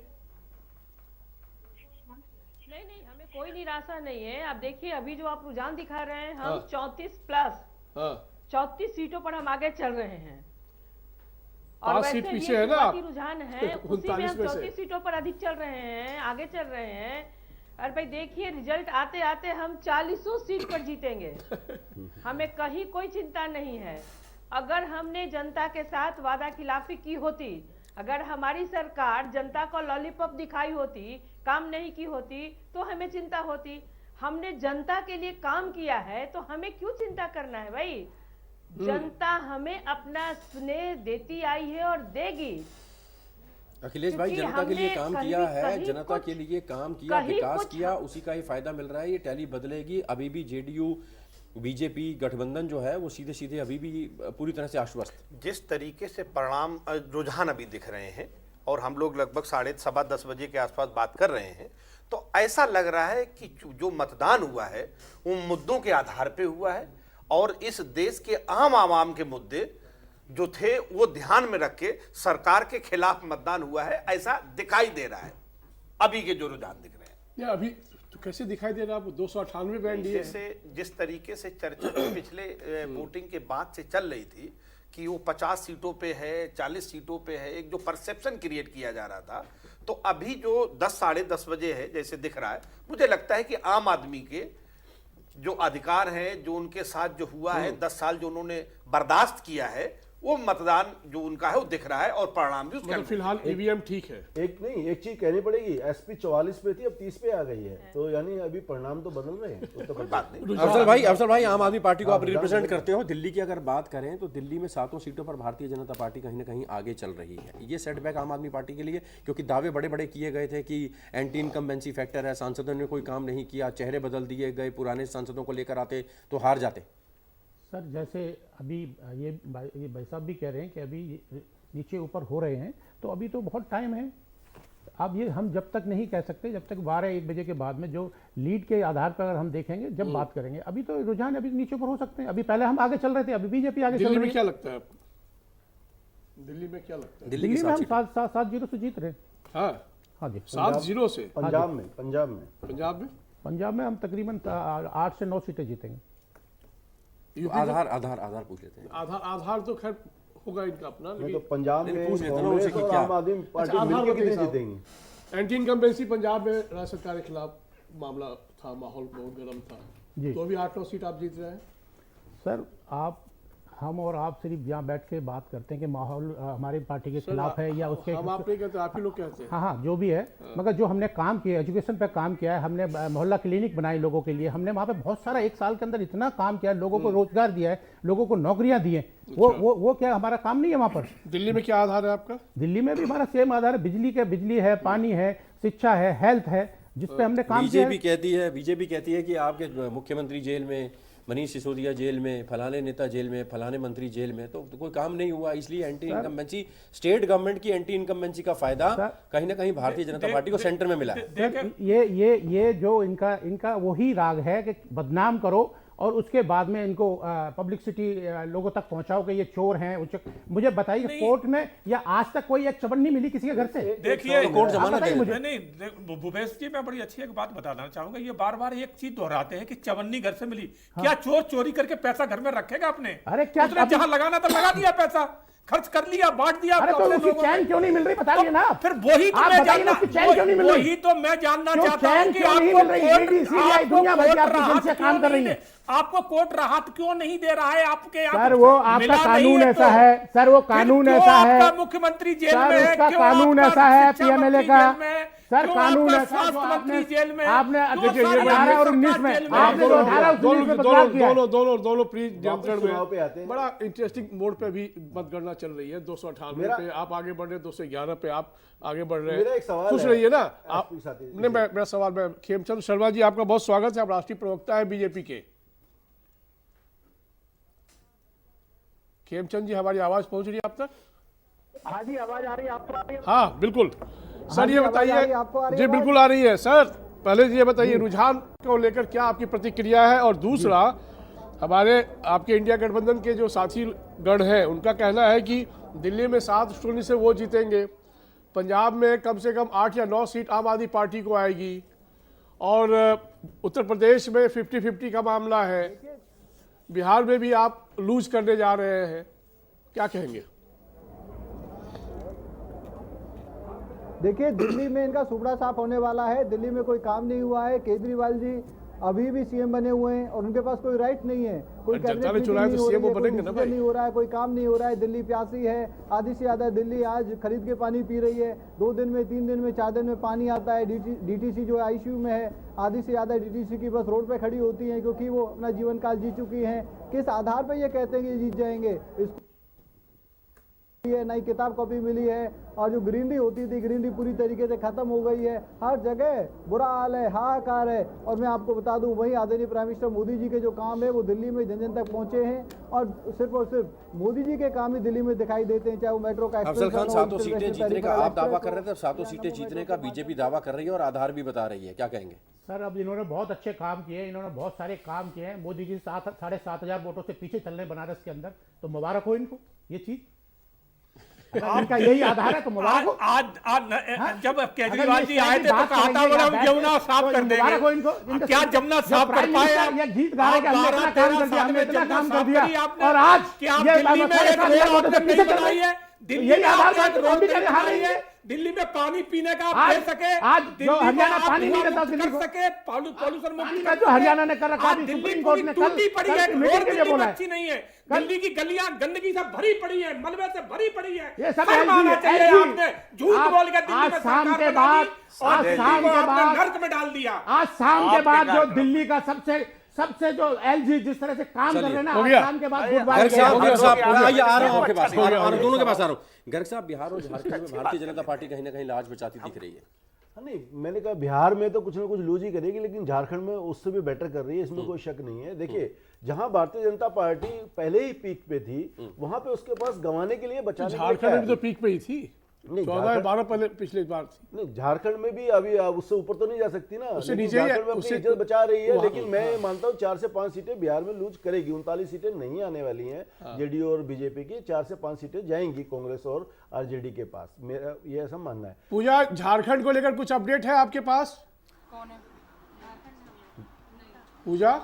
नहीं, हमें कोई निराशा नहीं है। आप देखिए अभी जो आप रुझान दिखा रहे हैं, हम 34 प्लस 34 सीटों पर हम आगे चल रहे हैं, और वैसे भी पीछे है ना, रुझान है उसी में हम 34 सीटों पर अधिक चल रहे हैं, आगे चल रहे हैं। और भाई देखिए रिजल्ट आते आते हम 40 सीट पर जीतेंगे। हमें कहीं कोई चिंता नहीं है। अगर हमने जनता के साथ वादा खिलाफी की होती अगर हमारी सरकार जनता को लॉलीपॉप दिखाई होती, काम नहीं की होती, तो हमें चिंता होती। हमने जनता के लिए काम किया है तो हमें क्यों चिंता करना है भाई? जनता हमें अपना स्नेह देती आई है और देगी। अखिलेश भाई, जनता के लिए काम किया है, जनता के लिए काम किया, विकास किया, उसी का ही फायदा मिल रहा है। ये टैली बदलेगी। अभी भी जेडीयू बीजेपी गठबंधन जो है वो सीधे सीधे अभी भी पूरी तरह से आश्वस्त। जिस तरीके से परिणाम रुझान अभी दिख रहे हैं और हम लोग लगभग 10:30 बजे के आसपास बात कर रहे हैं, तो ऐसा लग रहा है कि जो मतदान हुआ है वो मुद्दों के आधार पे हुआ है और इस देश के आम आवाम के मुद्दे जो थे वो ध्यान में रख के सरकार के खिलाफ मतदान हुआ है, ऐसा दिखाई दे रहा है अभी के जो रुझान दिख रहे हैं। अभी तो कैसे दिखाई दे रहा है? 298 बैंड दिए। जैसे जिस तरीके से चर्चा पिछले वोटिंग के बाद से चल रही थी कि वो 50 सीटों पे है, 40 सीटों पे है, एक जो परसेप्शन क्रिएट किया जा रहा था, तो अभी जो 10 साढ़े 10 बजे है जैसे दिख रहा है, मुझे लगता है कि आम आदमी के जो अधिकार हैं, जो उनके साथ जो हुआ है 10 साल जो उन्होंने बर्दाश्त किया है, वो मतदान जो उनका है वो दिख रहा है और परिणाम भी उसका फिलहाल ईवीएम ठीक है। एक चीज कहनी पड़ेगी, एसपी 44 पे थी अब 30 पे आ गई है, तो यानी अभी परिणाम तो बदल रहे हैं, तो कोई बात नहीं। अफजल भाई, आम आदमी पार्टी को आप रिप्रेजेंट करते हो। दिल्ली की अगर बात करें तो दिल्ली में 7 सीटों पर भारतीय जनता पार्टी कहीं ना कहीं आगे चल रही है। ये सेटबैक आम आदमी पार्टी के लिए, क्योंकि दावे बड़े बड़े किए गए थे कि एंटी इनकम्बेंसी फैक्टर है, सांसदों ने कोई काम नहीं किया, चेहरे बदल दिए गए, पुराने सांसदों को लेकर आते तो हार जाते। सर जैसे अभी ये भाई साहब भी कह रहे हैं कि अभी नीचे ऊपर हो रहे हैं, तो अभी तो बहुत टाइम है। अब ये हम जब तक नहीं कह सकते, जब तक 12-1 बजे के बाद में जो लीड के आधार पर अगर हम देखेंगे, जब बात करेंगे। अभी तो रुझान अभी नीचे ऊपर हो सकते हैं। अभी पहले हम आगे चल रहे थे, अभी बीजेपी आगे चल रही है। दिल्ली में क्या लगता है आपको? दिल्ली में क्या लगता है? दिल्ली में हम 7-0 से जीत रहे हैं। हाँ जी, 7-0 से। पंजाब में हम तकरीबन 8 से 9 सीटें जीतेंगे। आधार पूछ लेते हैं। आधार तो खैर होगा इनका अपना, तो पंजाब में कांग्रेस और आम आदमी पार्टी मिलकर कितनी जीतेंगी? एंटी इनकम्बेंसी पंजाब में राज्य सरकार के खिलाफ मामला था, माहौल बहुत गर्म था, तो अभी 8-9 सीट आप जीत रहे हैं। सर हम और आप सिर्फ यहाँ बैठ के बात करते हैं कि माहौल हमारी पार्टी के खिलाफ है या उसके, हम आप नहीं कहते, आप ही लोग कहते हैं। हाँ जो भी है, मगर जो हमने काम किया, एजुकेशन पे काम किया है, हमने मोहल्ला क्लिनिक बनाई लोगों के लिए, हमने वहाँ पे बहुत सारा 1 साल के अंदर इतना काम किया है, लोगों को रोजगार दिया है, लोगों को नौकरियां दी हैं। वो क्या हमारा काम नहीं है वहाँ पर? दिल्ली में क्या आधार है आपका? दिल्ली में भी हमारा सेम आधार है, बिजली है, पानी है, शिक्षा है, हेल्थ है, जिस पे हमने काम किया है। बीजेपी कहती है कि आपके मुख्यमंत्री जेल में, मनीष सिसोदिया जेल में, फलाने नेता जेल में, फलाने मंत्री जेल में, तो कोई काम नहीं हुआ, इसलिए एंटी इनकम्बेंसी, स्टेट गवर्नमेंट की एंटी इनकम्बेंसी का फायदा कहीं ना कहीं भारतीय जनता पार्टी को सेंटर में मिला है। ये जो इनका वही राग है कि बदनाम करो और उसके बाद में इनको पब्लिसिटी लोगों तक पहुंचाओ कि ये चोर हैं। मुझे बताइए, कोर्ट में या आज तक कोई एक चबन्नी मिली किसी के घर से? देखिए मुझे नहीं, भूपेश जी मैं बड़ी अच्छी एक बात बताना चाहूंगा। ये बार बार एक चीज दोहराते हैं कि चवन्नी घर से मिली। क्या चोर चोरी करके पैसा घर में रखेगा अपने? अरे क्या जहां लगाना था लगा दिया, पैसा खर्च कर लिया, बांट दिया। अरे तो उसकी चैन क्यों नहीं मिल रही, बताइए ना। फिर वही तो मैं जानना चाहता हूं कि आपको कोर्ट राहत क्यों नहीं दे रहा है? आपके सर वो आपका कानून ऐसा है, सर वो कानून ऐसा है, मुख्यमंत्री जेल में है, उसका कानून ऐसा है पीएमएलए का, सर कानून ऐसा आपने जेल में आपने देखिए 18 और 19 में आपने 18 और 19 में बदलाव किया। दोनों प्लीज नियंत्रण में। बड़ा इंटरेस्टिंग मोड पे भी मतगणना चल रही है। 298 पे आप आगे बढ़ रहे हैं, 211 पे आप आगे बढ़ रहे हैं। खुश रहिए ना आप। मेरा सवाल, मैं खेमचंद शर्मा जी आपका बहुत स्वागत है, आप राष्ट्रीय प्रवक्ता है बीजेपी के। खेमचंद जी हमारी आवाज पहुंच रही है आप तक? हाँ जी, आवाज आ रही है आपको? हाँ बिल्कुल सर, ये बताइए। जी बिल्कुल आ रही है सर। पहले ये बताइए रुझान को लेकर क्या आपकी प्रतिक्रिया है, और दूसरा हमारे आपके इंडिया गठबंधन के जो साथी गण हैं उनका कहना है कि दिल्ली में 7-0 से वो जीतेंगे, पंजाब में कम से कम 8 या 9 सीट आम आदमी पार्टी को आएगी, और उत्तर प्रदेश में 50-50 का मामला है, बिहार में भी आप लूज करने जा रहे हैं, क्या कहेंगे? देखिए दिल्ली में इनका सुपड़ा साफ होने वाला है। दिल्ली में कोई काम नहीं हुआ है। केजरीवाल जी अभी भी सीएम बने हुए हैं और उनके पास कोई राइट नहीं है, कोई जनता ने चुना है तो सीएम वो बनेंगे ना भाई। नहीं हो रहा है, कोई काम नहीं हो रहा है, दिल्ली प्यासी है, आधी से ज्यादा दिल्ली आज खरीद के पानी पी रही है, 2 दिन में 3 दिन में 4 दिन में पानी आता है। डीटीसी जो आईसीयू में है, आधी से ज्यादा डीटीसी की बस रोड पे खड़ी होती है क्योंकि वो अपना जीवन काल जी चुकी हैं। किस आधार पर ये कहते हैं कि जीत जाएंगे? नई किताब कॉपी मिली है और जो ग्रीनरी होती थी, ग्रीनरी पूरी तरीके से खत्म हो गई है, हर जगह बुरा हाल है, हाहाकार है। और मैं आपको बता दूं, वही आदरणीय प्राइम मिनिस्टर मोदी जी के जो काम है वो दिल्ली में जन जन तक पहुंचे हैं और सिर्फ मोदी जी के काम ही दिल्ली में दिखाई देते हैं, चाहे वो मेट्रो का अफजल खान, 7 सीटें जीतने का आप दावा कर रहे थे, 7 सीटें जीतने का बीजेपी दावा कर रही है और आधार भी बता रही है, क्या कहेंगे? सर, अब इन्होंने बहुत अच्छे काम किए, इन्होंने बहुत सारे काम किए हैं। मोदी जी 7,500 वोटों से पीछे चल रहे बनारस के अंदर, तो मुबारक हो इनको ये चीज। इनका यही आधार है तो मुबारक हो। आज जब केजरीवाल जी आए थे तो कहा था हम जमुना साफ कर देंगे, मुबारक हो इनको। क्या जमुना साफ कर पाए आप? ये गीत गा रहे कि हमने इतना काम कर दिया, हमने इतना काम कर दिया और आज क्या दिल्ली में एक रोड आपने नहीं बनाई है? दिल्ली में आप एक रोड नहीं बनाई है, दिल्ली में पानी पीने का आप दे सके, आज जो हरियाणा पानी नहीं देता कर सके, पॉल्यूशन मुक्त जो हरियाणा ने कर रखा, दिल्ली टूटी पड़ी है, रोड की अच्छी नहीं है, दिल्ली की गलियां गंदगी से भरी पड़ी है, मलबे से भरी पड़ी है। ये सब आना चाहिए आपने झूठ बोल के दिल्ली में शाम के बाद नर्क में डाल दिया। आज शाम के बाद जो दिल्ली का सबसे जो एलजी जिस तरह से काम कर रहे हैं ना, शाम के बाद गर्ग साहब आ रहा हूं आपके पास, और दोनों के पास आ रहा हूं। गर्ग साहब, बिहार और झारखंड में भारतीय जनता पार्टी कहीं ना कहीं लाज बचाती दिख रही है। नहीं, मैंने कहा बिहार में तो कुछ ना कुछ लूज ही करेगी, लेकिन झारखंड में उससे भी बेटर कर रही है, इसमें कोई शक नहीं है। देखिए, जहां भारतीय जनता पार्टी पहले ही पीक पे थी, वहां पे उसके पास गंवाने के लिए बचाने झारखंड में तो पीक पे ही थी, 14-12 पहले पिछले बार थी। नहीं, झारखंड में भी अभी उससे ऊपर तो नहीं जा सकती ना, उससे नीचे झारखंड में अपनी इज्जत बचा रही है। लेकिन मैं मानता हूँ 4 से 5 सीटें बिहार में लूज करेगी। 39 सीटें नहीं आने वाली हैं जेडीयू और बीजेपी की, 4 से 5 सीटें जाएंगी कांग्रेस और आरजेडी के पास, मेरा ये ऐसा मानना है। पूजा, झारखंड को लेकर कुछ अपडेट है आपके पास? कौन है पूजा?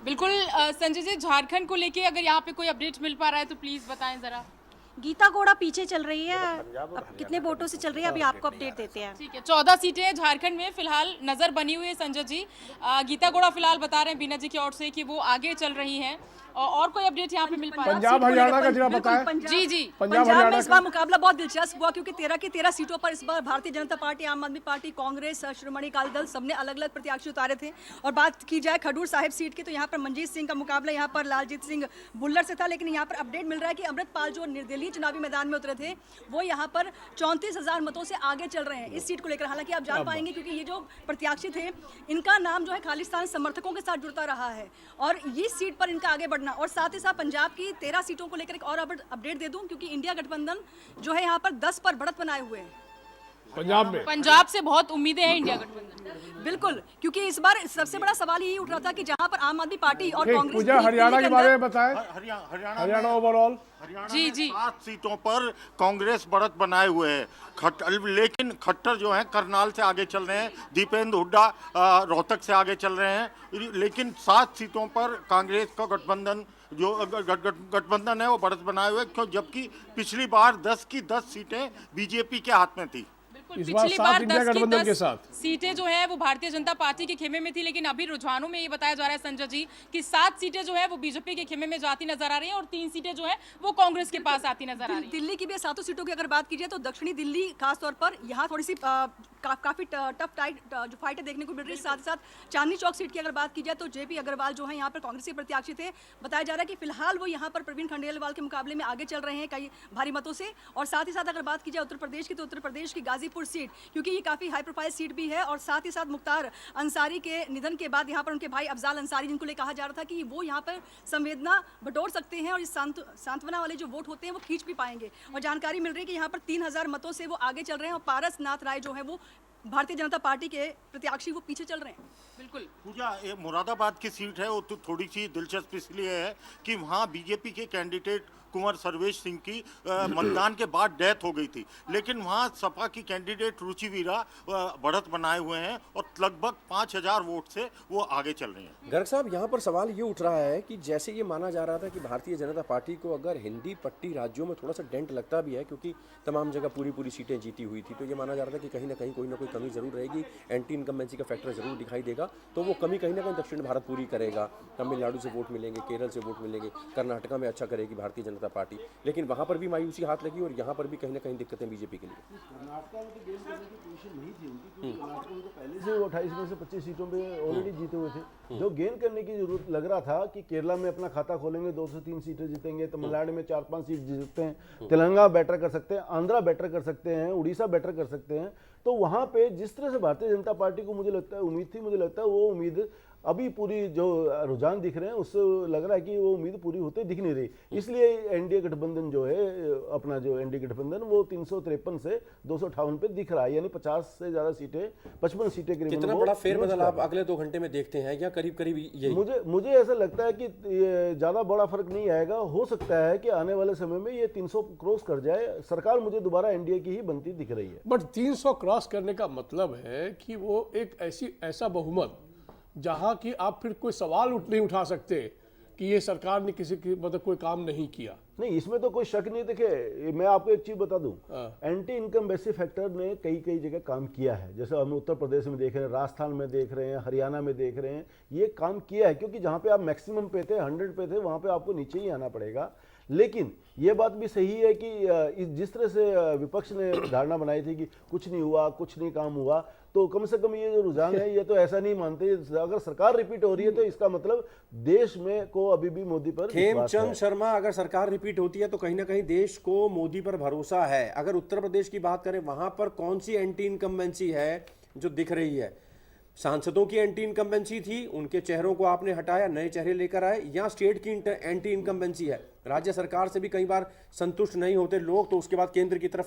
बिल्कुल संजय जी, झारखंड को लेके अगर यहाँ पे कोई अपडेट मिल पा रहा है तो प्लीज बताएं जरा। गीता कोड़ा पीछे चल रही है, अब कितने वोटों से चल रही है अभी आपको अपडेट देते हैं। ठीक है, 14 सीटें हैं झारखंड में फिलहाल नजर बनी हुई है संजय जी। गीता कोड़ा फिलहाल बता रहे हैं बीना जी की ओर से कि वो आगे चल रही हैं। और कोई अपडेट यहाँ पे मिल पा रहा है? पंजाब हरियाणा का जरा बताएं। जी जी, पंजाब में इस बार मुकाबला बहुत दिलचस्प हुआ क्योंकि 13 की 13 सीटों पर इस बार भारतीय जनता पार्टी, आम आदमी पार्टी, कांग्रेस, श्रोमणी अकाली दल सबने अलग अलग प्रत्याशी उतारे थे। और बात की जाए खडूर साहिब सीट की तो यहाँ पर मनजीत सिंह का मुकाबला यहाँ पर लालजीत सिंह बुल्लर से था, लेकिन यहाँ पर अपडेट मिल रहा है कि अमृतपाल जो निर्दलीय चुनावी मैदान में उतरे थे वो यहाँ पर 34,000 मतों से आगे चल रहे हैं इस सीट को लेकर। हालांकि आप जान पाएंगे क्योंकि ये जो प्रत्याशी थे इनका नाम जो है खालिस्तान समर्थकों के साथ जुड़ता रहा है और ये सीट पर इनका आगे बढ़ना। और साथ ही साथ पंजाब की 13 सीटों को लेकर एक और अपडेट दे दूं क्योंकि इंडिया गठबंधन जो है यहाँ पर 10 पर बढ़त बनाए हुए हैं। पंजाब से बहुत उम्मीदें हैं इंडिया गठबंधन। बिल्कुल, क्योंकि इस बार सबसे बड़ा सवाल यही उठ रहा था कि जहां पर आम आदमी पार्टी और कांग्रेस। हरियाणा के बारे में बताएं। हरियाणा ओवरऑल जी जी 7 सीटों पर कांग्रेस बढ़त बनाए हुए है, लेकिन खट्टर जो है करनाल से आगे चल रहे हैं, दीपेंद्र हुड्डा रोहतक से आगे चल रहे हैं। लेकिन 7 सीटों पर कांग्रेस का गठबंधन जो गठबंधन है वो बढ़त बनाए हुए, क्यों जबकि पिछली बार 10 की 10 सीटें बीजेपी के हाथ में थी। पिछली बार 10 की 10 सीटें जो है वो भारतीय जनता पार्टी के खेमे में थी, लेकिन अभी रुझानों में ये बताया जा रहा है संजय जी कि 7 सीटें जो है वो बीजेपी के खेमे में जाती नजर आ रही हैं और 3 सीटें जो है वो कांग्रेस के पास आती नजर आ रही हैं। दिल्ली की भी 7 सीटों की अगर बात की जाए तो दक्षिणी दिल्ली खासतौर पर यहाँ थोड़ी सी काफी टफ टाइट जो फाइटें देखने को मिल रही है। साथ ही साथ चांदनी चौक सीट की अगर बात की जाए तो जेपी अग्रवाल जो है यहाँ पर कांग्रेस के प्रत्याशी थे, बताया जा रहा है कि फिलहाल वो यहाँ पर प्रवीण खंडेलवाल के मुकाबले में आगे चल रहे हैं कई भारी मतों से। और साथ ही साथ अगर बात की जाए उत्तर प्रदेश की तो उत्तर प्रदेश की गाजीपुर सीट, क्योंकि ये काफी हाई प्रोफाइल सीट भी है और साथ ही साथ मुख्तार अंसारी के निधन के बाद यहाँ पर उनके भाई अफजाल अंसारी जिनको ले कहा जा रहा था कि वो यहाँ पर संवेदना बटोर सकते हैं और इस सांत्वना वाले जो वोट होते हैं वो खींच भी पाएंगे। और जानकारी मिल रही है कि यहाँ पर 3,000 मतों से वो आगे चल रहे हैं और पारस नाथ राय जो है वो भारतीय जनता पार्टी के प्रत्याशी वो पीछे चल रहे हैं। बिल्कुल पूजा, मुरादाबाद की सीट है वो तो थोड़ी सी दिलचस्प इसलिए है कि वहाँ बीजेपी के कैंडिडेट कुंवर सर्वेश सिंह की मतदान के बाद डेथ हो गई थी, लेकिन वहां सपा की कैंडिडेट रुचि वीरा बढ़त बनाए हुए हैं और लगभग 5000 वोट से वो आगे चल रही हैं। गर्ग साहब, यहाँ पर सवाल ये उठ रहा है कि जैसे ये माना जा रहा था कि भारतीय जनता पार्टी को अगर हिंदी पट्टी राज्यों में थोड़ा सा डेंट लगता भी है, क्योंकि तमाम जगह पूरी सीटें जीती हुई थी, तो ये माना जा रहा था कि कहीं ना कहीं कोई ना कोई कमी जरूर रहेगी, एंटी इनकम्बेंसी का फैक्टर जरूर दिखाई देगा, तो वो कमी कहीं ना कहीं दक्षिण भारत पूरी करेगा, तमिलनाडु से वोट मिलेंगे, केरल से वोट मिलेंगे, कर्नाटका में अच्छा करेगी भारतीय जनता पार्टी, लेकिन वहाँ पर भी मायूसी हाथ लगी और यहाँ पर भी कहीं ना कहीं दिक्कतें बीजेपी के लिए। कर्नाटका में तो गेम करने की पोजीशन नहीं थी उनकी, क्योंकि कर्नाटका में तो पहले से 28 में से 25 सीटों पे ऑलरेडी जीते हुए थे। जो गेन करने की जरूरत लग रहा था कि केरला में अपना खाता खोलेंगे, 2 से 3 सीटें जीतेंगे, तमिलनाडु में 4-5 सीट जीतते हैं, तेलंगाना बेटर कर सकते हैं, आंध्रा बेटर कर सकते हैं, उड़ीसा बेटर कर सकते हैं। तो वहां पे जिस तरह से भारतीय जनता पार्टी को मुझे लगता है उम्मीद थी, मुझे लगता है वो उम्मीद अभी पूरी जो रुझान दिख रहे हैं उससे लग रहा है कि वो उम्मीद पूरी होते दिख नहीं रही। इसलिए एनडीए गठबंधन जो है, अपना जो एनडीए गठबंधन, वो 353 से 258 पे दिख रहा है, यानी 50 से ज्यादा सीटें, 55 सीटें करीब। कितना बड़ा फेरबदल आप अगले 2 घंटे में देखते हैं, या करीब करीब यही? मुझे ऐसा लगता है कि ज्यादा बड़ा फर्क नहीं आएगा। हो सकता है कि आने वाले समय में ये 300 क्रॉस कर जाए। सरकार मुझे दोबारा एनडीए की ही बनती दिख रही है। बट 300 क्रॉस करने का मतलब है कि वो एक ऐसा बहुमत जहां कि आप फिर कोई सवाल नहीं उठा सकते कि ये सरकार ने किसी की मतलब कोई काम नहीं किया। नहीं, इसमें तो कोई शक नहीं। देखिए, मैं आपको एक चीज बता दूं, एंटी इनकम बेसिस फैक्टर ने कई जगह काम किया है। जैसे हम उत्तर प्रदेश में देख रहे हैं, राजस्थान में देख रहे हैं, हरियाणा में देख रहे हैं, ये काम किया है। क्योंकि जहां पे आप मैक्सिमम पे थे, 100 पे थे, वहां पे आपको नीचे ही आना पड़ेगा। लेकिन ये बात भी सही है कि जिस तरह से विपक्ष ने धारणा बनाई थी कि कुछ नहीं हुआ, कुछ नहीं काम हुआ, तो कम से कम ये जो रुझान है ये तो ऐसा नहीं मानते। अगर सरकार रिपीट हो रही है तो इसका मतलब देश में को अभी भी मोदी पर खेमचंद शर्मा, अगर सरकार रिपीट होती है तो कहीं ना कहीं देश को मोदी पर भरोसा है। अगर उत्तर प्रदेश की बात करें, वहां पर कौन सी एंटी इनकम्बेंसी है जो दिख रही है? सांसदों की एंटी इनकम्बेंसी थी, उनके चेहरों को आपने हटाया, नए चेहरे लेकर आए, या स्टेट की एंटी इनकम्बेंसी है? राज्य सरकार से भी कई बार संतुष्ट नहीं होते लोग, तो उसके बाद केंद्र की तरफ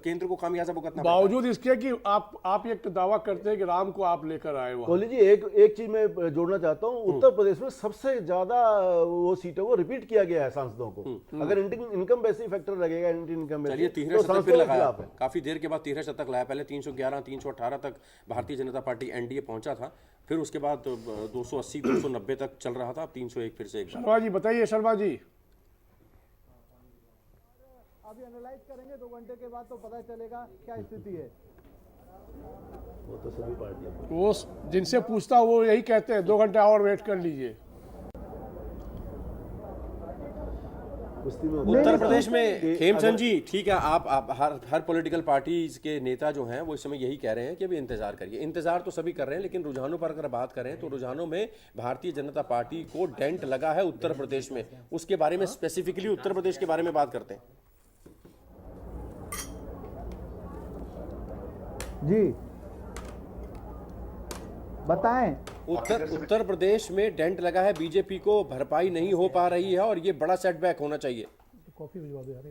केंद्र को खामियाजा भुगतना बावजूद इसके कि आप एक दावा करते हैं कि राम को आप लेकर आए। कोहली जी, एक चीज मैं जोड़ना चाहता हूँ। उत्तर प्रदेश में सबसे ज्यादा वो सीटों को रिपीट किया गया है सांसदों को। अगर इनकम बेसिस फैक्टर लगेगा, एंटी इनकम बेसिस, तीसरा शतक फिर लगाया, काफी देर के बाद तीसरा शतक लाया। पहले 311, 318 तक भारतीय जनता पार्टी एनडीए पहुंचा था, फिर उसके बाद 280, 290 तक चल रहा था, अब 301 फिर से। शर्मा जी बताइए। शर्मा जी, अभी एनालाइज करेंगे 2 घंटे के बाद तो पता चलेगा क्या स्थिति है। वो तो सभी पार्टियां, वो जिनसे पूछता वो यही कहते हैं 2 घंटे और वेट कर लीजिए। उत्तर प्रदेश में खेमचंद जी, ठीक है, आप हर पॉलिटिकल पार्टी के नेता जो हैं वो इस समय यही कह रहे हैं कि अभी इंतजार करिए। इंतजार तो सभी कर रहे हैं, लेकिन रुझानों पर अगर बात करें तो रुझानों में भारतीय जनता पार्टी को डेंट लगा है उत्तर प्रदेश में। उसके बारे में स्पेसिफिकली उत्तर प्रदेश के बारे में बात करते हैं। जी बताएं। उत्तर प्रदेश में डेंट लगा है, बीजेपी को भरपाई नहीं हो पा रही है और ये बड़ा सेटबैक होना चाहिए। कॉफी भिजवा दो यार।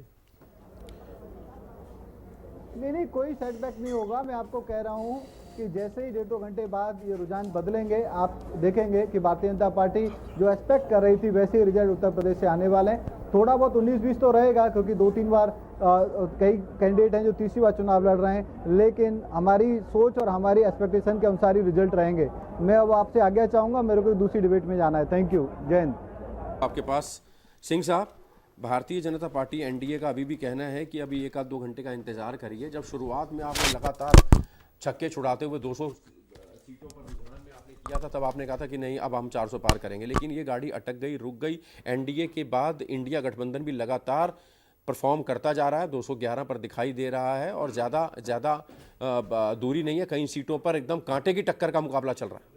नहीं, कोई सेटबैक नहीं होगा। मैं आपको कह रहा हूं कि जैसे ही 1.5-2 घंटे बाद ये रुझान बदलेंगे, आप देखेंगे कि भारतीय जनता पार्टी जो एक्सपेक्ट कर रही थी वैसे ही रिजल्ट उत्तर प्रदेश से आने वाले हैं। थोड़ा बहुत 19-20 तो रहेगा, क्योंकि 2-3 बार कई कैंडिडेट हैं जो तीसरी बार चुनाव लड़ रहे हैं, लेकिन हमारी सोच और हमारी एक्सपेक्टेशन के अनुसार ही रिजल्ट रहेंगे। मैं अब आपसे आज्ञा चाहूँगा, मेरे को दूसरी डिबेट में जाना है। Thank you. जय हिंद। आपके पास सिंह साहब, भारतीय जनता पार्टी एनडीए का अभी भी कहना है कि अभी 1-2 घंटे का इंतजार करिए। जब शुरुआत में आपने लगातार छक्के छुड़ाते हुए 200 सीटों पर रुझान में आपने किया था, तब आपने कहा था कि नहीं अब हम 400 पार करेंगे, लेकिन ये गाड़ी अटक गई, रुक गई। एनडीए के बाद इंडिया गठबंधन भी लगातार परफॉर्म करता जा रहा है, 211 पर दिखाई दे रहा है और ज़्यादा दूरी नहीं है, कई सीटों पर एकदम कांटे की टक्कर का मुकाबला चल रहा है।